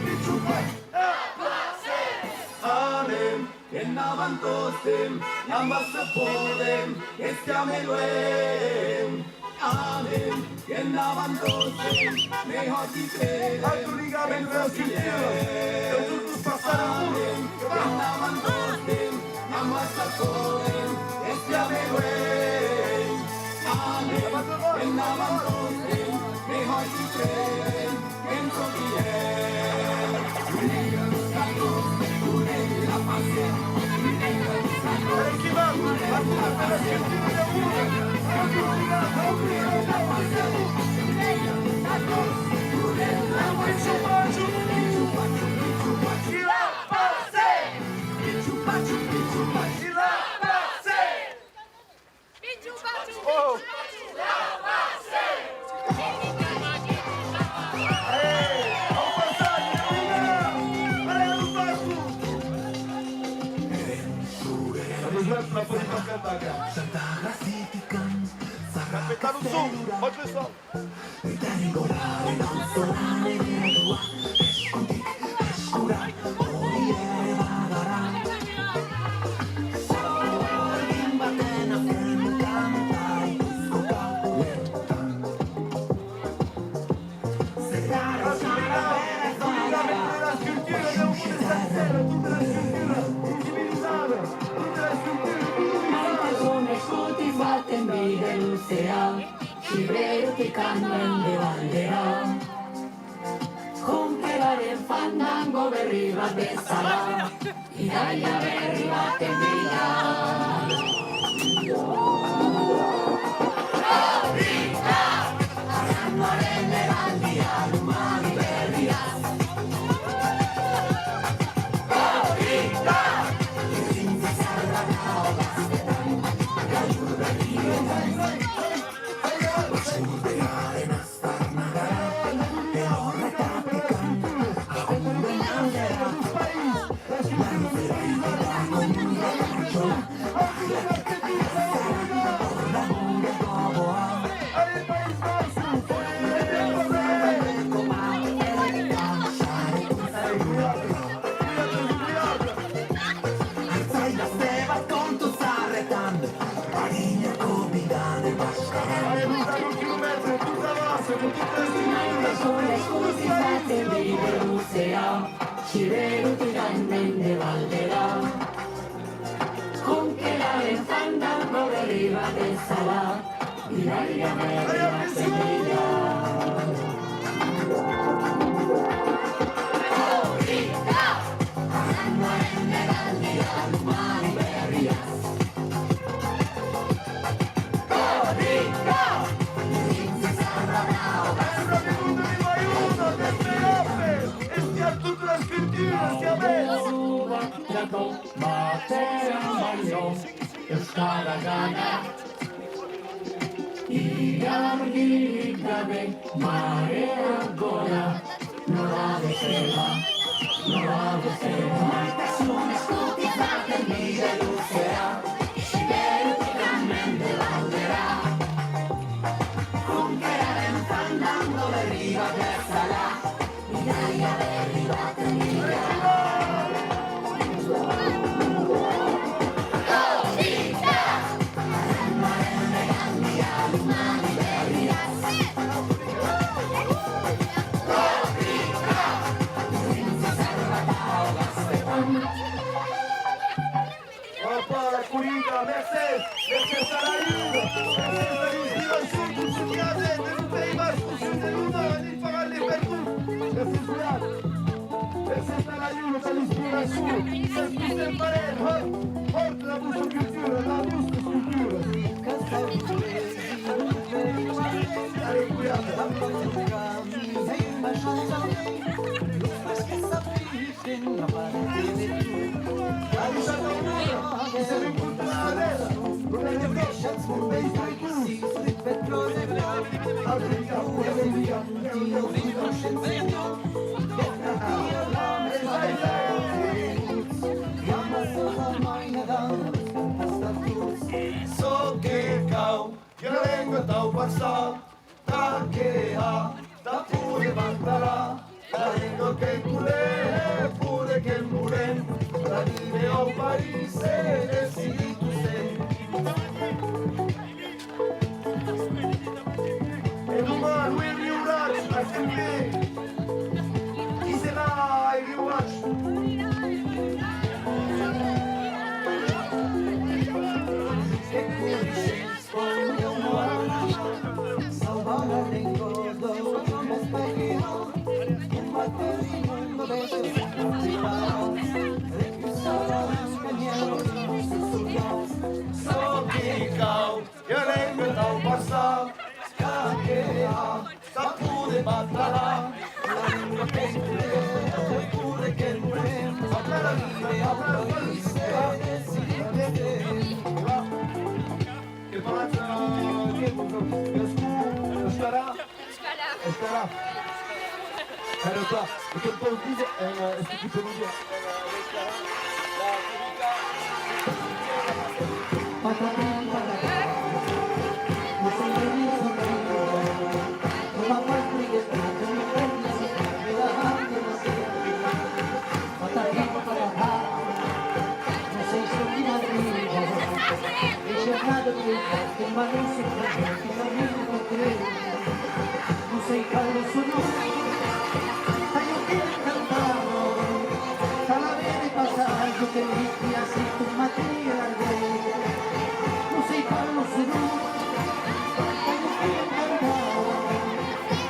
S1: la facette.
S4: Anem, che navantostem, ambassa podem, che stiamo e luem. Anem, che navantostem, me hoti credem,
S1: Alto ligamento della scrittura. È tutto passato al muro.
S4: che navantostem, ambassa podem, che stiamo e luem. Anem, che navantostem, me hoti credem, che non so chi è. La passione,
S1: Chi va? Ma tu per la scrittura del muro.
S6: Aspettare un su, oggi le so.
S7: Cibrero che cambian de bandera con che la del fandango arriva de sala y dalla arriva te Cibrero che cambian de bandera con che la del fandango arriva de sala y dalla arriva te mare ancora non la veseva, non la veseva. Persone scoppiate lì dell'usera, Cibrero che cambian de bandera, con che era un fandango arriva per sala, l'Italia è arrivata in
S1: Mercedes à la lune, Mercedes à l'inspiration, tout ce qui a de nous pays basques, tout ce que nous donne, il fera les belles coups. Mercedes Bouillard, Mercedes à la lune, à l'inspiration, c'est ce qui s'aime pas l'aide, porte la bouche aux cultures, la bouche aux cultures. Allez, Bouillard. Allez,
S4: So che cau, che la lingua tau passa, ta che ha, ta pure mandarà, la lingua che pure che pure, la vive o paese, e si tu sei. E domani il riuraccio, ma sempre, chi sarà il riuraccio? So che cau, che lengua tau passa, scaccherà, sta pure batterà, la lingua che pure che pure, fa la vita, fa la vita, che faccia, che starà, starà.
S1: Alors toi, et comme toi aussi, est-ce que tu peux nous dire
S10: Non sei caldo su noi, passaggio che metti a sito materiale, non sei parlo su noi,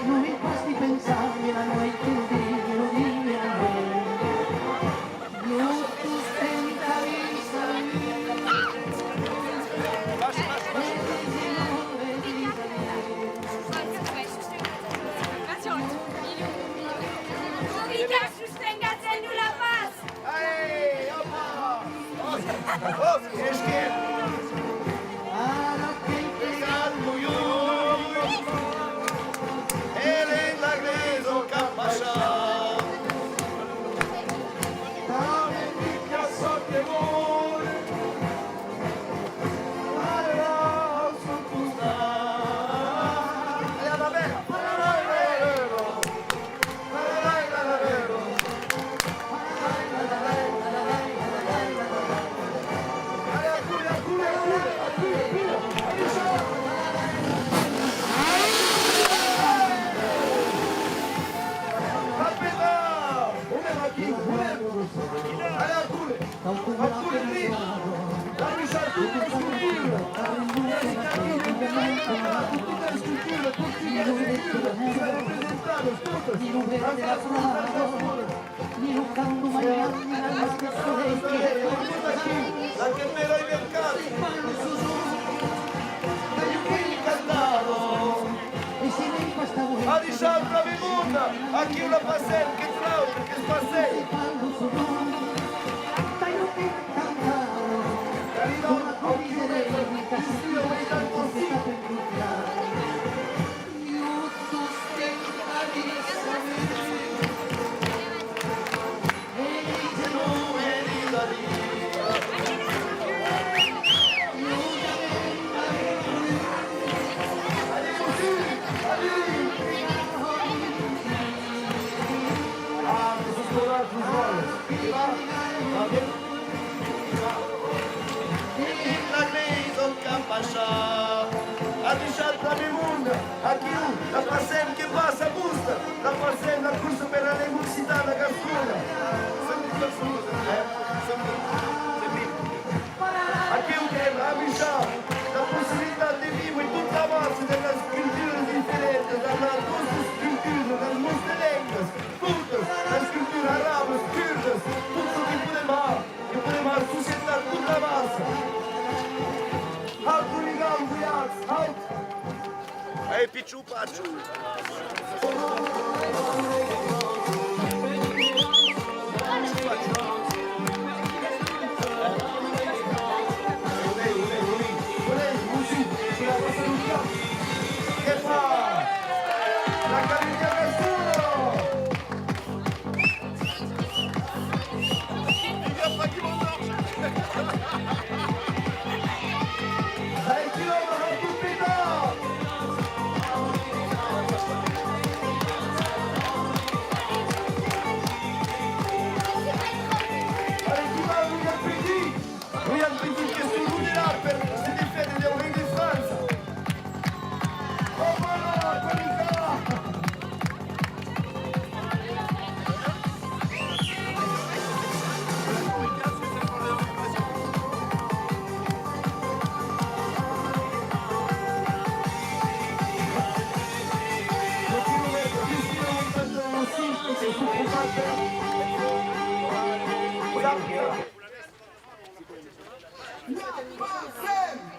S10: non mi basti pensarmi a noi che devono dire a me, io tu stentavi
S4: Oh, ești Salvo io Ele la grezo capasha Dame picchia sotto voi Alla sottusta Alla bella La che me l'hai mercato Alexandre la Vimunda, aqui una passei, che trau, che spassei. Alexandre la Vimunda, aqui la passem che passa busta, la passem la corsa per la università da Cascuna. Aqui o que é a possibilità di vivere in tutta la massa delle sculture differenti, dalla nostra scultura, dalle nostre lingue, tutte, la scultura araba, kurda, tutto che poteva suscitare tutta la massa. Halt, Hooligan, Buiax, halt! Hey, Pichu Pachu! Che fa?
S1: La caviglia nessuno! Dai chilometro subito! Allez, qui va, William Petit? William Petit qui est sur le bout des larmes per se difendere da un ring di Francia. Oh, voilà, Qualica!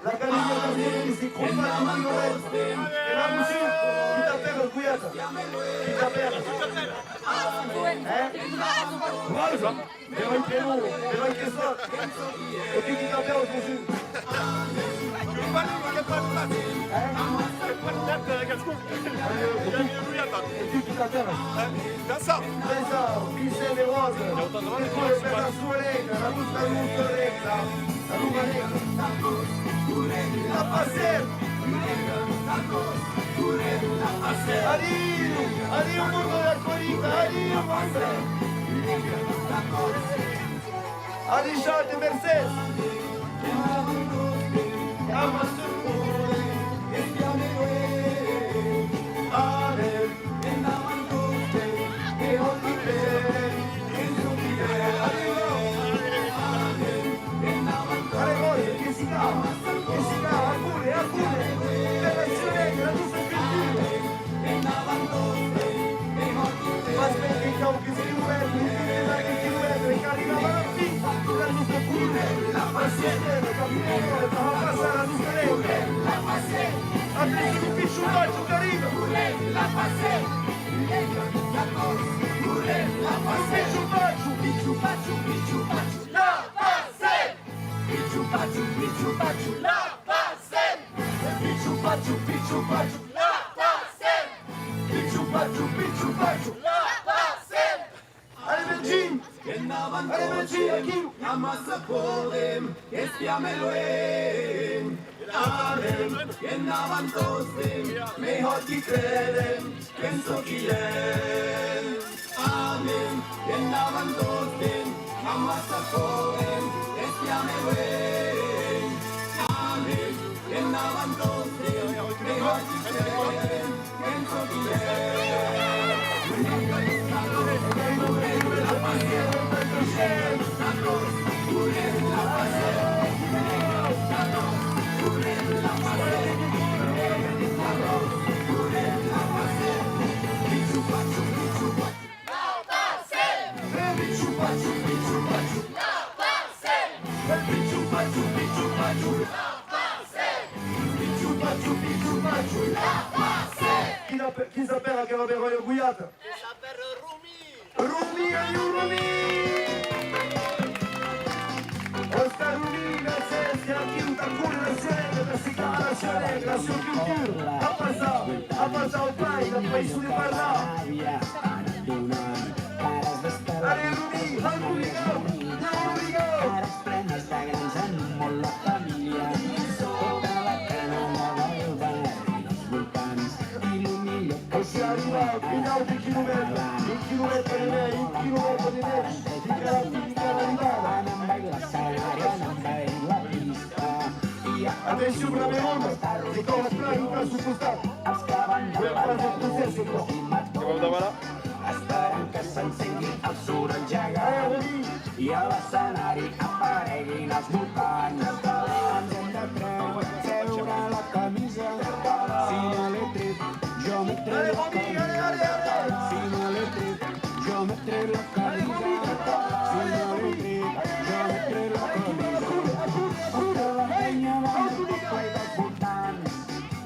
S1: La caviglia brasiliana si combatte un kilomètre. E là, monsieur, qui t'appelle au Guyata? Qui t'appelle? Bravo! Veroy Prénom, Veroy Kessler. Et puis qui t'appelle, monsieur? Et puis qui t'appelle? Vincent, Vincent de Rose. Poi per la sua lega, la muscoletta. La lunga lega. La passer. Arrivo un mondo da Qualica, arrivo Passer. Allez, Charles de Mercedes. Attenzione, Picciubaggio che arriva! La passe! Picciubaggio! La passe! Picciubaggio! La passe! Picciubaggio! La passe! Picciubaggio! La passe! Allez, Belgin! Allez, Belgin, aquí!
S4: Amasa podem, espiame luem. Amen, que navan tostem, mejor que creden, penso que Amen, que navan tostem, amasa podem, espiame luem. Amen, que navan tostem, mejor que creden, penso que
S1: Chi sapeva che aveva Veroy Guyata? Rumi, Rumi! Oscar Rumi, Mercedes, qui a qui nous t'a coulé la scène, la nationale, la culture. A passar au país, a país sous les parlas. Allez, Rumi, Rumi, go! Si arriva a final di chilometro, un chilometro di me, di caratterizzata. Atenció, Braverondo, si corre plan, un brazo costat. Vull frase procèssico.
S6: Què vau demanar?
S7: Esperant que s'encengui el soroll gegant i a l'escenari apareguin els voltants. Ens hem de treure la camisa, si no l'he tret, jo m'he tret la camisa. Si no l'he tret, jo m'he tret la camisa. Si no l'he tret, jo m'he tret la camisa. Tota la penya va ple dels voltants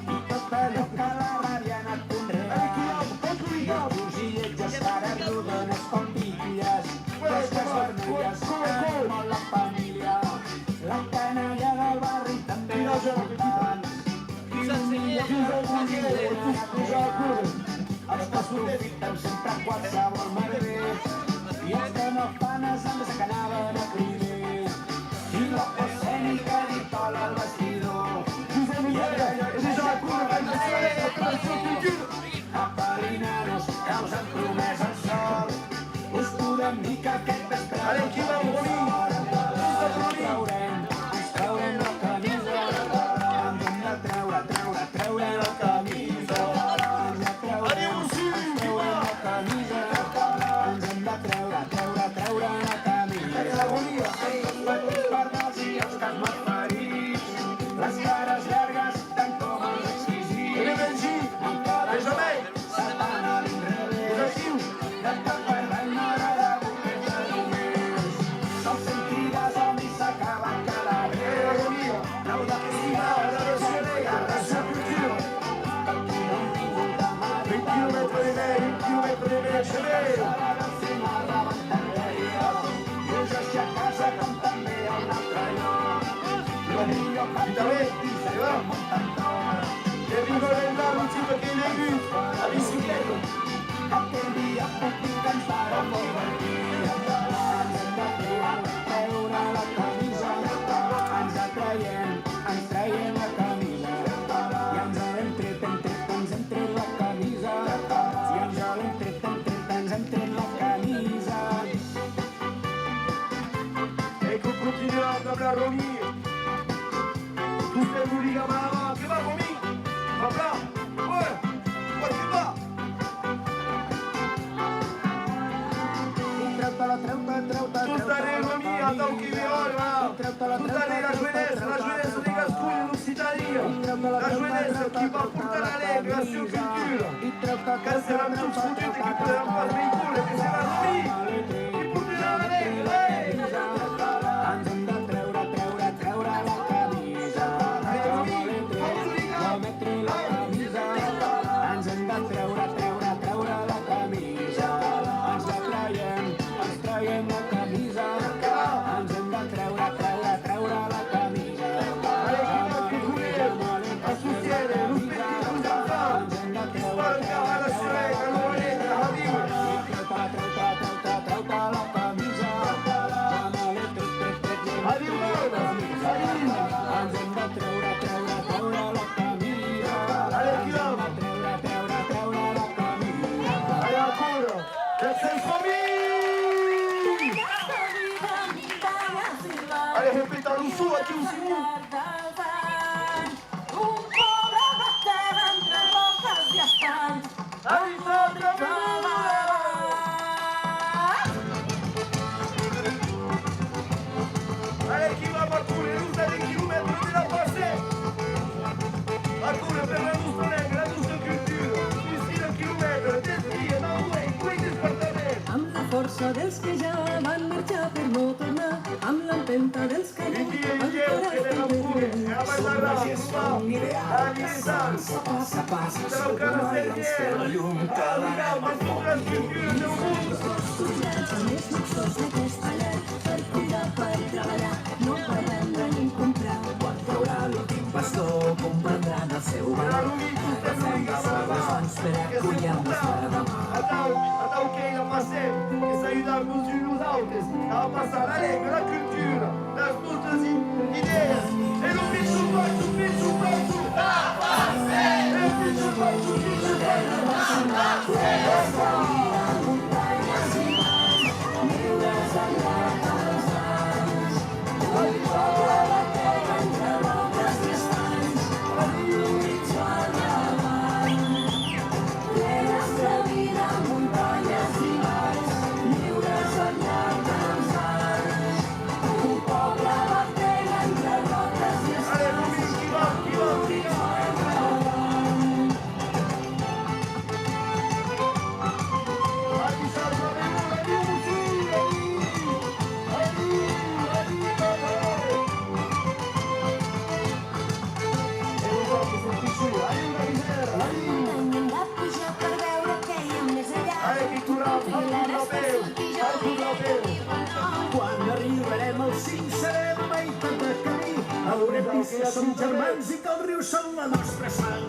S7: i tot allò que la ràbia ha anat conreant. I el cursillet ja està de rodones com bitlles, fresques vermelles, molt la família. La
S4: nos han promès el sol. Us podem dir que aquest vespre...
S1: Allez, qui va en Romy?
S4: Ens traurem la camisa, ens hem de treure la camisa.
S1: Allez, on suit, qui va?
S4: La camisa, ens hem de treure la camisa.
S1: Allez, la Romy,
S4: Els petits pardals i els cas malferits, les cares llargues tant com els exquisits.
S1: allez, Benji, allez, jamais.
S4: Saltant a l'inrevés,
S1: Les actius.
S4: de cap per avall m'agrada bombers de només. Sols sentides on hi s'acaben cada
S1: Allez,
S4: vez.
S1: la Romy,
S4: Trau de
S1: la version la version culture. 20 km de mer, 1 km de mer, chevet. Putain, allez, va. Et rigolez là, un petit peu qu'il est vu, à bicyclette.
S4: Ens traiem la camisa i ens l'hem tret, ens hem tret la camisa i ens l'hem tret, ens hem tret la camisa.
S1: Et qu'on continue comme la Romy. Tous ces hooligans là-bas, qui va Romy? Hop là, ouais, qui va? Tous allez Romy, attends qu'il vérole, voilà. Tous allez la jeunesse des Gascouilles en Occitanie. La jeunesse qui va porter la lèvre, la surculture. Quand c'est la même foutu, et qui peut en pas véhicule, et que c'est la Romy qui porte la lèvre, ouais.
S4: Ens hem de treure la camisa.
S1: Allez Romy, vamos hooligans.
S4: Ens hem de treure la camisa. Ens la traiem la camisa. Ens hem de treure la camisa.
S1: Allez, qui va picoler, associer, nous péter, nous enfants. Histoire de faire à la surée, à l'oreille, à la vive.
S4: Treu-te la camisa.
S1: Allez, Word, allez.
S4: Ens hem de treure la camisa.
S1: Allez, qui va?
S4: Treure la camisa.
S1: Allez, encore. Let's Romy. Allez, répète à Rousseau, à qui aussi nous? Allez, ça, allez, qui va parcourir nous à des kilomètres de la passée? Parcourir vers la douce langue, la douce culture. Ici, le kilomètre, d'esprit, d'envoi, oui, d'espartament.
S10: Amb la força dels que ja van marxar per no tornar, amb l'empenta dels que no encara estan veient.
S4: Som la gesta, un ideal que s'avança pas a pas sobre l'aire de la llum que l'anhem al món.
S10: Estudiants amb els mixos d'aquesta llar, per cuidar, per treballar, no per vendre ni comprar.
S4: Quan caurà l'últim bastó, comprendran el seu valor. Defensa les mans per acollir el nostre demà.
S1: Attends qu'il a passé, que ça aide à nous unes aux autres, à passer la langue, la culture, las nossas ideias. Et le bicho vai, o bicho vai, o bicho vai, o bicho
S4: Quan arribarem al cim serem a meitat de camí. Haurem vist que som germans i que els rius són la nostra sang.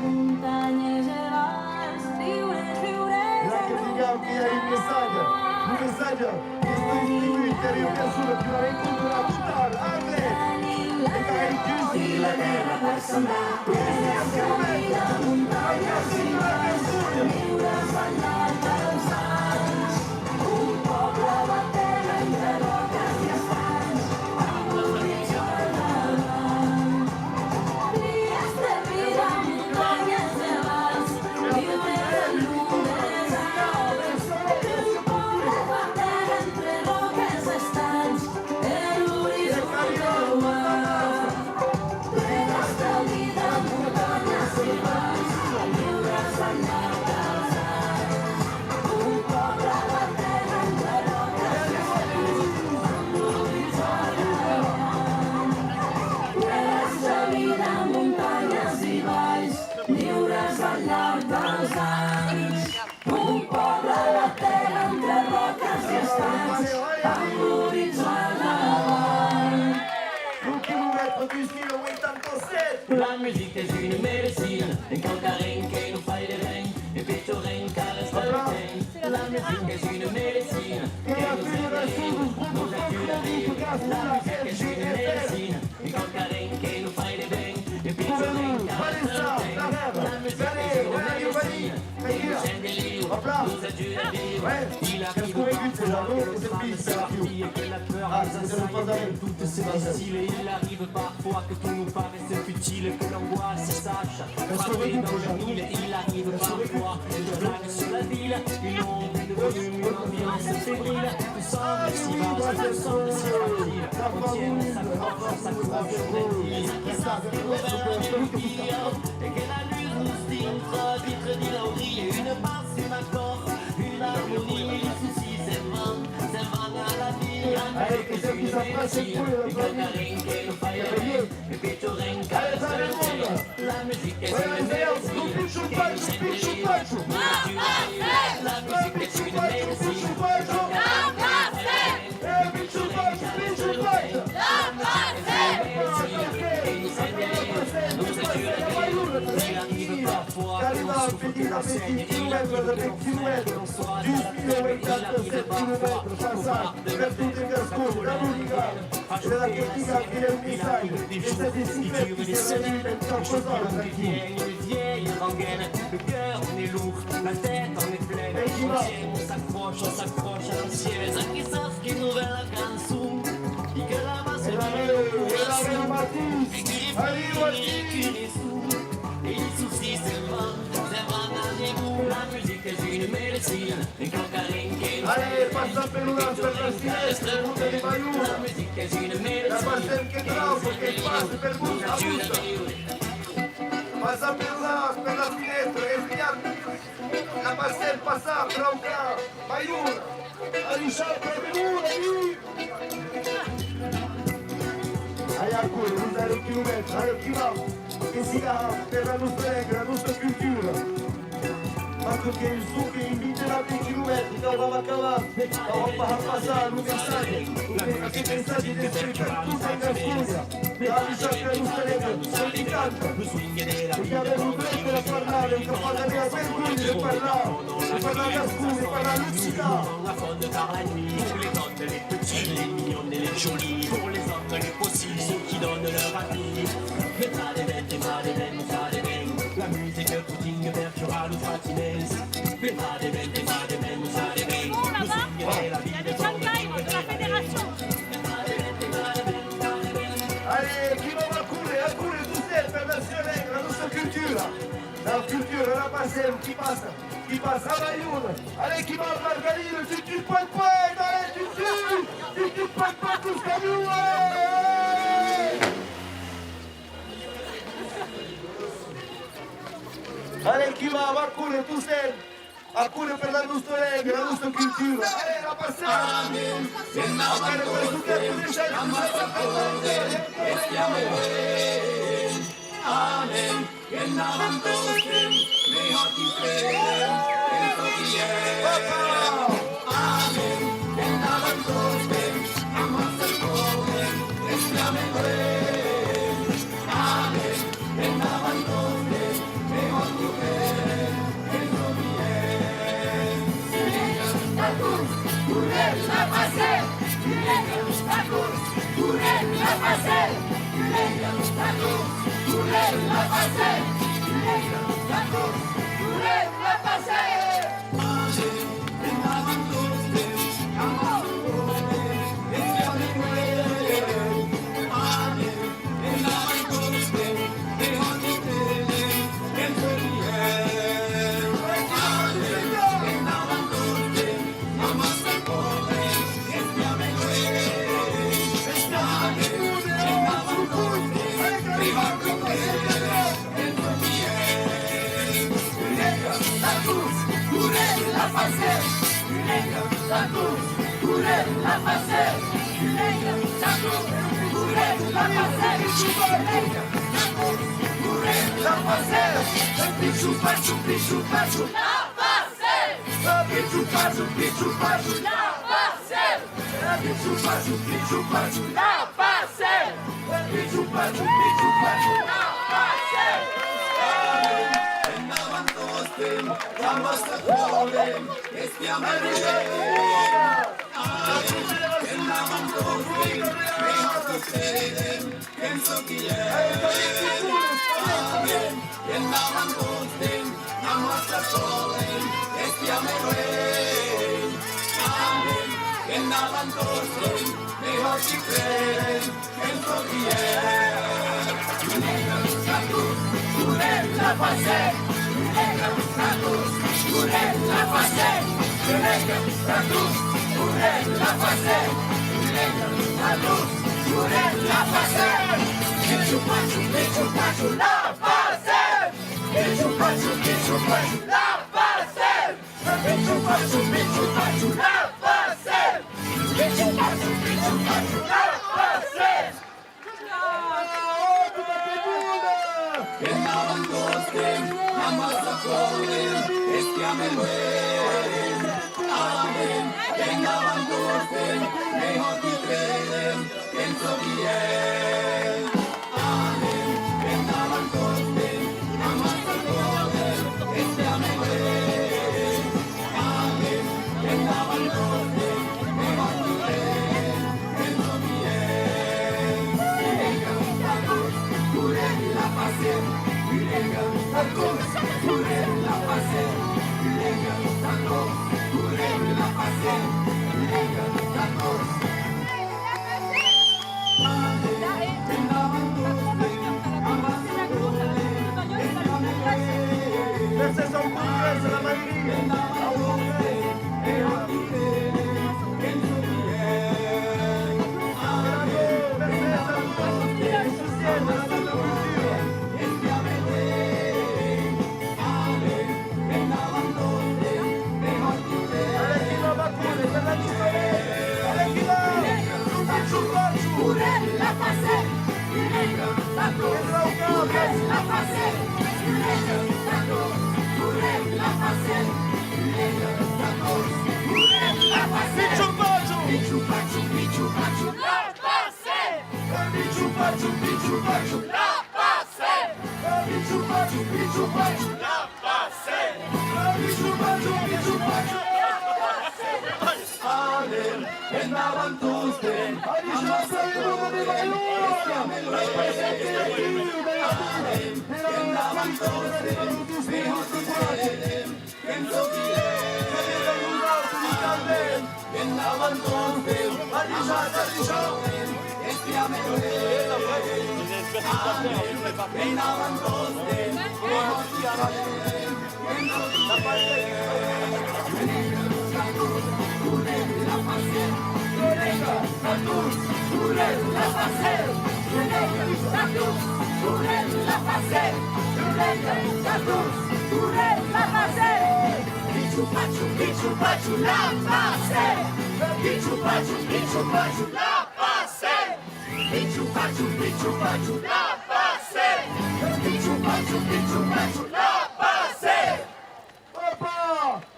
S10: Muntanyes gelades, riures, riures,
S1: Vediamo che hai il messaggio. Un messaggio che sto istituito e persone più la incontra totale. Anche e cari chiusi la guerra personale.
S10: Un popolo a terra entre roques i estanys, amb l'horitzó davant. Dies de vida, muntanyes de vals, viure de llunes alts. Un poble a terra entre roques i estanys, en l'horitzó davant. Plenes de vida, muntanyes i vals, lliures al llarg dels anys. Un poble a terra entre roques i estanys, amb l'horitzó davant. Plenes de vida, muntanyes i valls, lliures al llarg dels anys. Un poble a la terra entre roques i estanys, amb l'horitzó davant.
S1: Un kilomètre du style 87.
S7: La musique és una medicina, en calcareny que no fa de reny, en pitjoreny que resta de temps. La musique és una medicina, que nos enreny, nos ajuda a viure. La musique és una medicina, en calcareny que no fa de reny, en pitjoreny que resta de temps. La musique és una medicina, que nos enreny, nous ajuda a vivre. Il arrive parfois que le drame s'éparpille et que la peur nous assaille de toutes ces missiles. Et il arrive parfois que tout nous paraisse futile, que l'angoisse sache frapper dans le mille. Il arrive parfois que plaque sur la ville une ombre, une brume, une ambiance fébrile. Tout semble si vaste, tout semble si fragile. On tienne sa force, sa courage prédile. Qui savent que et que la lune nous stime, trois vitres d'Hilauri et une basse, une accord, une harmonie. Les soucis s'inventent à la vie. La musique est une médecine, une calcarine qui nous fait rêver, une pitchorine qui reste le temps. La musique est une médecine, qui nous fait rêver, la musique est une médecine, le cœur en est lourd, la tête en est pleine. On s'accroche à l'ancienne. Qui savent qu'il nous la canzone, et que la masse est et les soucis s'inventent à l'égout. La musique est une médecine, une calcarine qui nous
S1: Allez, passa peludas per la finestra, ruta di Maiura.
S7: La musique est une
S1: La
S7: médecine,
S1: passem che trauco, che passa per busta a busta. Passa peludas per la finestra, e schiatti. La passem passa per un ca, Maiura. Alisciare per venuta, Allez, a cui, usare un chilometro, allez, chi va? Che si ha per la nostra regola, la nostra cultura. Fatto che il suo che inviterà 10 chilometri da una cavata, da una passare un messaggio, che messaggi di per tutta in Gascogna, la lasciare la nostra regola, sono di tanto, perché avevo prendere a parlare, che parlare per cui di parlare Gascogna, parlare Lucida.
S7: la fonde par la nuit. Pour les autres, les petits, les mignonnes et les jolis. Pour les autres, les possibles, ceux qui donnent leur avis. Mais pas des bêtes, pas des bêtes, pas des bêtes. La musique, le footing, Bertural ou Fatinez. Mais pas des bêtes, pas des bêtes, pas des bêtes.
S2: Bon, là-bas, il y a des Shanghai de la fédération.
S1: Allez, chi va a cure tu sei per la Sierra, la nostra cultura, la passiamo, chi passa a Maiura. Allez, chi va a Margarino, tu pas allez, tu pas tous camions, allez, chi va a cure tu sei, a cure per la nostra regola, la nostra cultura. Allez, la passiamo. Bene, questo tempo di scelta,
S9: Amen. Que navan todos mejor que ustedes. Amen. Que navan todos jamás el joven. Exclamen Amen. Que navan todos mejor que ustedes. Que no bien.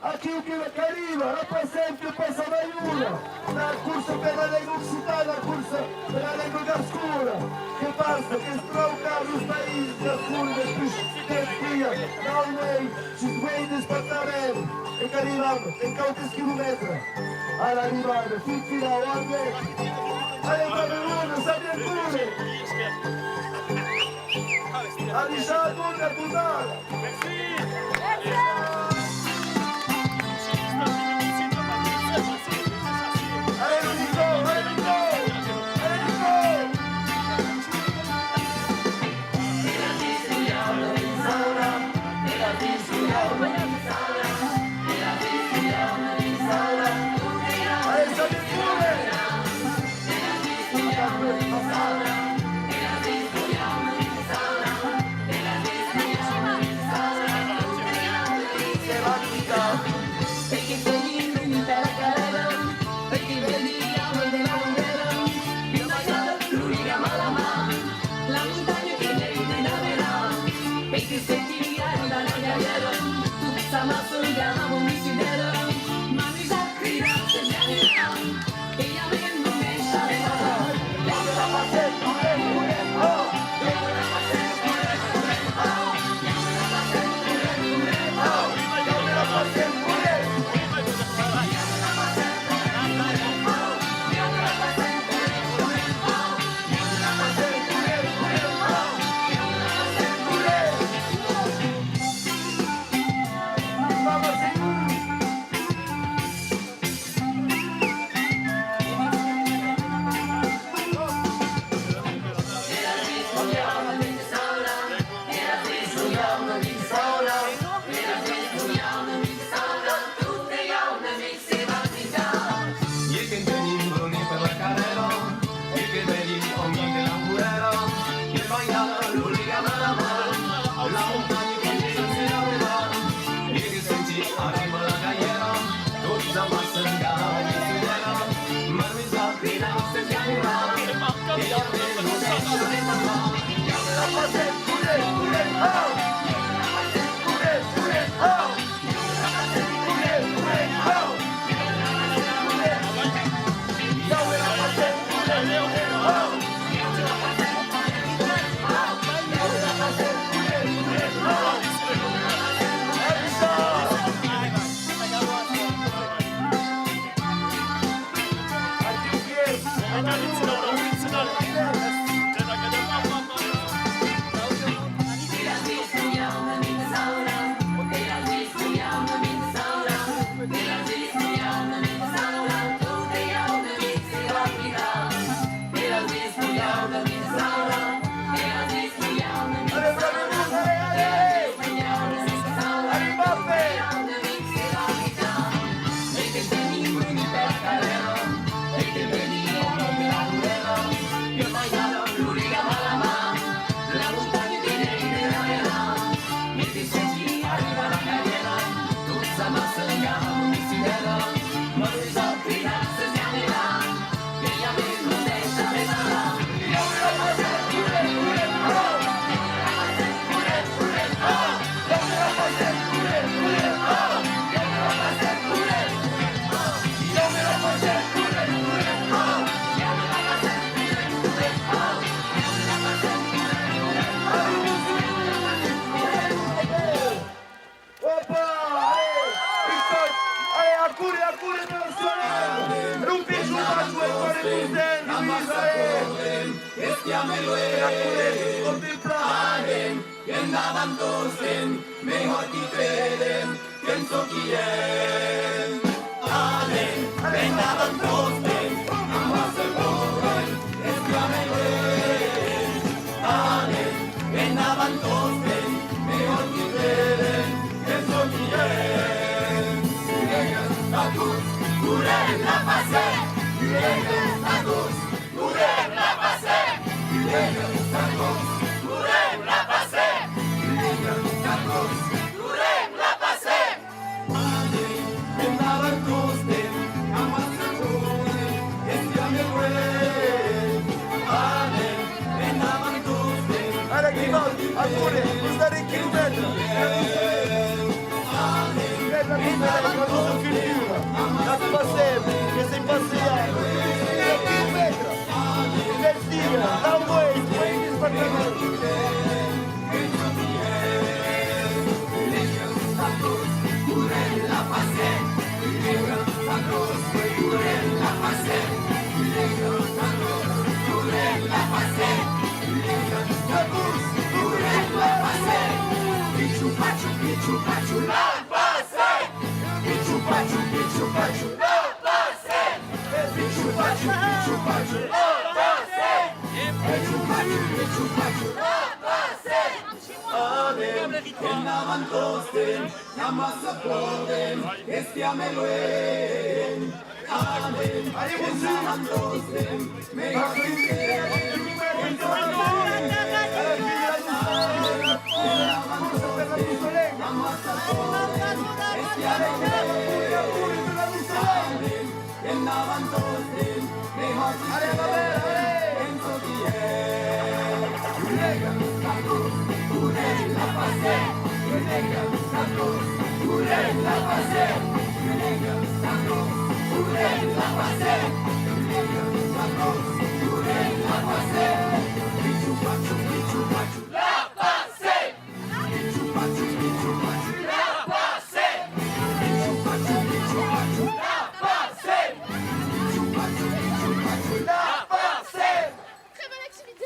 S1: À qui Chi che arriva, rappresenta il paese d'aiuto, la corsa per la lingua occitana, la corsa per la lingua gascura, che basta, che strauca los paesi gascuri del più spia, noi ci svegli spartare, e che arriviamo, in qualche chilometro, all'arrivare, fin là, guarda, allora Camerone, sapete pure, a diciamo una puntata. la nostra cultura.
S4: Nas passem, che sei passeato, nel stile, da un way di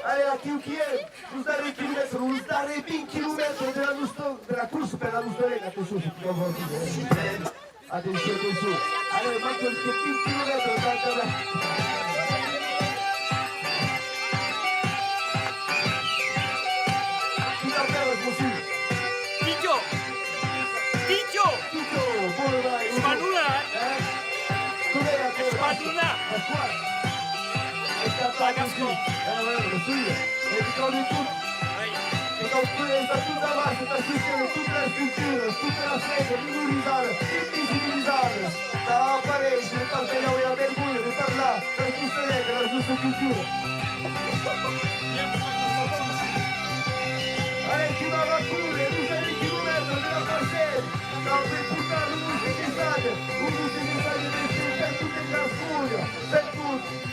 S1: Allez, la Kiev, vous allez kilomètres, vous allez 20 km de la course per la Lustolega. Attention, c'est plus grand. Attention, attention. Allez, maintenant, c'est 20 km. Qui va faire, monsieur?
S3: Tito! Tito!
S1: Tito, buono dai.
S3: Spaduna!
S1: Dov'è la cosa?
S3: Spaduna!
S1: La squadra. È scappato così. Lo studio. E ricordi tutto. E da tutta la base, da tutta la struttura, tutta la sede, minorizzare, invisibilizzare. Da Parigi, da tagliamo la vergogna di parlare, da giusta lega, da giusta cultura. Allez, chi va a correre, usare chilometri della parcella, da per portare un musicale per tutte le trasfugne, per tutti.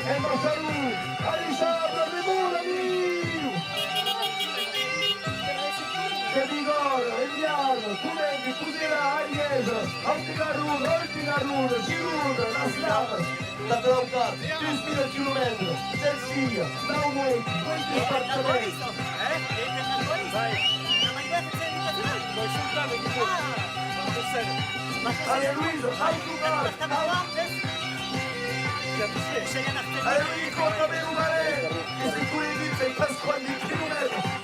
S1: E ma saluto, Alisabra, Memorami! Che vigore, Emiliano, Cumendi, Cudera, Ariesa, Altigarruda, Giruda, La Strada,
S4: La Tronca,
S1: 10.000 km, Selsia, Naumway, 20 appartamenti. Allez, Luisa, autocar, allez, lui, conta bene un mare, che si cura di vita, i pasquali di chilometri.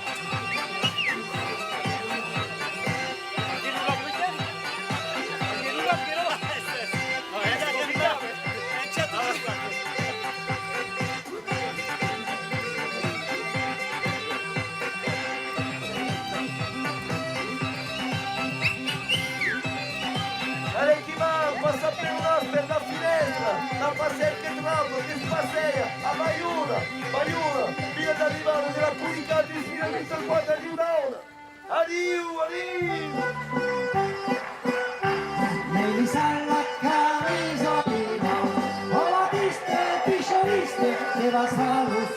S1: Allez, chi va, passa per la finestra, la passeggia che trappola, che spasseia, a Baiuna, fino ad arrivare nella purità di ispiramento al quadro di un'ora. Arrivo!
S10: Melissa la camisolina, o la viste, piscioliste, se vas a los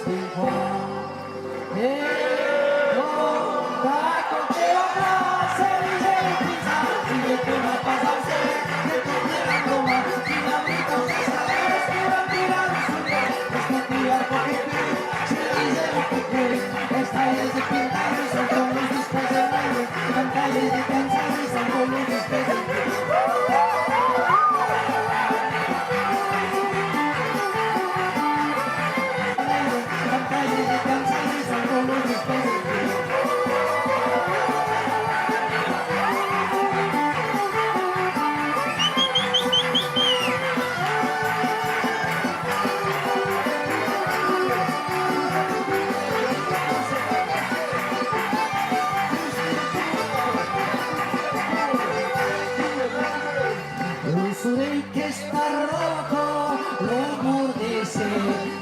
S10: que está roto, lo mordece,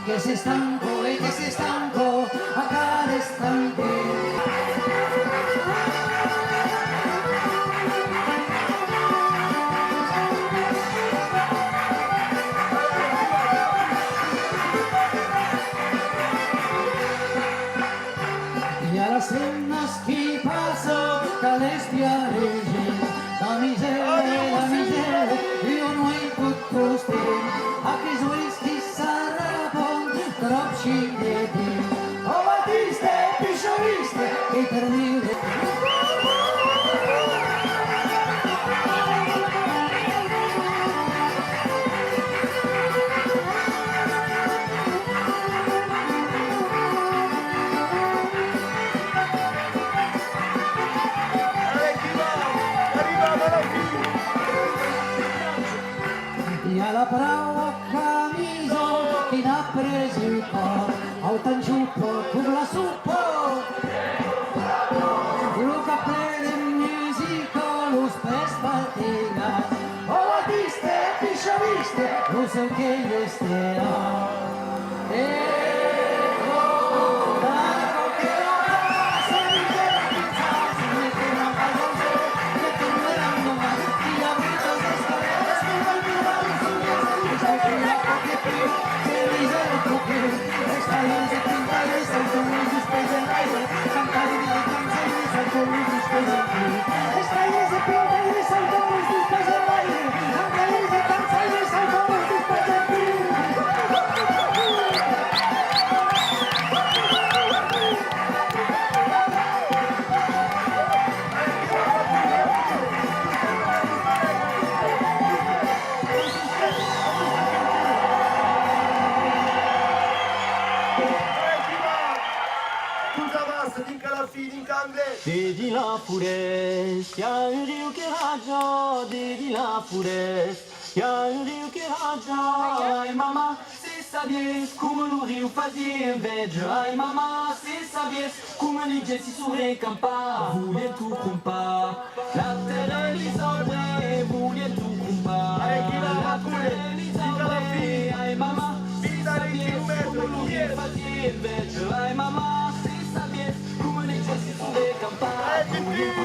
S10: que se estancó y que se estancó a cada instante. a la brava camiso che n'ha preso il po', al tanciuppo con la suppo. Luca play music, lo spespatina, o la viste, pisciaviste, lo so che gli stia.
S7: Dédi la forêt, y'a un rio qui raja, dédi la forêt, y'a un rio qui raja. Ai mamma, se sabies come lo rio fazia inveja, ai mamma, se sabies come li gessi su recampa, volia tu compa, la terra li sobre, volia tu compa, la terra li sobre, ai mamma, se sabies come lo rio fazia inveja, ai mamma, se sabies come li gessi su recampa, volia tu compa,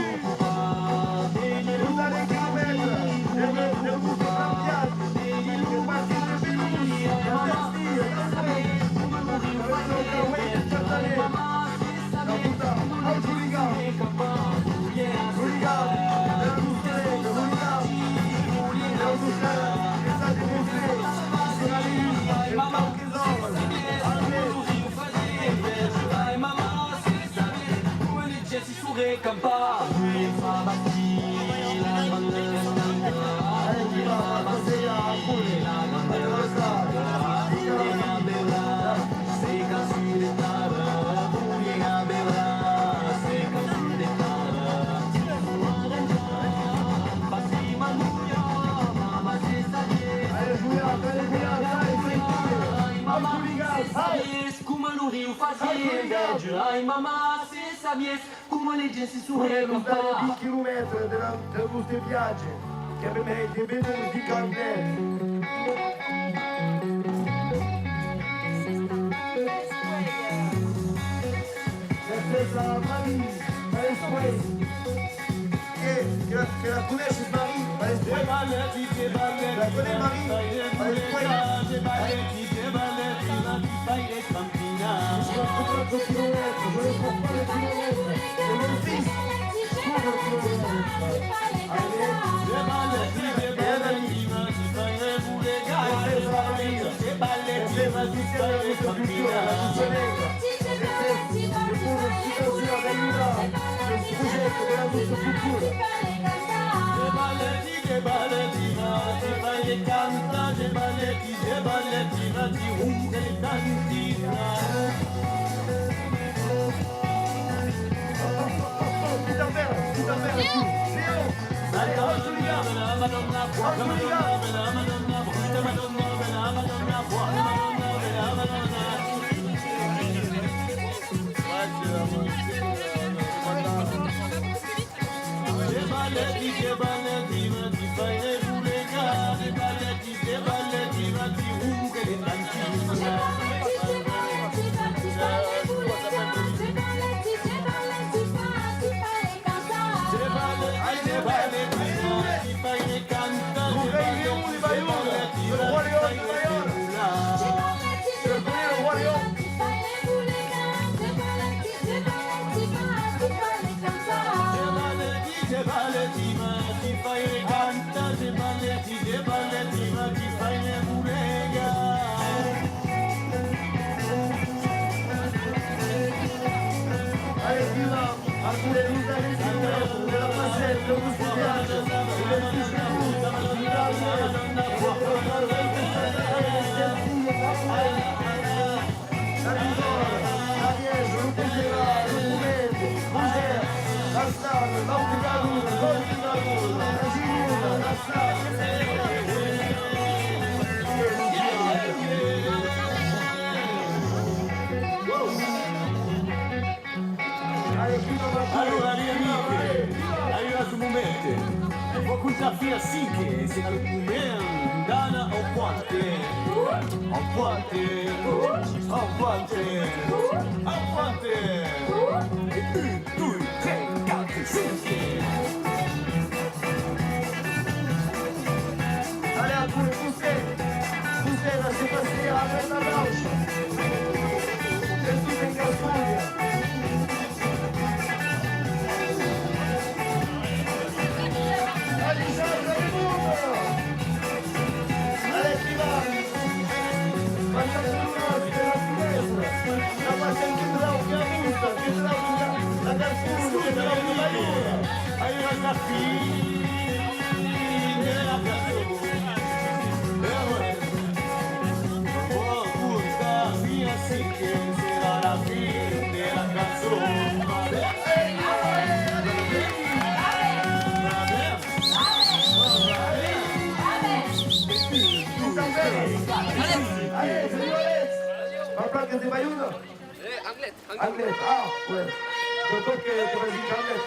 S7: campa, fa batti la banda, la banda bella, seca sull'etara, buia bella, seca sull'etara, batti manuia, mamma se sabies come lo rio fazia inveja, ai mamma se sabies come le gessi su recampa.
S1: 10 km della nostra spiaggia, che per me è venuto di Candel. La Marie, che la conosci Marie? La connais Marie?
S4: así que se calculen, gana o guante, o guante, o guante, o guante. 1, 2, 3, 4, 5. Allez, à vous, poussez, poussez, laissez passer, avec la gauche. Et tout est casse-couille. Allez, Jacques, allez, monte. Allez, qui va. Passa por nós, pela finestra. Já passei que trau, que a multa, que trau da Carrefour, que trau do Maiura. Aí vai na fina, a Carrefour. Así que será la fin de la canción.
S1: Allez, señores. ¿Papá que se va uno?
S11: Anglet.
S1: Anglet, ah, bueno. Yo creo que te voy a decir Anglet.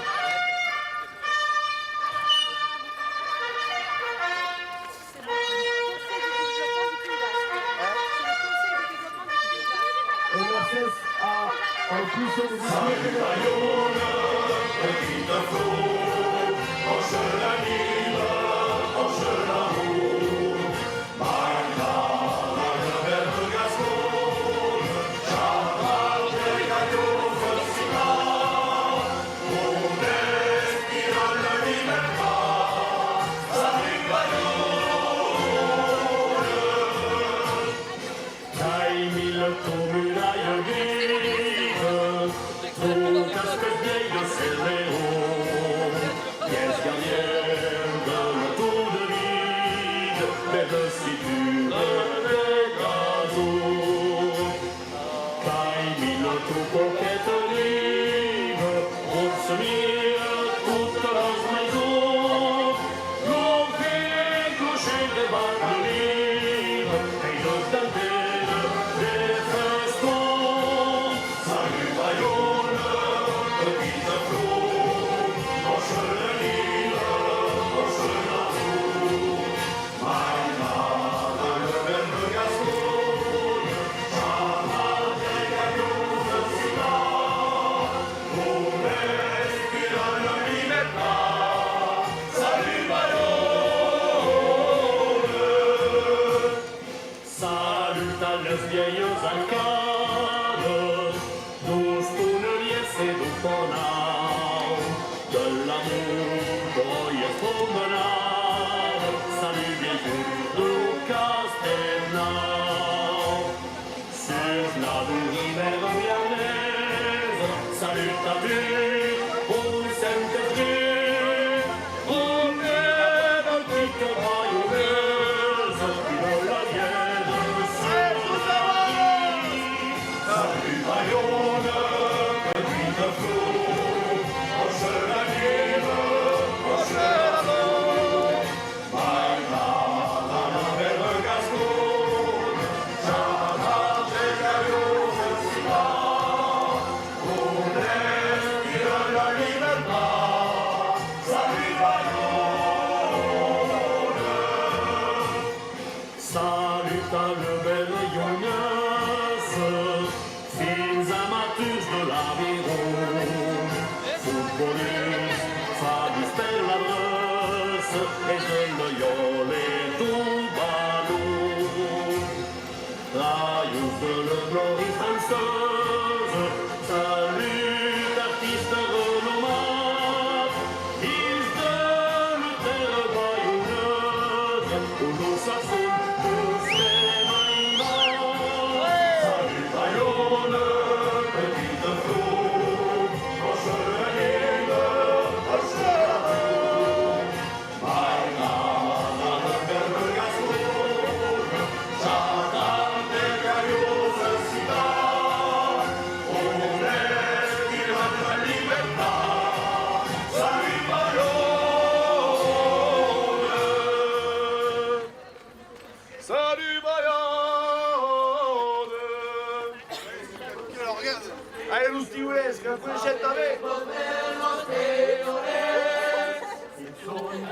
S1: En plus, c'est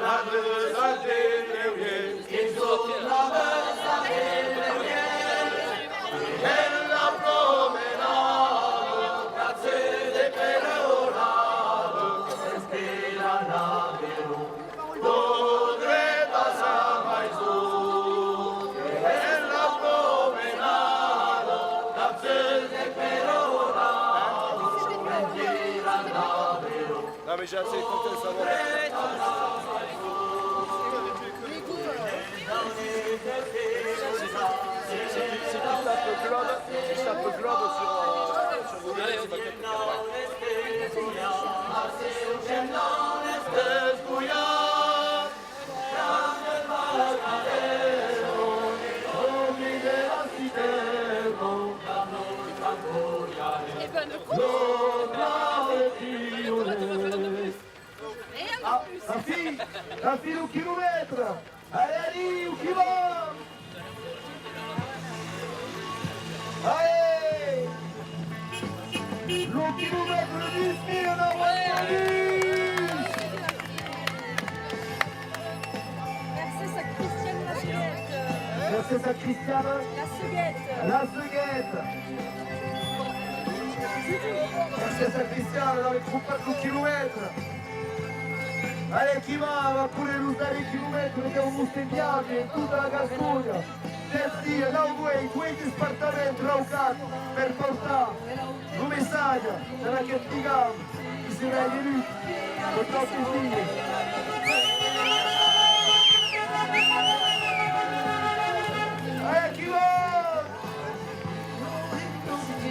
S1: Madre
S4: mais j'ai assez écouté le savoir. Si tu tapes globe sur vos vidéos, c'est pas quelque
S2: Et bonne
S1: Ah, la fille au kilomètre. Allez, allez, où qui va? Allez! Le kilomètre de 10 000 en
S2: Merci sa Christiane la Suguette.
S1: Merci sa Christiane.
S2: La Suguette.
S1: La Suguette. Merci sa Christiane dans les troupes de kilomètre. Allez, chi va pure l'usare i chilometri che un mustempiato in tutta la Gascogna. Destia, da un quei spartamenti raucati per portare un messaggio della che spiegava che si era di per troppi figli. Allez, chi va?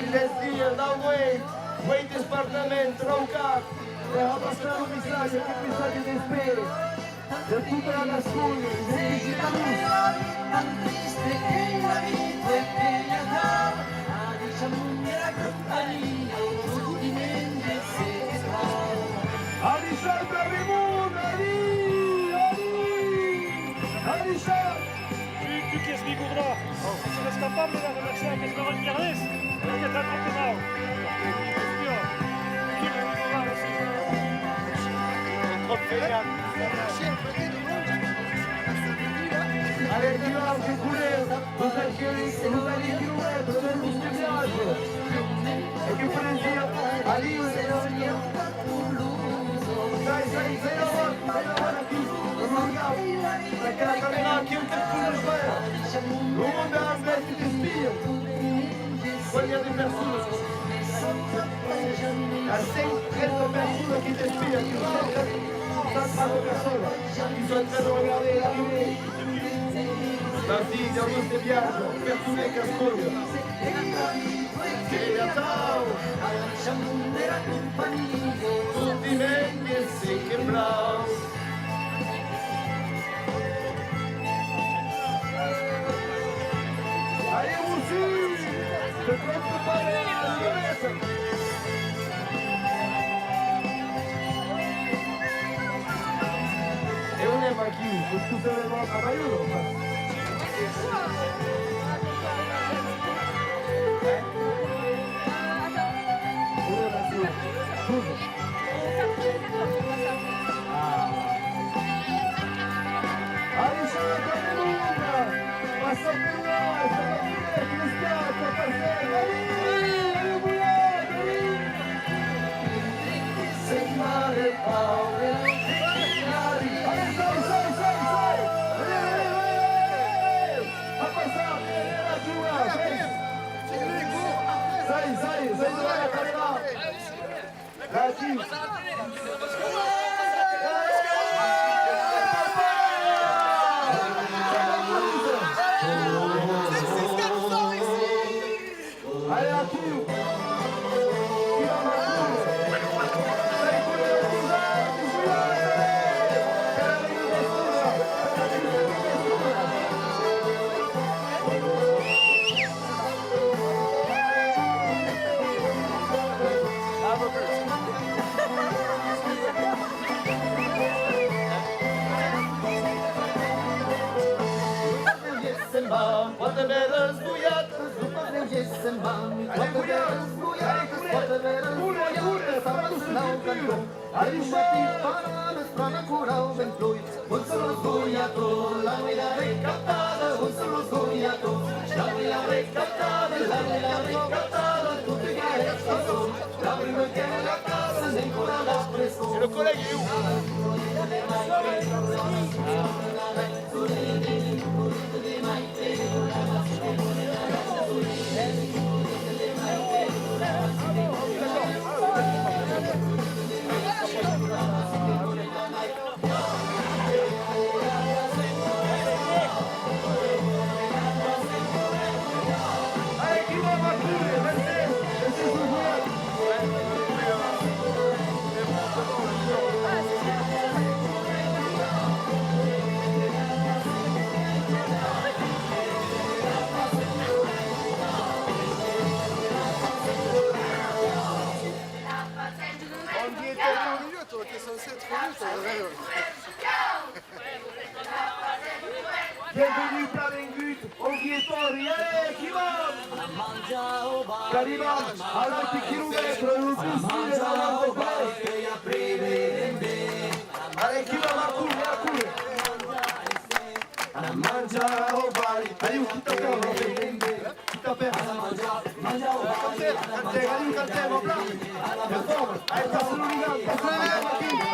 S1: Destia, da un quei spartamenti raucati. Deja passare un messaggio di spero per tutta la Gascogna,
S10: tan triste che la vita è bella, diciamo la compagnia, tu di mente sei bravo.
S1: Alishar Berrimon, Alishar.
S3: Tu qui es Bigoudra, si eres capable de reversar a que es el viernes, que te ha compensado.
S1: Allez, tu vas vous couler, vous allez kilomètres del mustempiato. E che poesia, Ali, sai davanti, non guardiamo, perché la camera che un tempo non fa. Le monde a un veste di spia. Combien de personnes? La 5-30 personnes qui t'espèrent, qui sont personnes qui sont en train de regarder l'arrivée. La fille dans questo viaggio, per tutte le Gascogna. Che ciao! Tutti venti e sì che bravo. Allez, aussi! C'est trop préparé! E non è mai chiuso, scusa le volte, ma io lo faccio.
S4: Poate bere zbujat, după vreme să-mi bani. Poate bere zbujat, poate bere zbujat, s-a dus la un canton. Ai știi pară, strana curau ben ploi. Un solo zbuiato, la mia recattata, un solo zbuiato. La mia recattata, la mia recattata, tutti che restano. La prima che la casa, ancora la preso. C'est le collègue est où?
S1: venu plein d'ingut, on ghiettori, chi va? Che arriva a molti chilometri, non più stile davanti a allez, chi va? A cuore. Mangia o vai, aiuto, chi t'appella? Chi t'appella? Mangia o vai, aiuto, cantemo, bravo. Per favore, passo l'unico, passo l'unico.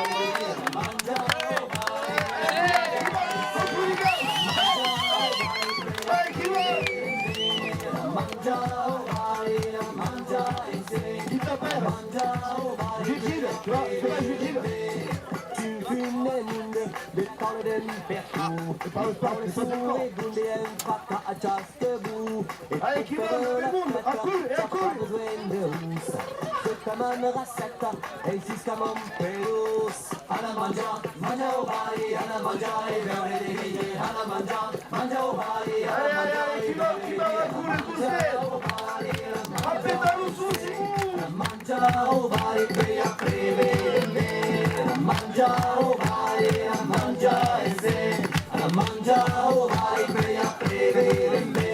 S1: Allez, qui va tout le monde, à cool et à cool. Allez, qui va à cool et cool. Appetalo su, mangia o vai, che a prevede, mangia o vai, mangia e se, mangia o vai, que a prevede.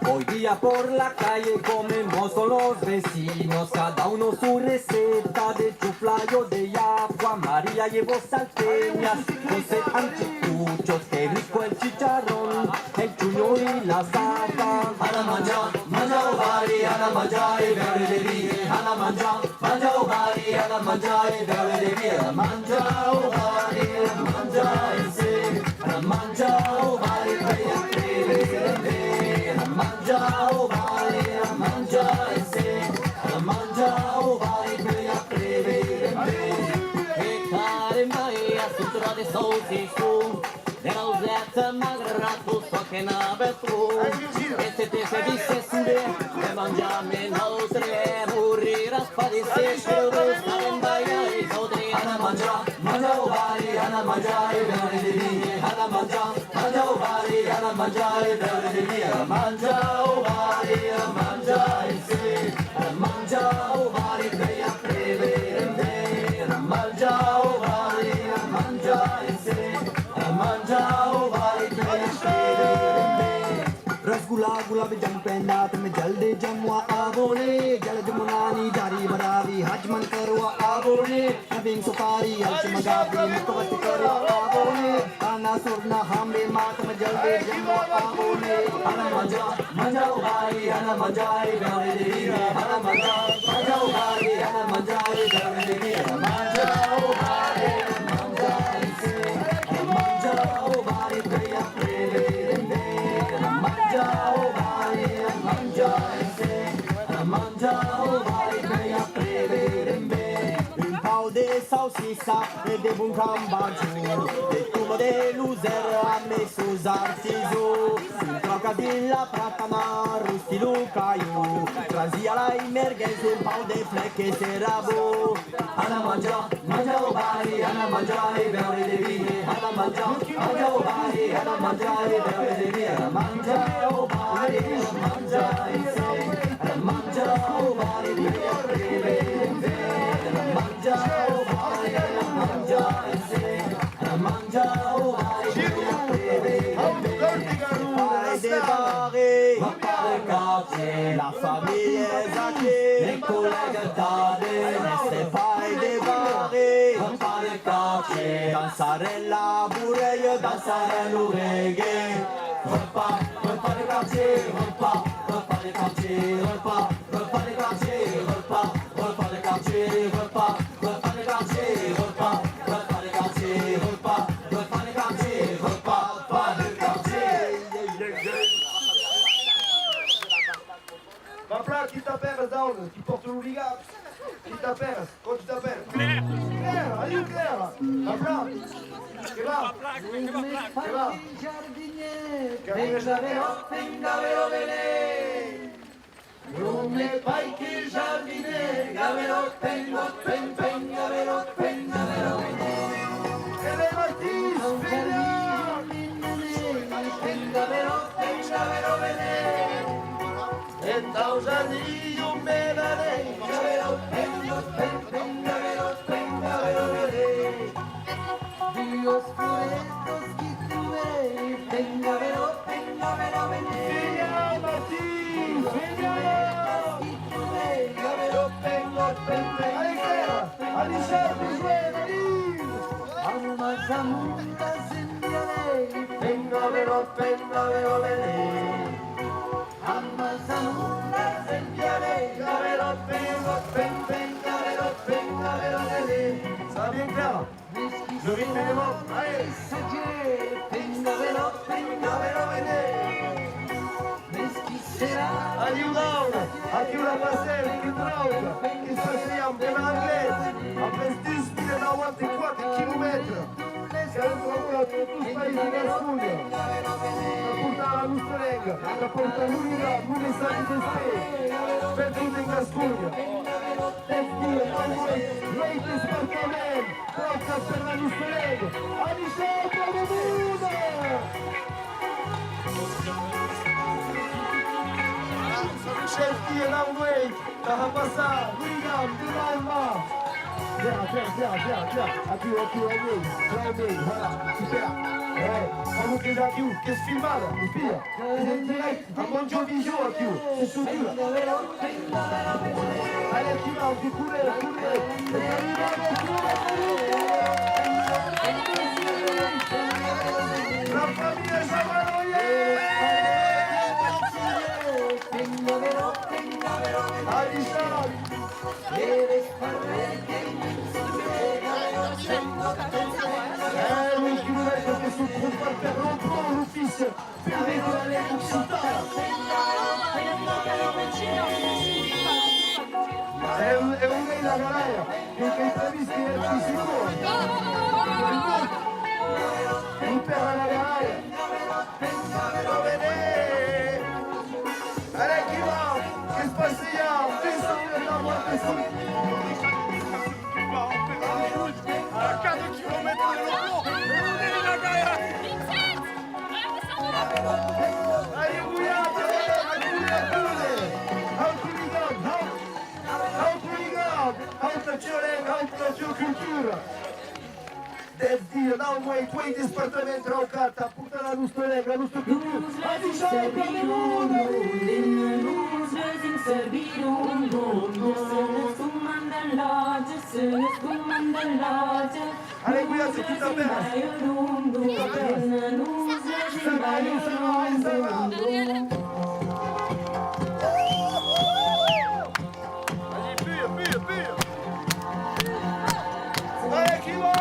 S7: Hoy día por la calle comemos con los vecinos, cada uno su receta de chuflayo de agua, María llevó salteñas, José anticuchos, qué rico el chicharrón, el chuño y la sata.
S4: Ana mangia o vai, ana mangia e bere de via, ana mangia o vai, ana mangia e bere de via, mangia o vai, mangia e se, mangia o vai, que a prevede, mangia o vai, mangia e se, mangia o vai, que a prevede.
S7: E care mai asupra de saucisu, de rozetta magrato so che n'ave tu, e se te se disse sure, e mangiame nostre, morirà spadisse, stare in baia e sodre.
S4: Ana mangia o vai, ana mangia e bere de via, ana mangia o vai, ana mangia e bere de via, mangia o vai, mangia e se, mangia o vai, que a prevede, mangia o vai, mangia e se, mangia o vai, que a prevede.
S7: Rasgulla गुलाब जम पेंदा तुम जल्दी जमुआ आवोने जल जमुनानी जारी बरावी हजमन करवा आवोने नवीन सुपारी हर्ष मगावी मुतवत करवा आवोने आना सुरना हमरे मात में जल्दी जमुआ आवोने
S4: Ana mangia o vai, ana mangia e bere de via, ana mangia o vai, ana mangia e bere de via, mangia o vai, mangia e se, mangia o vai, que a prevede, mangia o vai, mangia e se, mangia o vai, que a prevede.
S7: un pau de salsicha e de bun cambaggiu de tubo de luzer a me sus artizu in troca di la pratana rusti lucaiu trazia la emergenza un pau de flecche serabo.
S4: Ana mangia o vai, ana mangia e bere de via, ana mangia o vai, ana mangia e bere de via, mangia o vai, mangia e se, mangia o vai, que a prevede, mangia o vai, mangia e se, mangia o vai, que a prevede.
S7: Pareil des barrés, quartier, la famille est gâtée, les collègues tardés, laissez pas des barrés, quartier, dansarella, bourreille, dansarella, reggae,
S4: repas de quartier, repas de quartier, repas de quartier, repas de quartier, repas de quartier, repas de quartier, repas de quartier, repas de quartier.
S1: Ma plaque, qui t'appelle, Down, qui porte l'oubliga? Qui t'appelle? Comment tu t'appelles?
S3: Claire.
S1: Claire, allez, Claire. Ma plaque. Che va? Che va?
S4: Pengavero bene, non ne fai che il giardiniere, gavero, pengavero bene.
S1: E le Martins,
S4: Pengavero bene, e tau giardino me la dei, gavero, pengavero bene.
S10: Dios furestos que tuve, pengavero Zamunda Zindiale,
S4: Pengavero, pengavero, vene.
S10: Zamunda Zindiale,
S4: Pengavero, pengavero, pengavero, vene. Ça va bien clair? Le rythme est bon. Allez.
S10: Pengavero,
S4: Pengavero, vene.
S10: Mesquisera,
S4: Adiudaun, aqui la pasel, più drauga, che spasiamo per l'anglet, a pestis 1094 km. Siamo ancora tutti i paesi della Puglia. La porta la Lustorenga, la porta l'unica, l'unica di Teste, per tutti in Gascuglia. Testi, Rete Spartamen, porta per la Lustorenga, a 18 minuti! Chef Langway, t'as passé, William, Dynama. Viens. Langway, voilà, super. On vous déjà qui qu'est-ce que filmade, pire. C'est direct, un bon job visio aqui, c'est soutenu. Allez, qui va, on coulez. La famille Savanoye. È una in la garaia, che imprevisti nel fisico. Per la garaia. Allez, qui va? Qu'est-ce qui se passe hier? Descendez dans votre esprit. À 4 km de l'eau. Deve dire, dá um way, tu departamento ao carta, puta la luz negra, luz do cultura. Allez, guia, c'est tout à fait. Ça va. Allez, pire. Allez, qui va?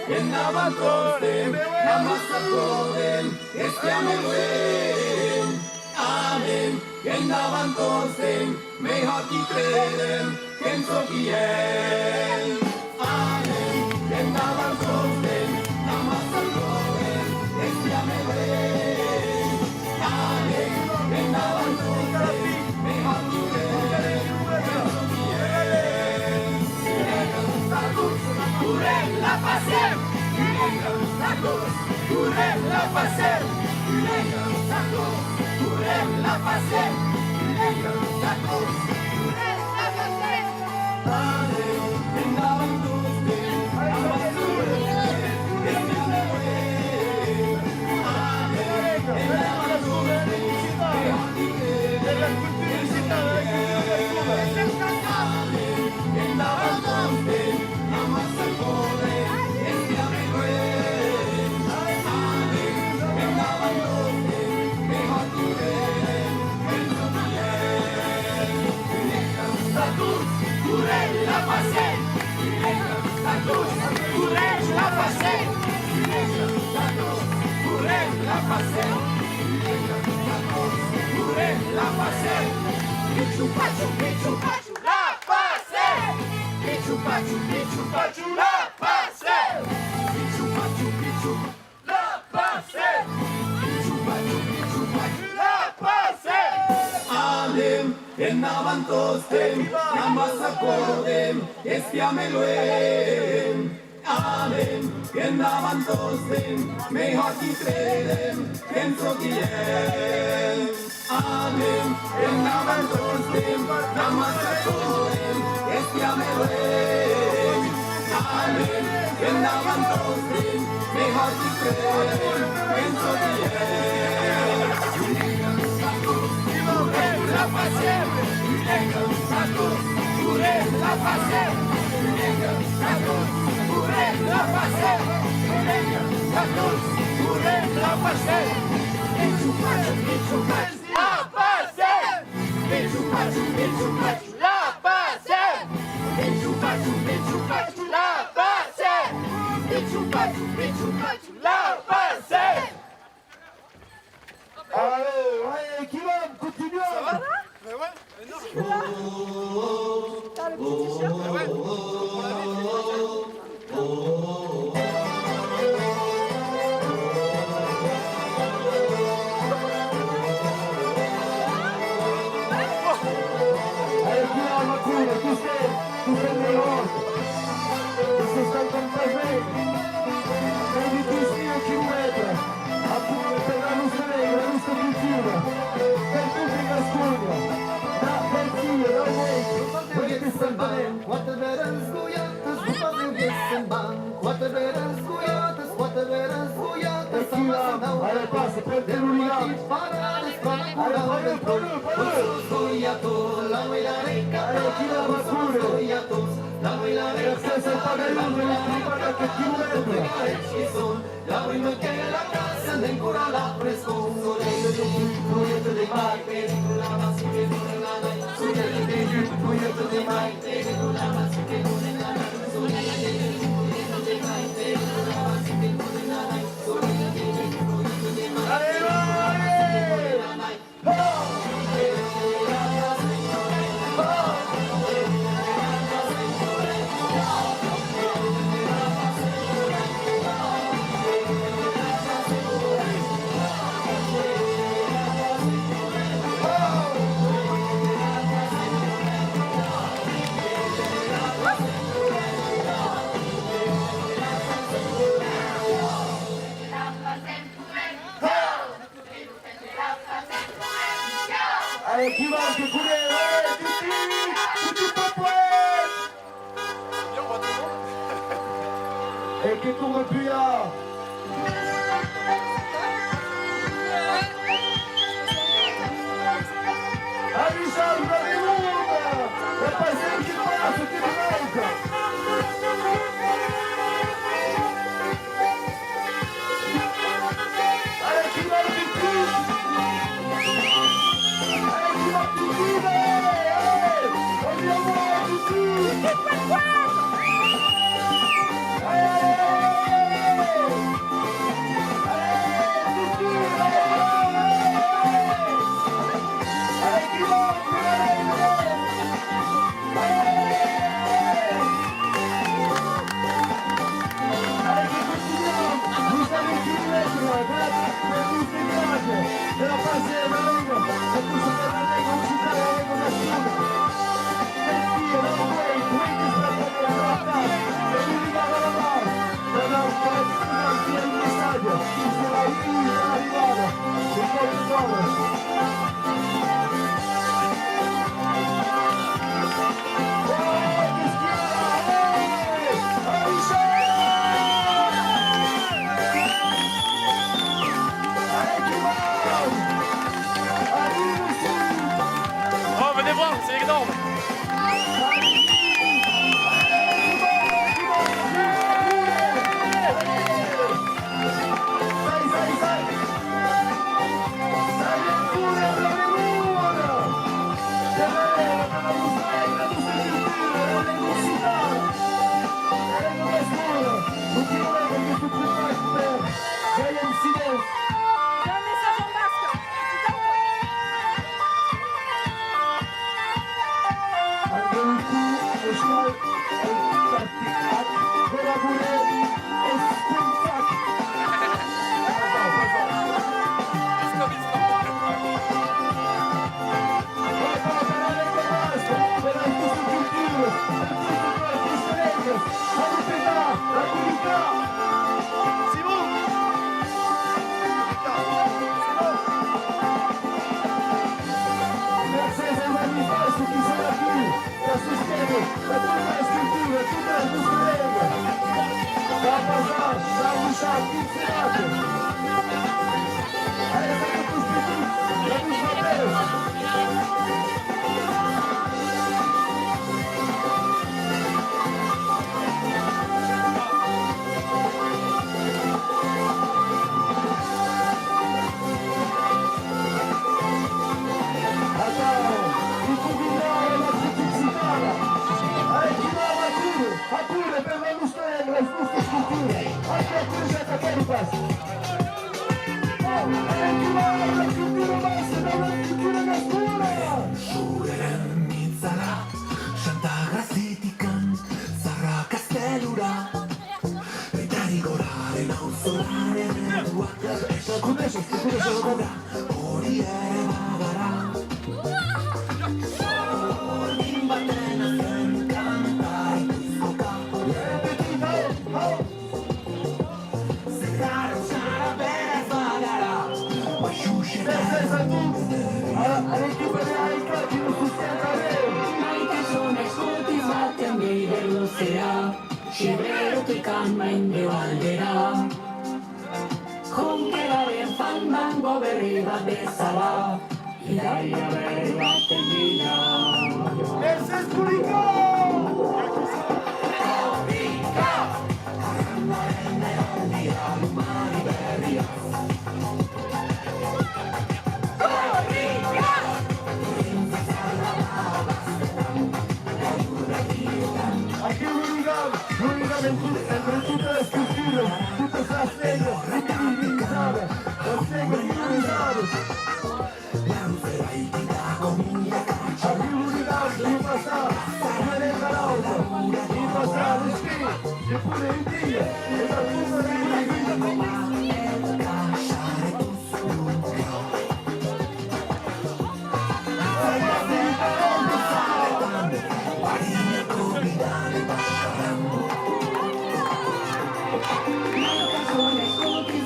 S9: che n'avanzostem, n'ammassacordem, che stiamo in Amen, che n'avanzostem, me hati credem, che non so chi è. Amen, che n'avanzostem, n'ammassacordem, che stiamo in Amen, che n'avanzostem, me hati credem, che non so chi è. La passer, courez la passer, la passer, la course, che n'avantostem, n'ammassacordem, che stiamo in Amen, che n'avantostem, me hati credem, che non so chi è. Amen, che n'avantostem, n'ammassacordem, che stiamo in Amen, che n'avantostem, me hati credem, che non so chi è. La passer, la course, la passer, la course, la passer, la course, la passer, la passer, la passer.
S1: Allez, qui va continuer? Ça va?
S3: Mais ouais, mais non.
S2: T'as le petit t-shirt?
S3: Mais ouais, on l'avait fait.
S1: Allez, qui va, Macune, tu sei meilleur. Tu sei stato un paese. Vedi tu sti a chilometri. Appunto per la luce negra, la luce cultura. Per tutti i Gascogna. Da Persia, da Monte. Volete salvare?
S10: Quattro veren sguiate, sguiate ghessen ban. Quattro veren sguiate, quattro veren sguiate.
S1: E chi va? Allora passa, prende l'unico.
S10: Parade, parade, sguiato, la vuoi la recca.
S1: Allora chi va, Macune?
S10: Sguiato, la vuoi la
S1: E
S10: recca.
S1: se pagaruno, non ti paga che chilometri.
S10: La prima che la casa ne cura la fresco, proietto dei mai, la massi che non è nada, proietto dei mai, la massi che non è nada, proietto dei mai, la massi che non è nada, proietto dei mai.
S1: Allez, allez, qui va que couler? Tutti popouet!
S3: Bien, on va tout le monde.
S1: Et qui tourne plus là? Amichal, vous avez monde! Le passé qui passe, qui manque! Allez, qui va le plus? Allez, qui va plus vite? Allez, on vient voir tout de suite! Allez, allez, allez!
S9: Zureren mitzara, Santa Grazitikan, Zarra Kastelura, eta igoraren auzolaren erduak, hori ere bagara. Ordin baten azen kanta ikuzkoka, Zekaro zara berez bagara,
S7: Maitasun baten bide luzera, Xibrerotik mende baldera. Jonkeraren fandango berri bat bezala, Iraia berri baten bila.
S1: Ez ez Kuriko! Aquí Lurigan entre totes les cultures, totes les negres, ridiculitzades, els negres minoritzades. Aquí Lurigan, i passar, venent a l'altre, i passar l'esquí, i poder un dia, i la cosa de la vida com a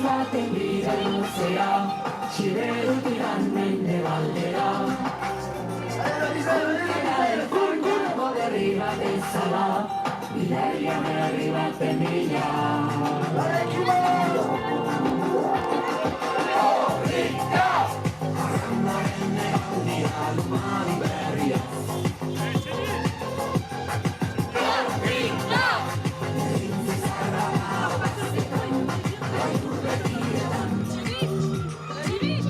S7: baten bide luzera, Xibrerotik mende baldera. Jonkeraren fandango berri bat bezala, Iraia berri baten bila.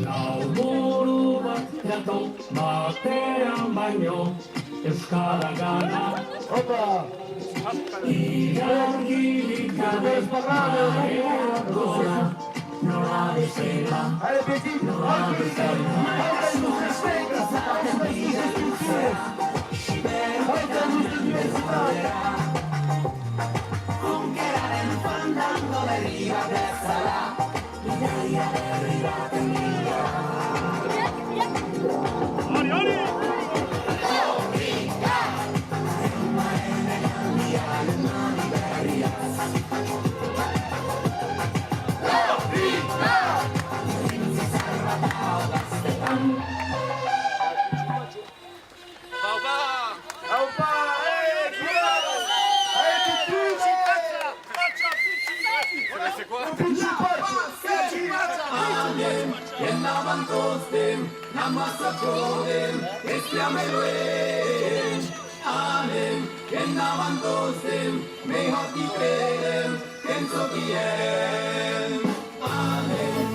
S7: Lauburu bat jato batean baino, Euskara gana. Ilargirik gabe barean gora, nola bezala, nola bezala. Zaten bide luzera, Xibrerotik baldera. Jonkeraren fandango berri bat bezala, Iraia berri baten bila.
S9: Namantosten, namasakoden, espiameloen. Amen, namantosten, mehatikeden, kenzokien. Amen,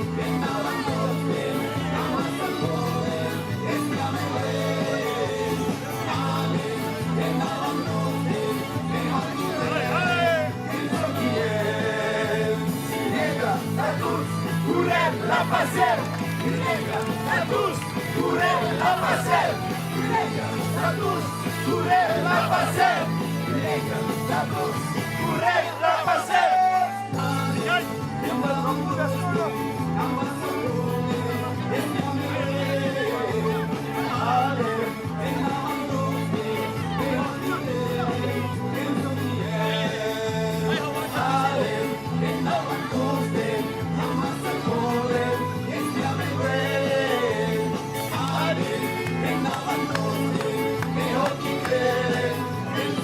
S9: namantosten, namasakoden, espiameloen. Amen, namantosten, mehatikeden, kenzokien. Negra, status, curem la passer. À tous, courez la passer. À tous, courez la passer. À tous, courez la passer.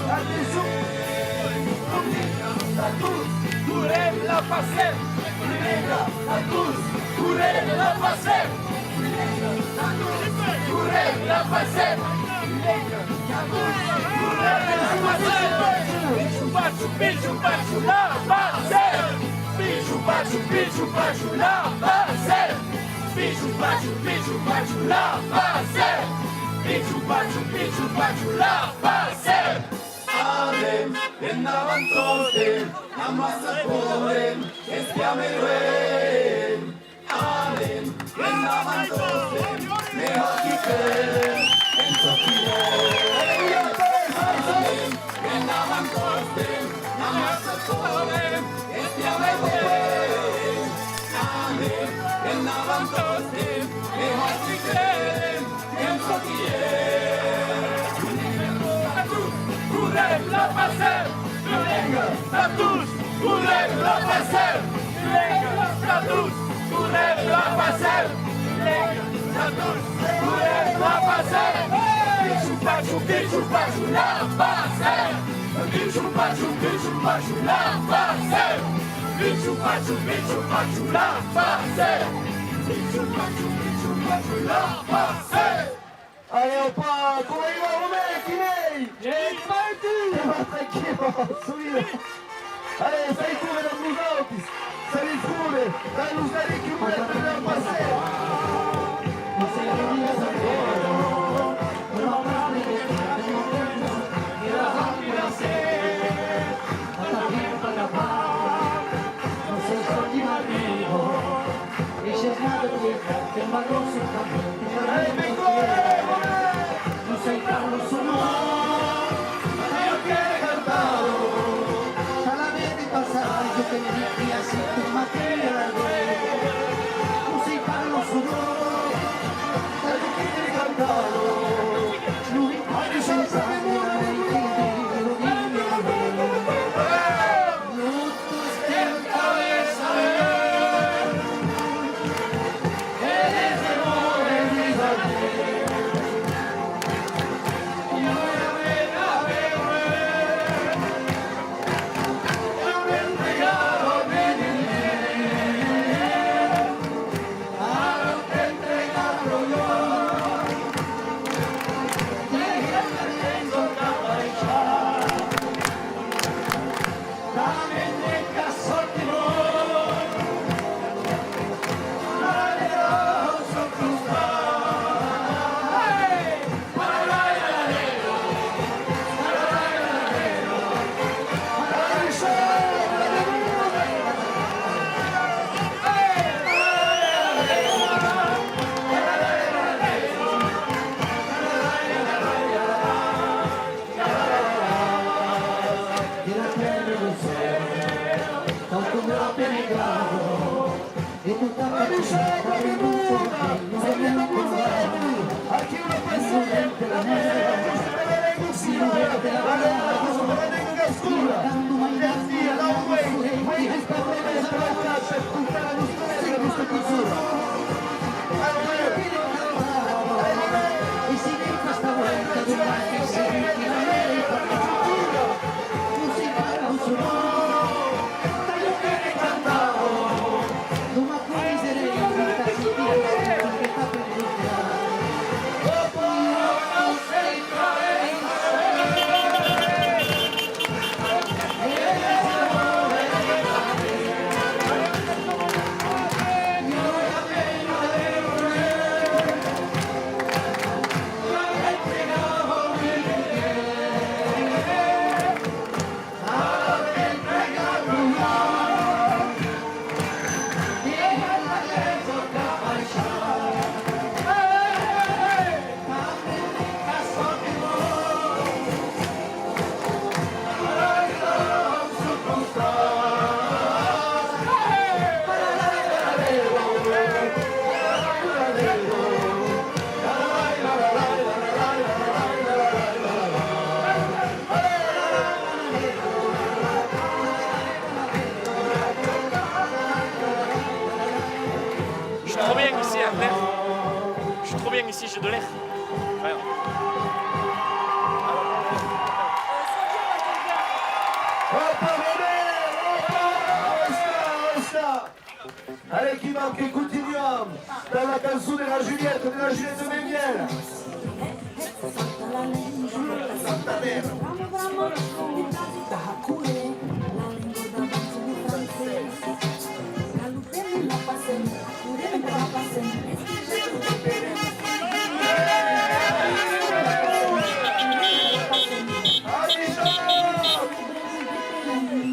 S9: Attention, à tous.
S4: la passer, Venga, a tous, courez la passer, courez la passer, Bicho, baixo, la passer, bicho, baixo, la passer, bicho, baixo, la passer, bicho, baixo, la passer. Amen, en avanzote, amasa poden, estiame ruen. Amen, en avanzote, me hoquiten, en sofile. Amen, en avanzote, amasa poden, estiame ruen. Amen, en avanzote, me hoquiten, en sofile. La passer, la tous, courez la passer, la tous, courez la passer, la tous, courez la passer, bicho, baixo, la passer, bicho, baixo, la passer, bicho, baixo, la passer, bicho, baixo, la passer.
S1: Allez, on part. Comment il va, Romain, Kiney? Tranquillo, subilo. Allez, sei pure da Musautis. Sei pure. Dai, Lusari, che vuole prendere il passeggio.
S3: Ici, j'ai de l'air.
S1: Opa, Romain! Opa! Allez, qui manque, continuons dans la canzone de la Juliette Meniel. Santanera.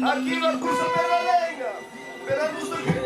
S1: Aqui no curso pela lenga, pela nossa cultura.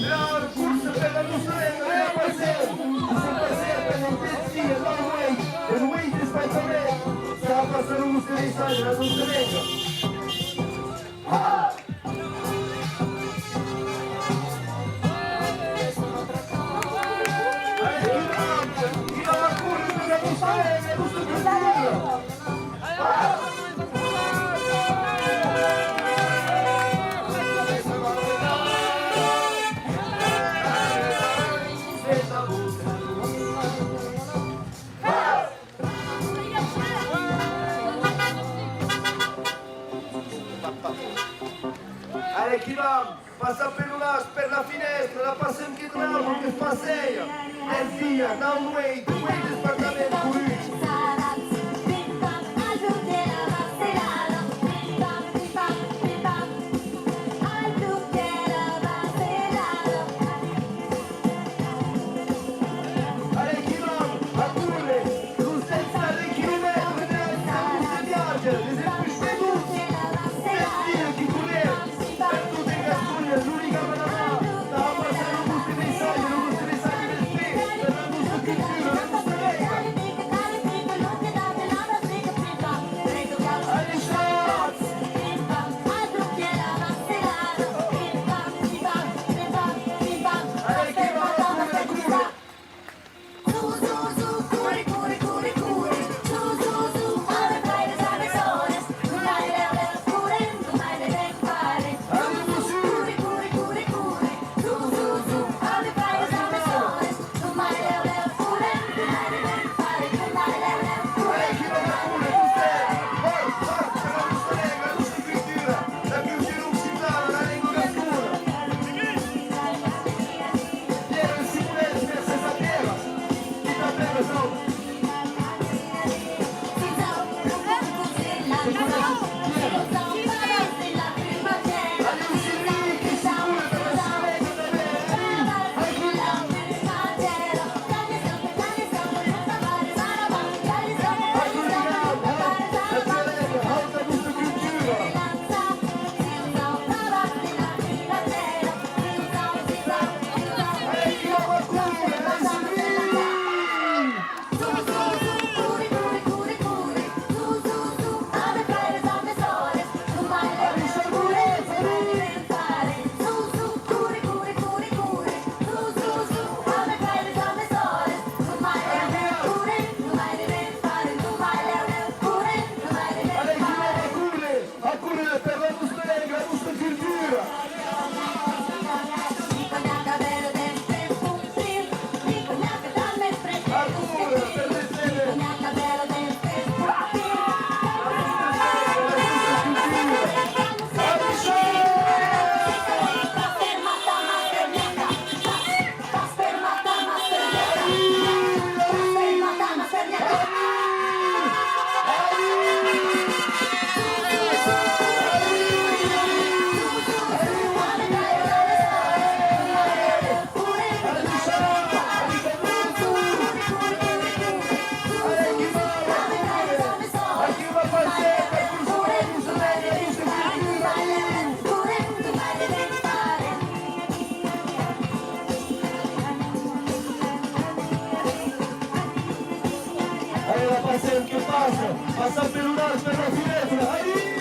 S1: La corsa per la nostra lenga, la passeia per l'intensità, il weight di spazzamento, sta passando un nostro messaggio, la nostra lenga. Allez, qui va? Passa per la finestra, la passa anche tra l'altro che passeia. E via, da un weight di spazzamento con lui. Allez, la passerelle qui passe, à San Pellunas per la finestra, allez!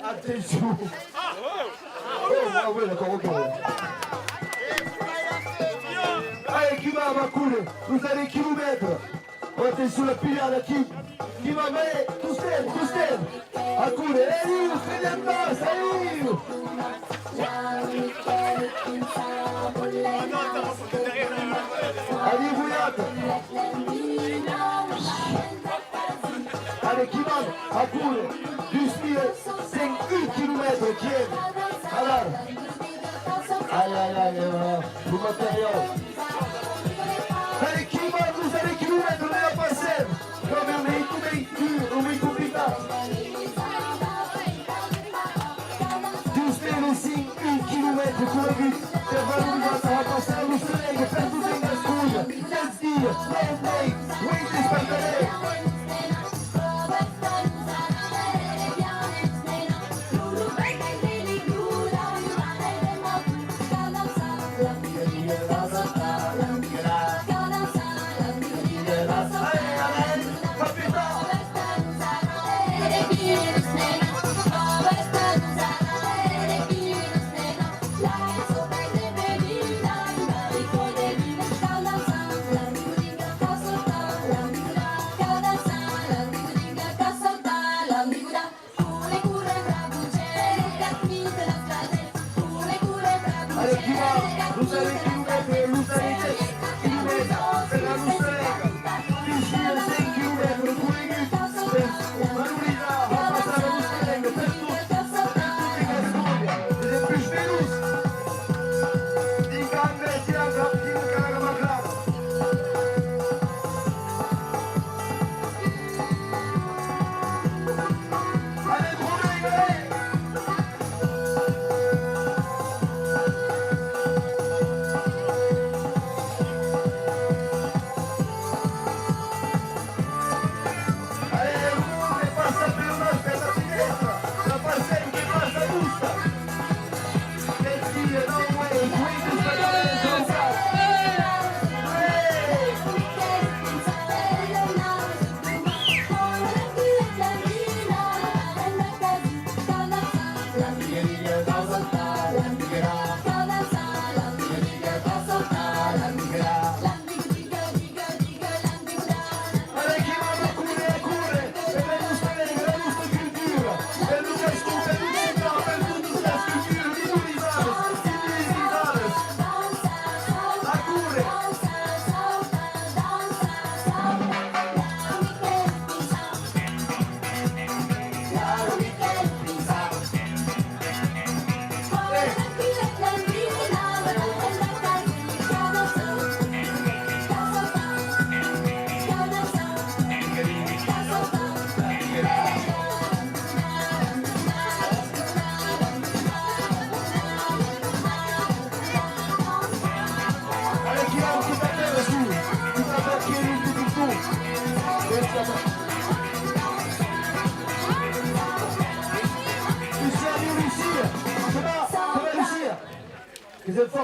S1: Attention! Oh, ouais, d'accord, ok. Allez, qui va couler? Vous allez qui vous mettre? Attention, la pilière qui va mettre? Toustem! À couler, allez, Frédéric Bass, allez! Allez, Bouillat! Allez, qui va à couler? Du speed, c'est 1 km qui est. Alors, aïe, le matériel. Allez, qui va, vous allez qui nous mettre, on est à passer. Comme on est complicat. Du speed, aussi 1 km pour le but. C'est vraiment ça va passer à nous soleil, faire tout les gascouilles. Let's see, wait, this partenaire.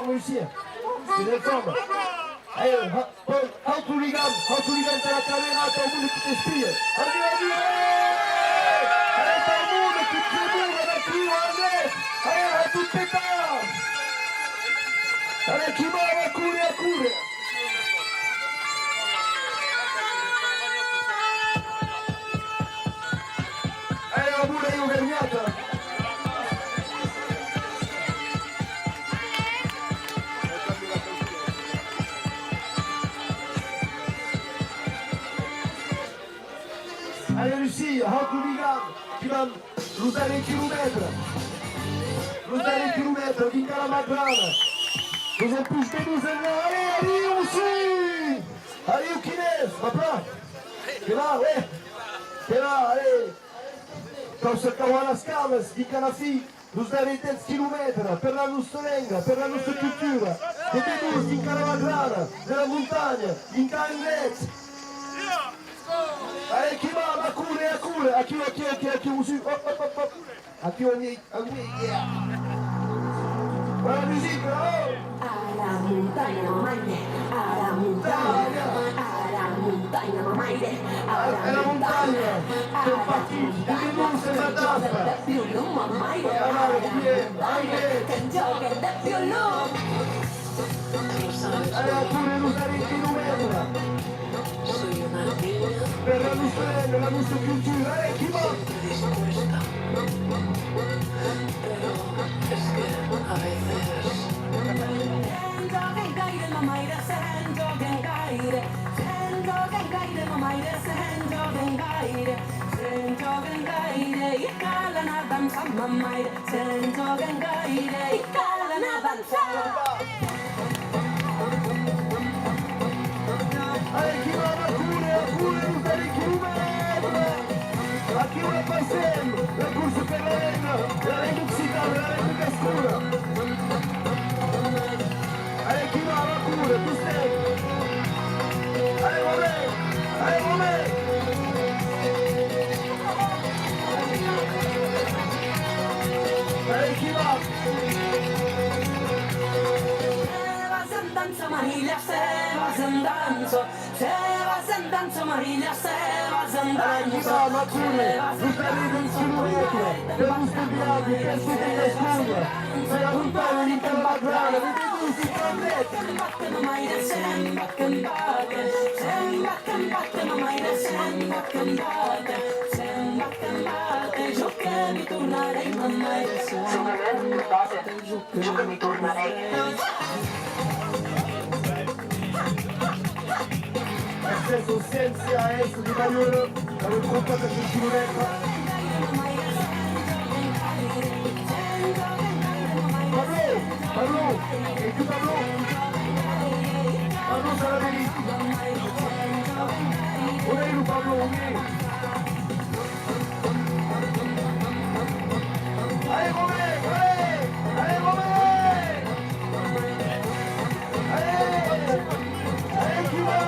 S1: réussir. C'est des formes. Allez, Houthooligan t'as la caméra, t'as le monde qui t'espille. Allez, vas-y, allez, t'as le monde qui tremble avec lui, allez, à tout pétard. Allez, qui va courir. Allez, la boule est ouverte. Allez Lucie, Houthooligan qui va ruotare il chilometro. Vinca la Magrana. Nous en plus de nous allez aussi. Allez Ukines, papa. T'es là, allez. Kao se kao las cames, di canafi, nous dare 10 km per la nostra lingua, per la nostra cultura. E venuti vinca la Magrana, nella montagna, vinca in net. Allez, qui va, à courir, à qui, hop, yeah. Voilà la musique, oh.
S11: A la montaña, mamá, a la montaña, mamá,
S1: È la montagna, che partiti, di non se la tappa. Allez, a courir, nous allons in chilometro. Per la nostra cultura, chi va? Allez, chi va a courir, nous allons chilometro. Aqui una passiamo, la corsa per la lingua occitana, la lingua cascura. Allez, chi va a courir, tu stai. Allez, Romè. Allez, chi va?
S11: Mariglia, se vas andando, Mariglia, se vas andando.
S1: Chi va, Macune, tu stai in chilometro, per non studiarmi, per tutti le scuole. Sei la montagna di Magrana, vedi tu, si prendete.
S11: Giù che mi tornerei.
S1: Accesso senza a est di Mariolo, dallo 30 km. Pablo, e tu Pablo? Pablo sarà benissimo. Volevo Pablo, Allez Romè, allez Romè! Allez, qui va?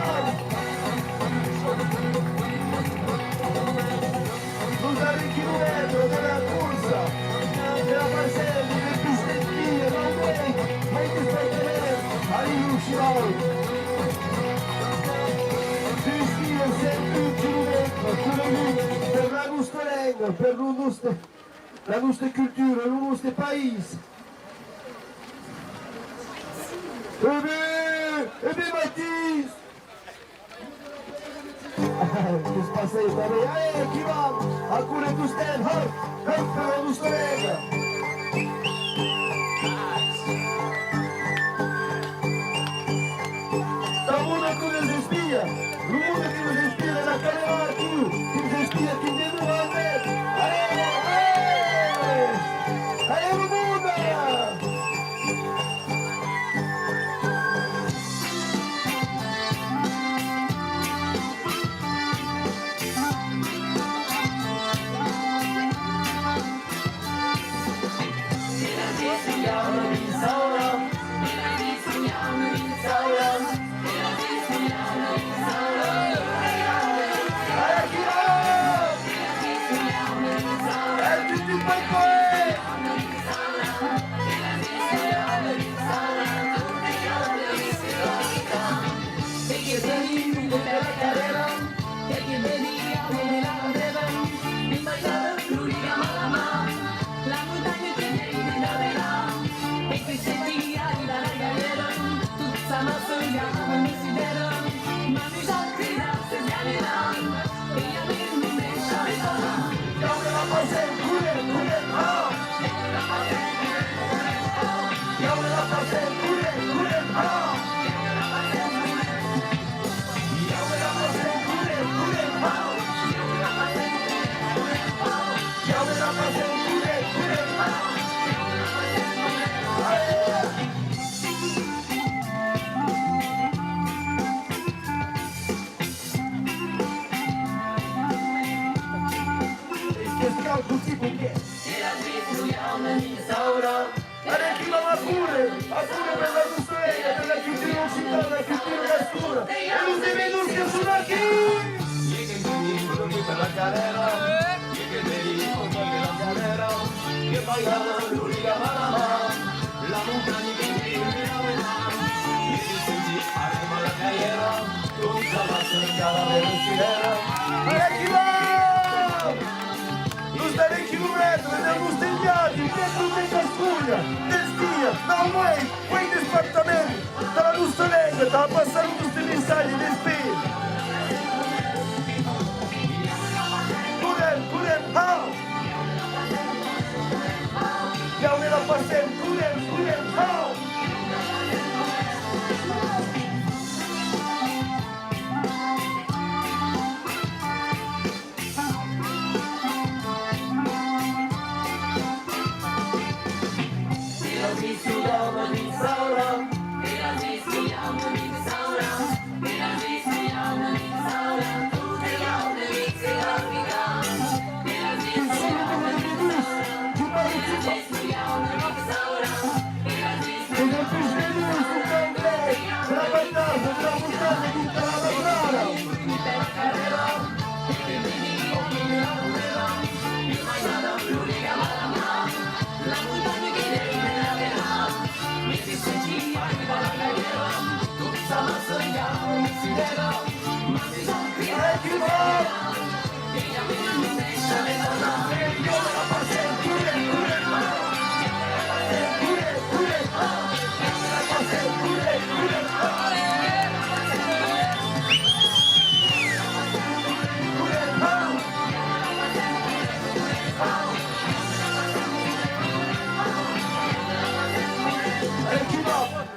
S1: Scusate il chilometro della corsa, della Marselli, del pistettino, ma che stai tenendo? All'iluscio! Pistettino, sempre un chilometro, per la nostra lingua, per la nostra cultura, il nostro paese. Eh bien Mathis! Qu'est-ce qui se passe? Allez, qui va? A courir tu stand, hop, per la nostra lega. Tout le monde qui nous inspire, le monde qui nous inspire, la caméra qui nous inspire, qui nous ramène. Allez, le monde!
S4: l'Uliga, l'Uliga Marama, la montagna che vive la vena, e si senti arriva la carriera, tutta la strada per il filera.
S1: Allez, qui va? Nous allons kilomètres, nous stigliati, dentro di cascuglia, destia, da un quei dispartamenti, dalla nostra lingua, da passare un nostro messaggio di spin. Kudem, how? Ja, on est là passé, kudem, how?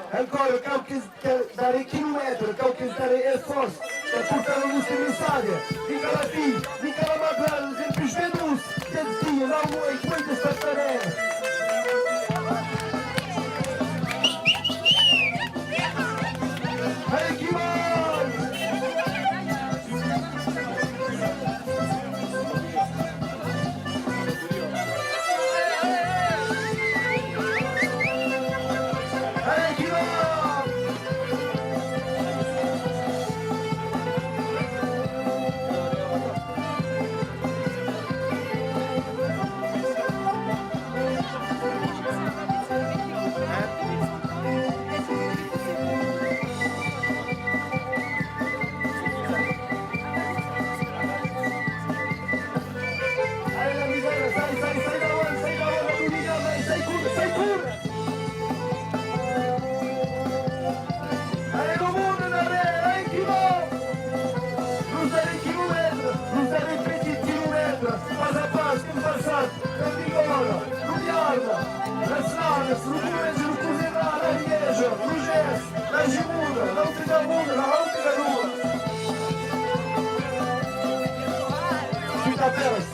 S1: Ancora il campo che dare chilometri, il campo che dare forza per portare il nostro messaggio. Dica la figlia, dica la madre, sempre svedus, che zia, la vuoi, puoi despertare. Allez, qui va?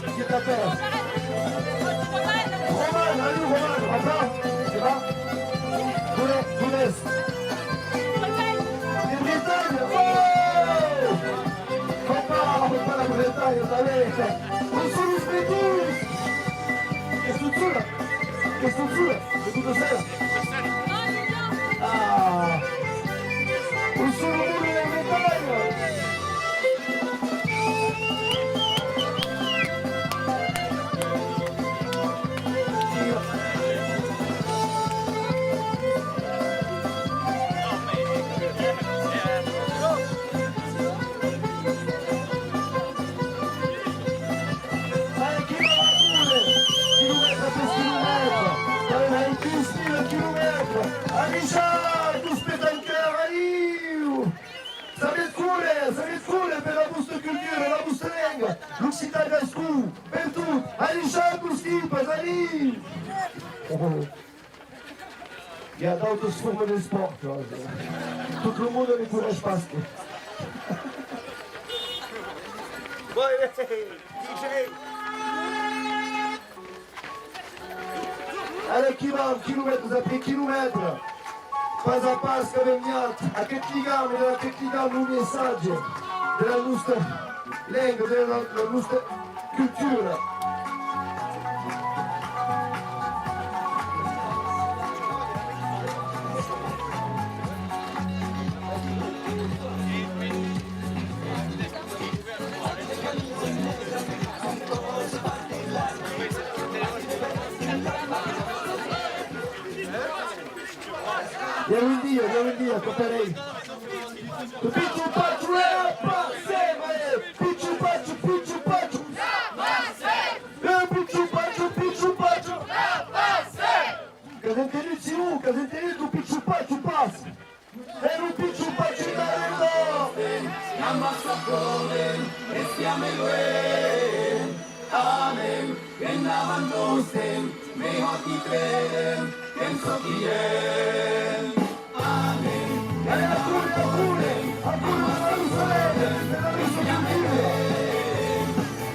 S1: Qui t'appelle? Roman, allez Roman, attends, c'est va? Toulouse. C'est Bretagne, oh! Pas la Bretagne, allez! On se loue tous! Qu'est-ce que tu fous là? Qu'est-ce que tu fous là? C'est tout de sel? Ah! On se loue de la Bretagne! Per la vostra cultura, la vostra lingua, l'Occitania School, per tutti, all'Ishan Gusti, Pasani! Il y a d'autres formes de sport, tout le monde ne pourrait pas. Allez, kilomètres après kilomètres, pas à pas, camminiate, a che ligame, un messaggio della nostra lingua, della nostra cultura. un dia, Coperei. Pichu Pachu é parceiro, Pichu Pachu, Pichu Pachu. Pichu Pachu. Casentini do Pichu Pachu passa. Era o Pichu Pachu da Rendo.
S9: Ammazza come e stiamo in Amen, che navanno stem, me hockey creden, che so chi è. Amen, che navanno stem, che stiamo in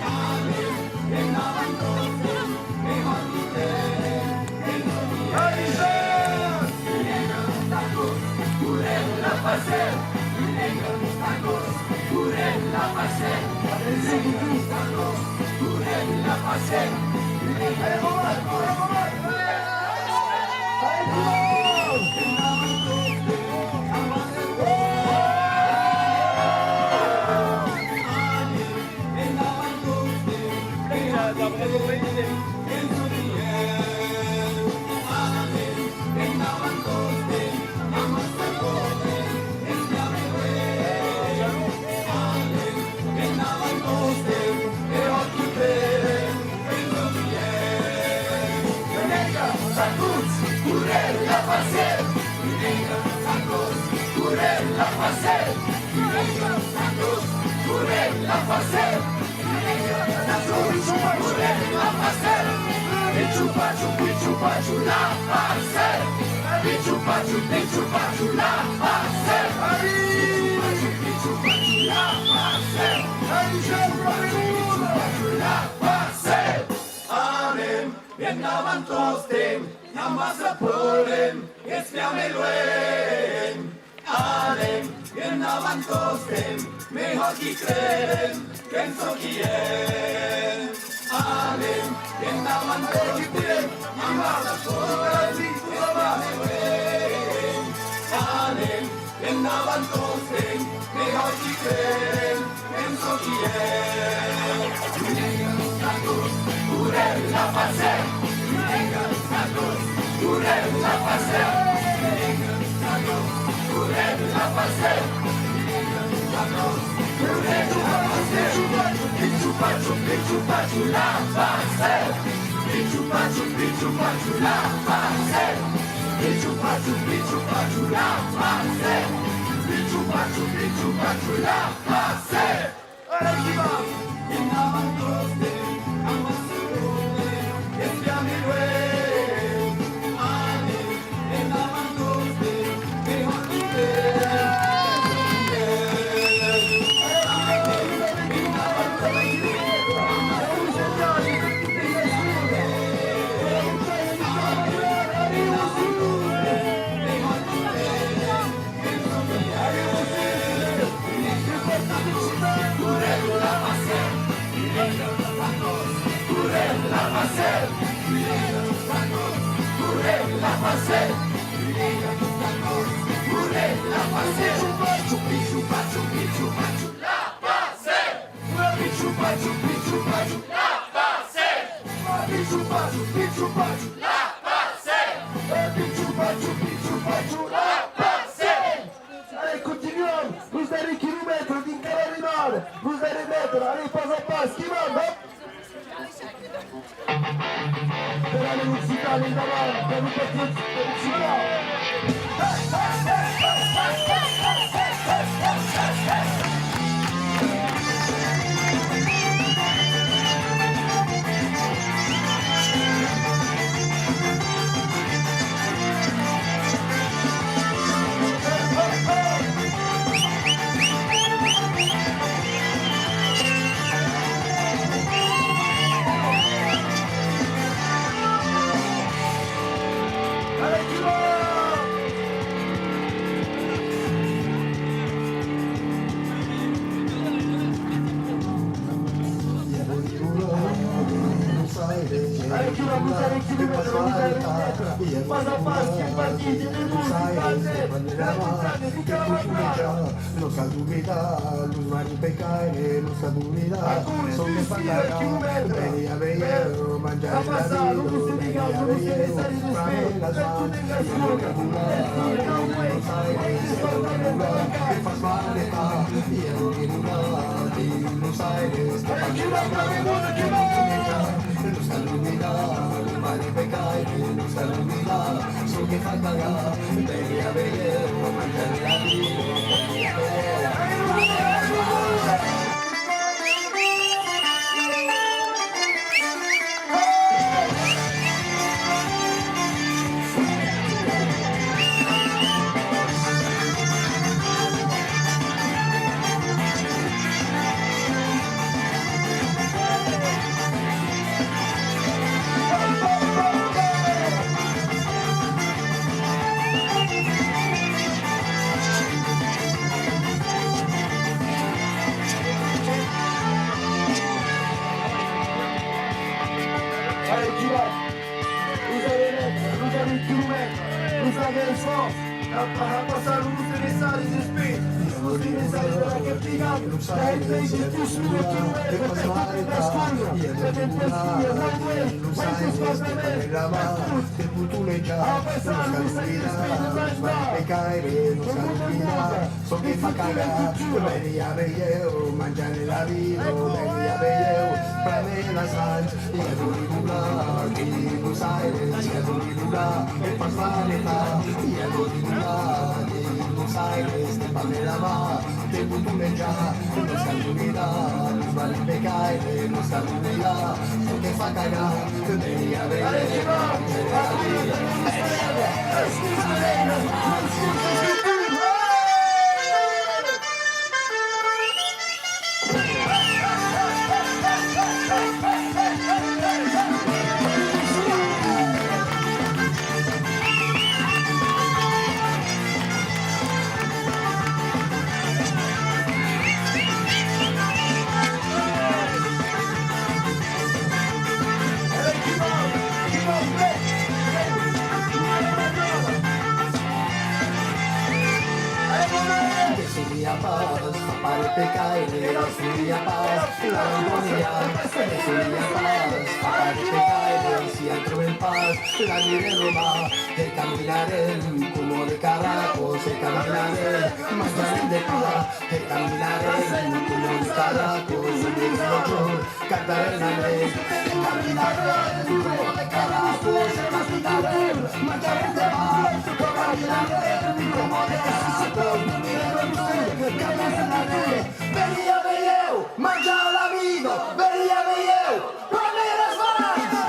S9: Amen, che navanno stem, me hockey creden, che so chi è. Purella passer, purella passer, purella passer. Amen, bien navantos dem, ammazza polem, e stiamo in Amen, bien navantos dem, me hockey creden, che so chi è. Amen, bien navantos dem, ammazza polem, e stiamo in Amen, bien navantos dem, me hockey creden, che so chi è. Purella passer, purella passer, purella passer, Pichu Pachu la passer, Pichu Pachu la passer, Pichu Pachu la passer, Pichu Pachu la passer. Allez, qui va? In avantos de Allez, continuons. Vous avez des kilomètres d'une carabinade. Vous allez mettre, allez, pas à pas, qui va, per la velocità lì davanti, per un po' di pas à pas, qui est parti, des musiques, la montagne, tutta la montagne.
S4: non sa dubitare, non mani peccare, non sa dubitare, sono che fa cagare, veni a vedere, mangiare la vita, veni a vedere, fare la santa, non capulare, non sai che si fa capulare, che fa svalletare, io non mi rulare, non sai che sta facendo, non sta illuminare, non mani peccare, non sta illuminare, sono che fa cagare, veni a vedere, mangiare la vita, veni a vedere.
S1: Allez, qui va? Vous allez mettre, vous allez tout mettre, vous avez le sens. A passar o luz de sales de espelho, luz de sales de la captividade, la gente de tu suyo, tu mujer, la gente de escuela, la gente de escuela, la mujer, vai tus cosas ver, a passar o luz de espelho, vai estar,
S4: so che fa cagare, veni a vedere, mangiare la vita, veni a vedere, preme la santa, io non mi nulla, chi lo sai, io non mi nulla, e fa svanità, io non mi nulla, chi lo sai, queste palle la va, te puttune già, non sta l'unità, non va il peccare, non sta l'unità, so che fa cagare, veni a vedere, mangiare la vita. Para peccare, la sua paz, la agonia, la sua paz, para peccare, si entro en paz, la mire Roma, e camminare, como de caracos, e camminare, mangiare de paz, e camminare, como de caracos, e de rojo, cantare la ley, camminare, como de caracos, e camminare, mangiare de paz, e camminare, como de caracos, veni a vedere, mangiare la vita, veni a vedere, prendere la svanata.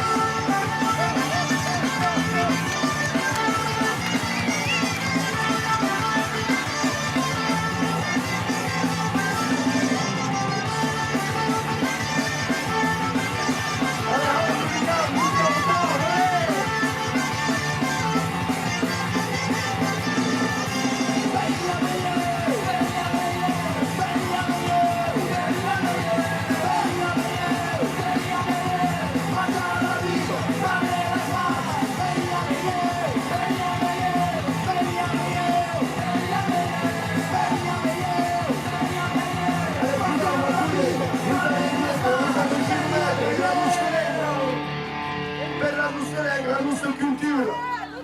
S1: La nostra cultura,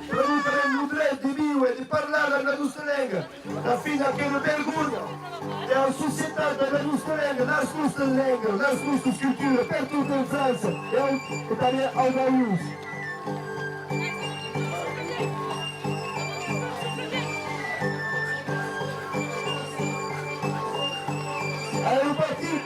S1: promuovere il diritto di vivere e di parlare la nostra lingua, affinché che la vergogna e la società della nostra lingua, la nostra lingua, la nostra cultura per tutta in Francia e Italia al Allez, on partit,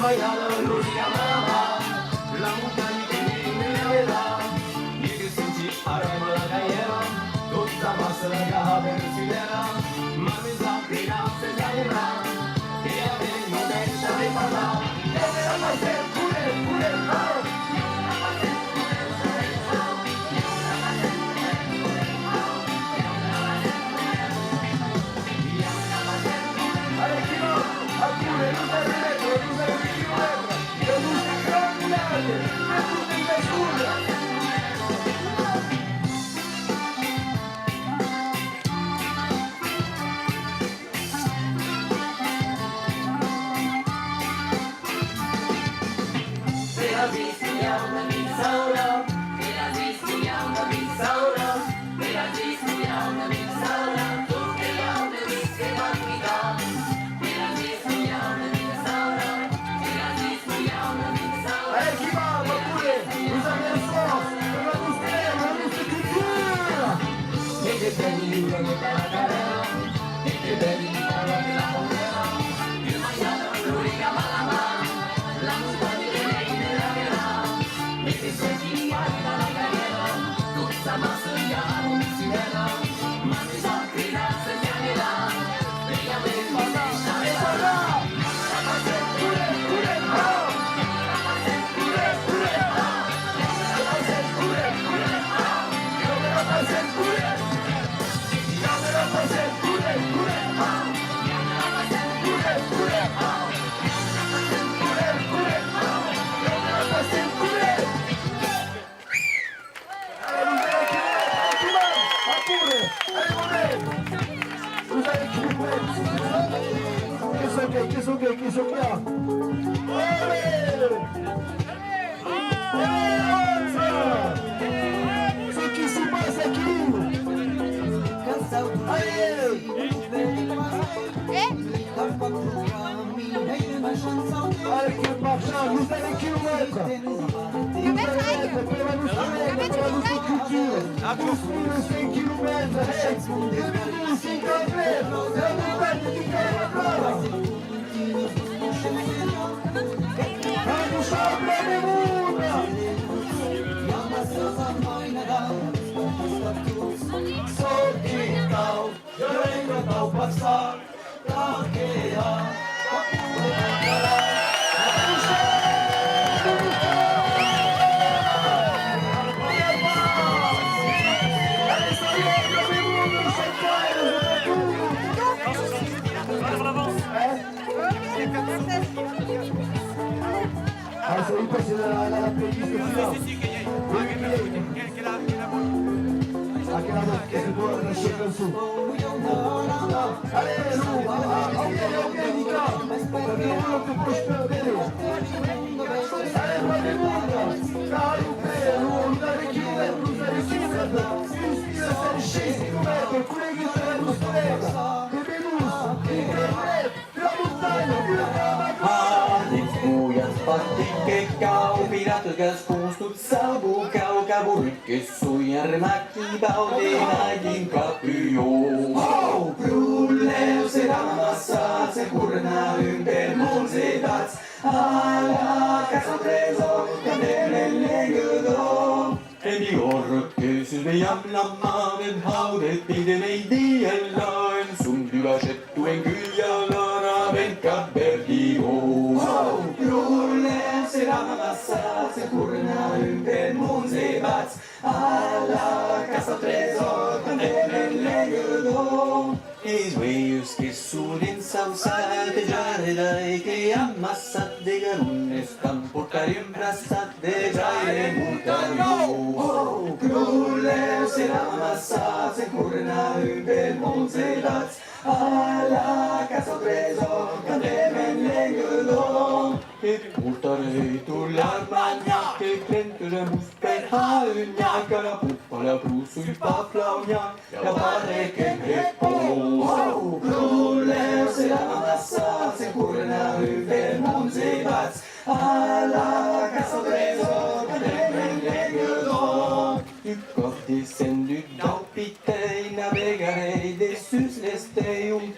S4: Hallelujah, mama, la montagne est là. Il est senti à la montagne, tutta massa la versinera, ma mi sa che la se salirà, e a me non lascia di parlare, e me la fai sempre pure,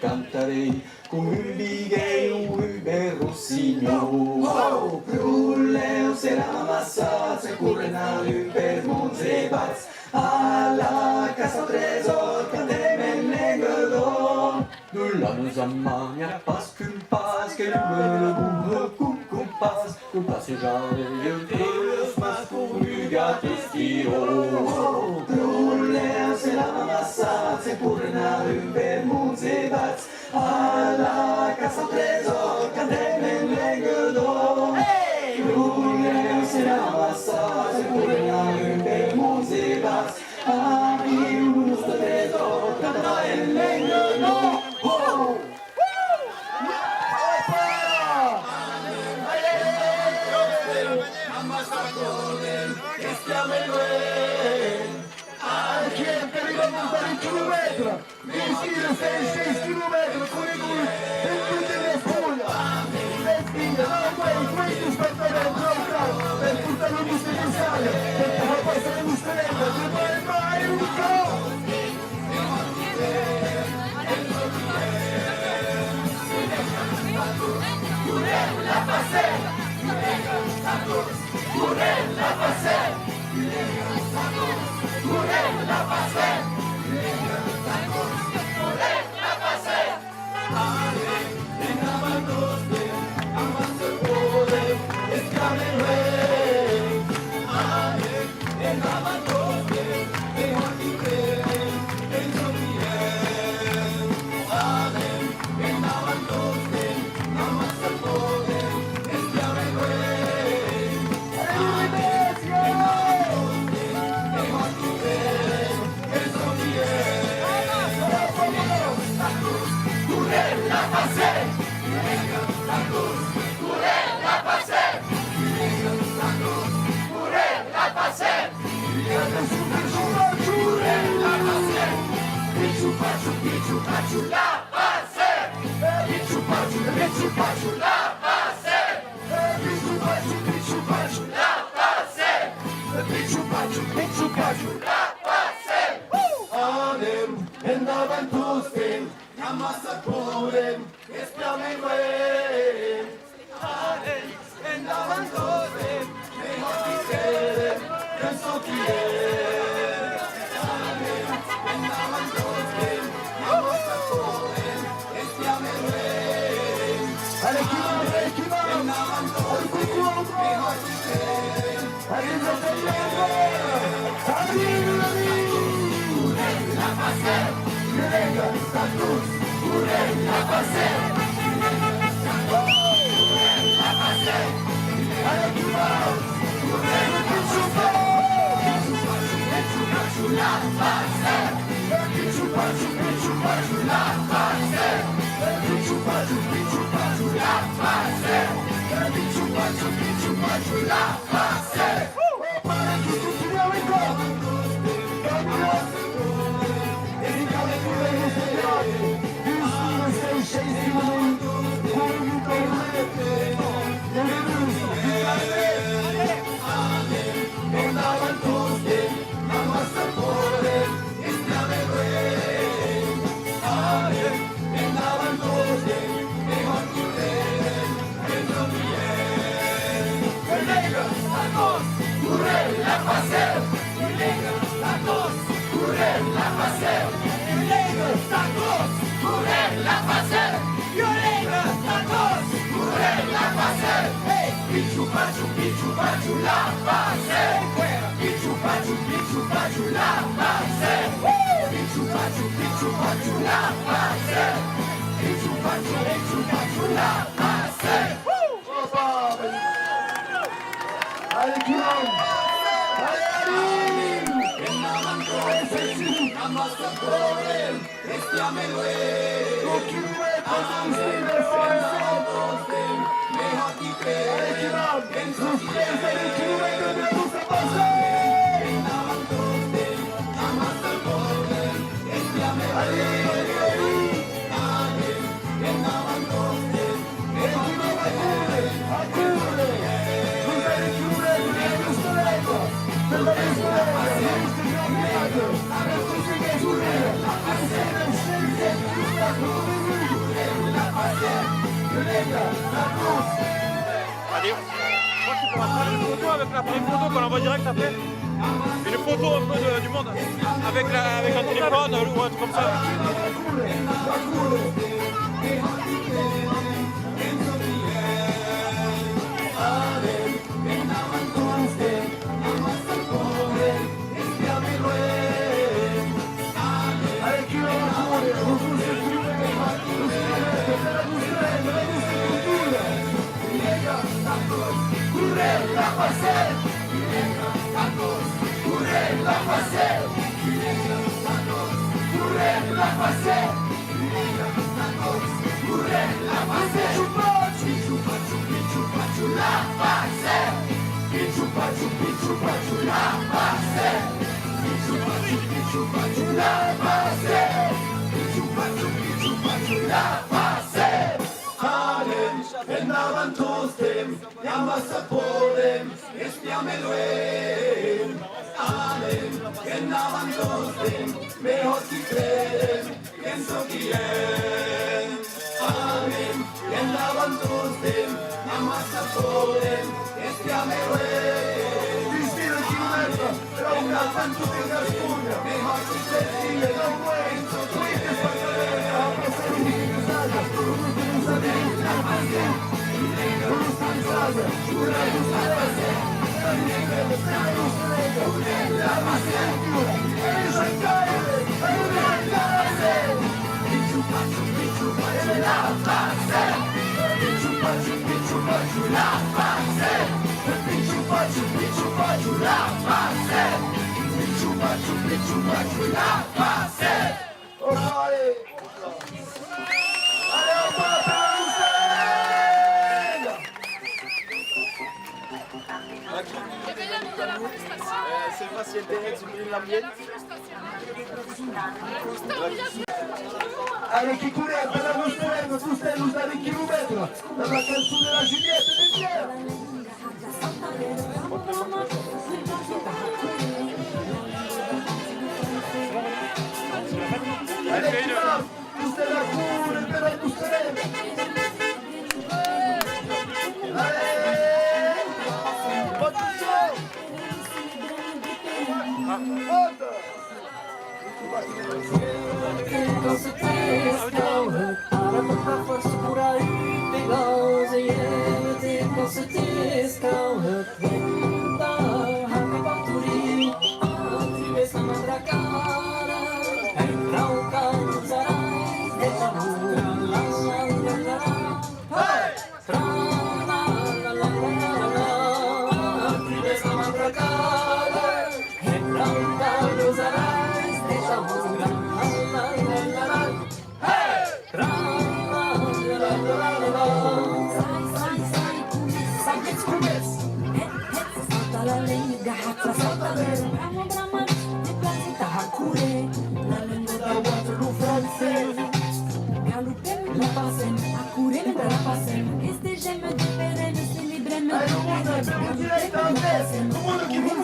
S12: Cantarei come un bighe, un rossignolo.
S10: Zamania pas kumpas, que le boum kumpas, kumpas et j'arrive plus mas conjugat estiro. Ruller, c'est la massa, c'est pour les narus, vermouths et bats, à la casse au trésor, candelle et l'aigle d'or. Ruller, c'est la massa, c'est pour les narus, vermouths et bats, arrive nous ce trésor, candelle et l'aigle d'or.
S1: Anche per rimontare il chilometro, Messina 6 chilometri con i due e tutte le spugna. Messina, no way, questo spettacolo giocato per tutta la busta iniziale, per far passare la busta lenta, per fare mai un gol. La passetta, la passetta.
S6: Allez, je crois que tu pourras prendre une photo avec l'appareil photo qu'on envoie direct après. Une photo un peu du monde avec un téléphone ou un truc comme ça.
S4: mejor que creen, pienso bien. Alem, en avanzaste, amas al pobre, espiamelo en.
S1: Allez, qui va jouer? Vous tous et tous, la facette, la facette, la facette,
S4: Vendaban tostem, llamas a podem, espiamelo en. Alem, vendaban tostem, mejor si creen, pienso bien. Alem, vendaban tostem, llamas a podem, espiamelo en.
S1: 10.000 kilomètres, là on attend toutes les Gascognes.
S4: Mejor si creen, pienso bien.
S1: Oh, allez! Allez, on va à
S6: C'est le patient Derek du l'ambiente.
S1: Allez, chi corre per la nostra tu stai usando il chilometro dalla canzone della Giulietta del Piero. Allez, chi va? Tu stai la cura per la nostra.
S10: Quand ce texte arată forță pura de gauze e quand ce texte venta hanga paturi tribe sama dragara entra un canzarai de tanura la la hey tra la la la la tribe sama dragara entra un canzarai de tanura la lingua hatta saltare bramo bramo ti piace tahakure la lingua da Waterloo francese galopem la passen akure me la passen este j'aime du pere de célébrer me
S1: Allez, le monde, c'est direct en tête. Tout le monde qui vous aime,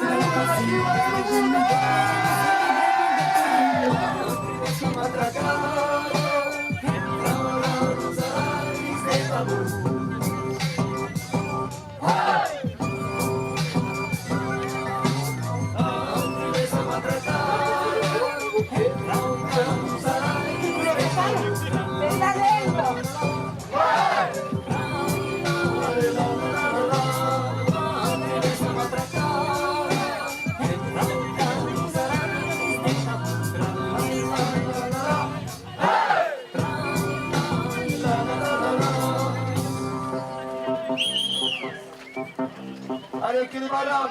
S1: Allez, que les madames,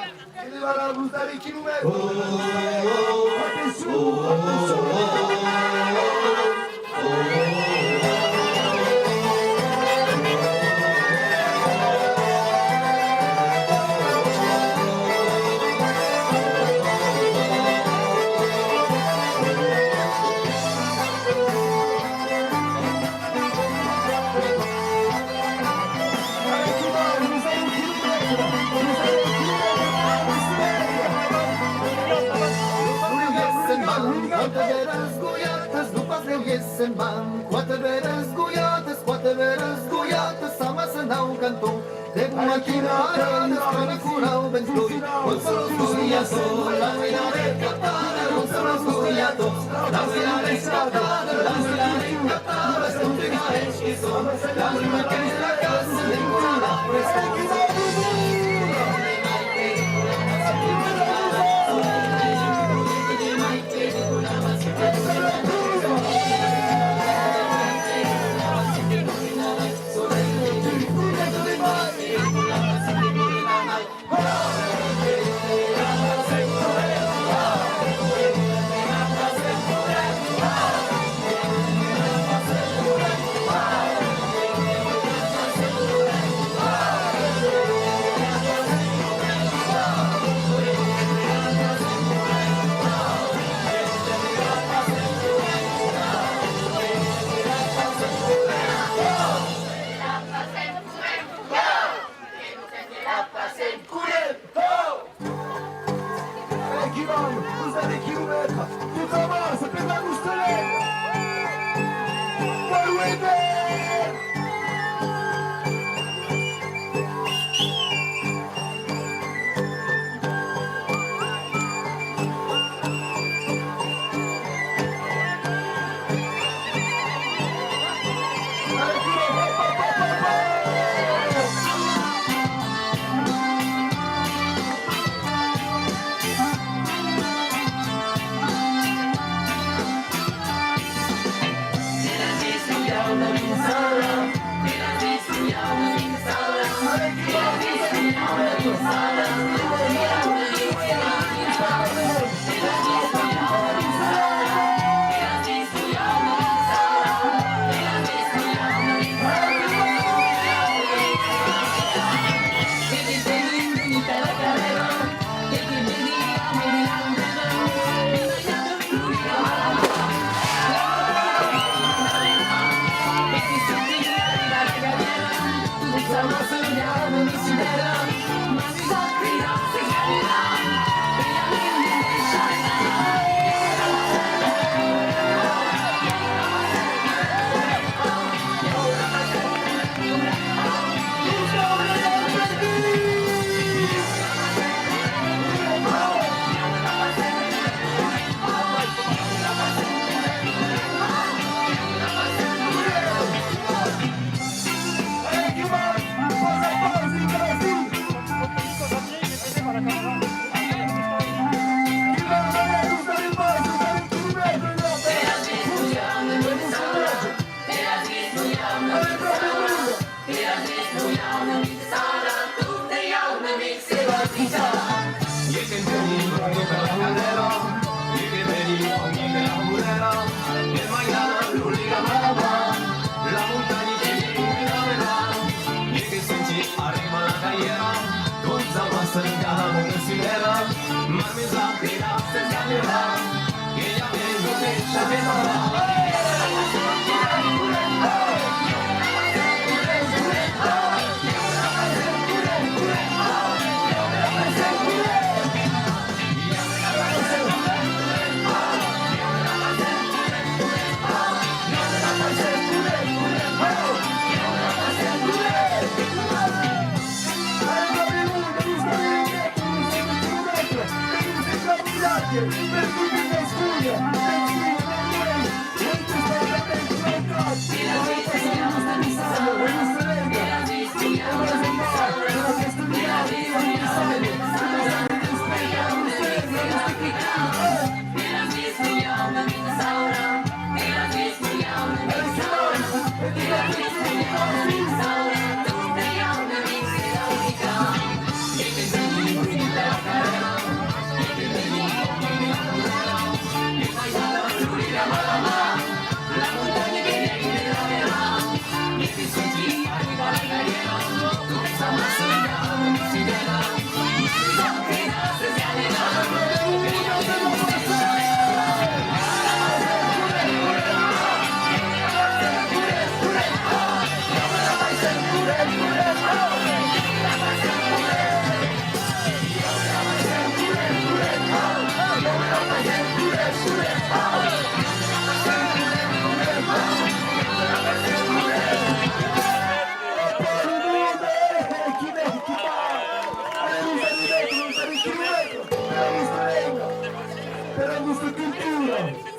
S1: vous savez qui nous met. Attention,
S4: Poate veres goiates, sama să n-au canton. De bună chinare, străni curau benzoi. Un solo scuiato, la minare catare, un solo scuiato, la minare scatare, la minare catare, sunt la prima che nella casa vengono da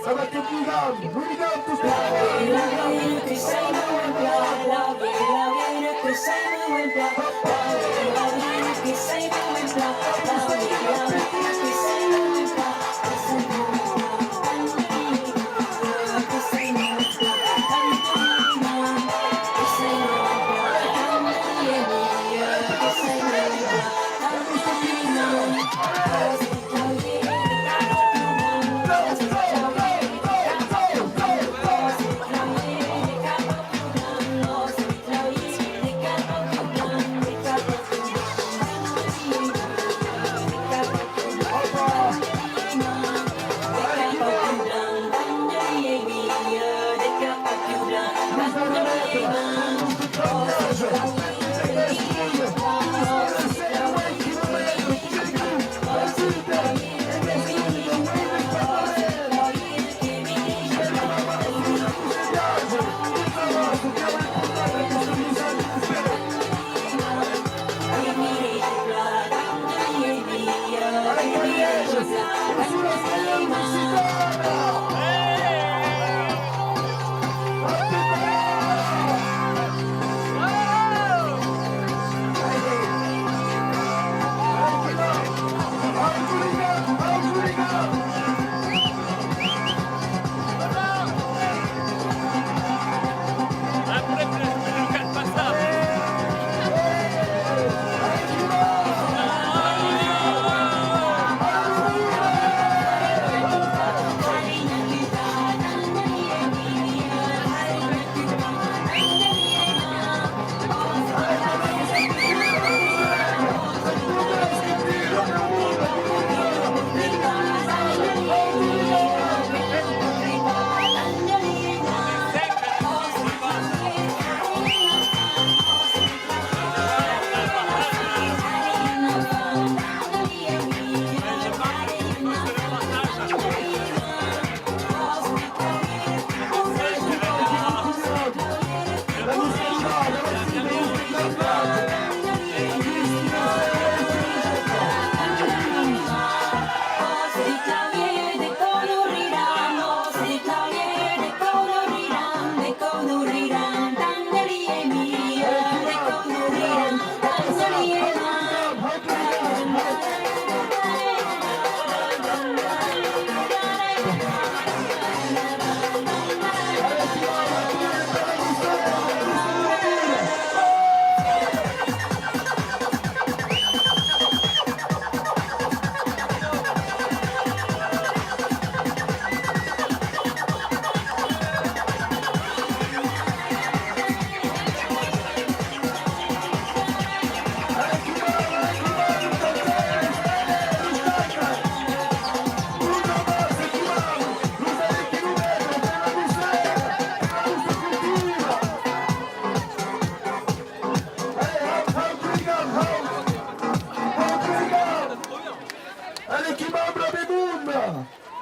S1: Sabato più grande, l'unico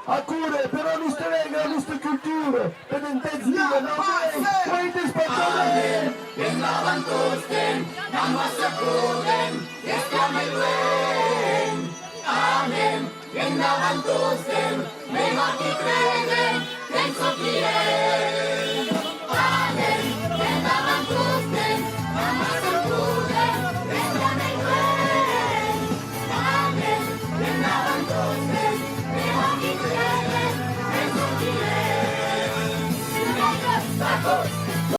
S1: Acure, però non ste venga, non ste cultura, per intensità, non è, poi ti spazzare.
S12: In Navantosten, Namasakuden, Estameluen. Amen. In Navantosten, Mehati Kregen, Kensokiel.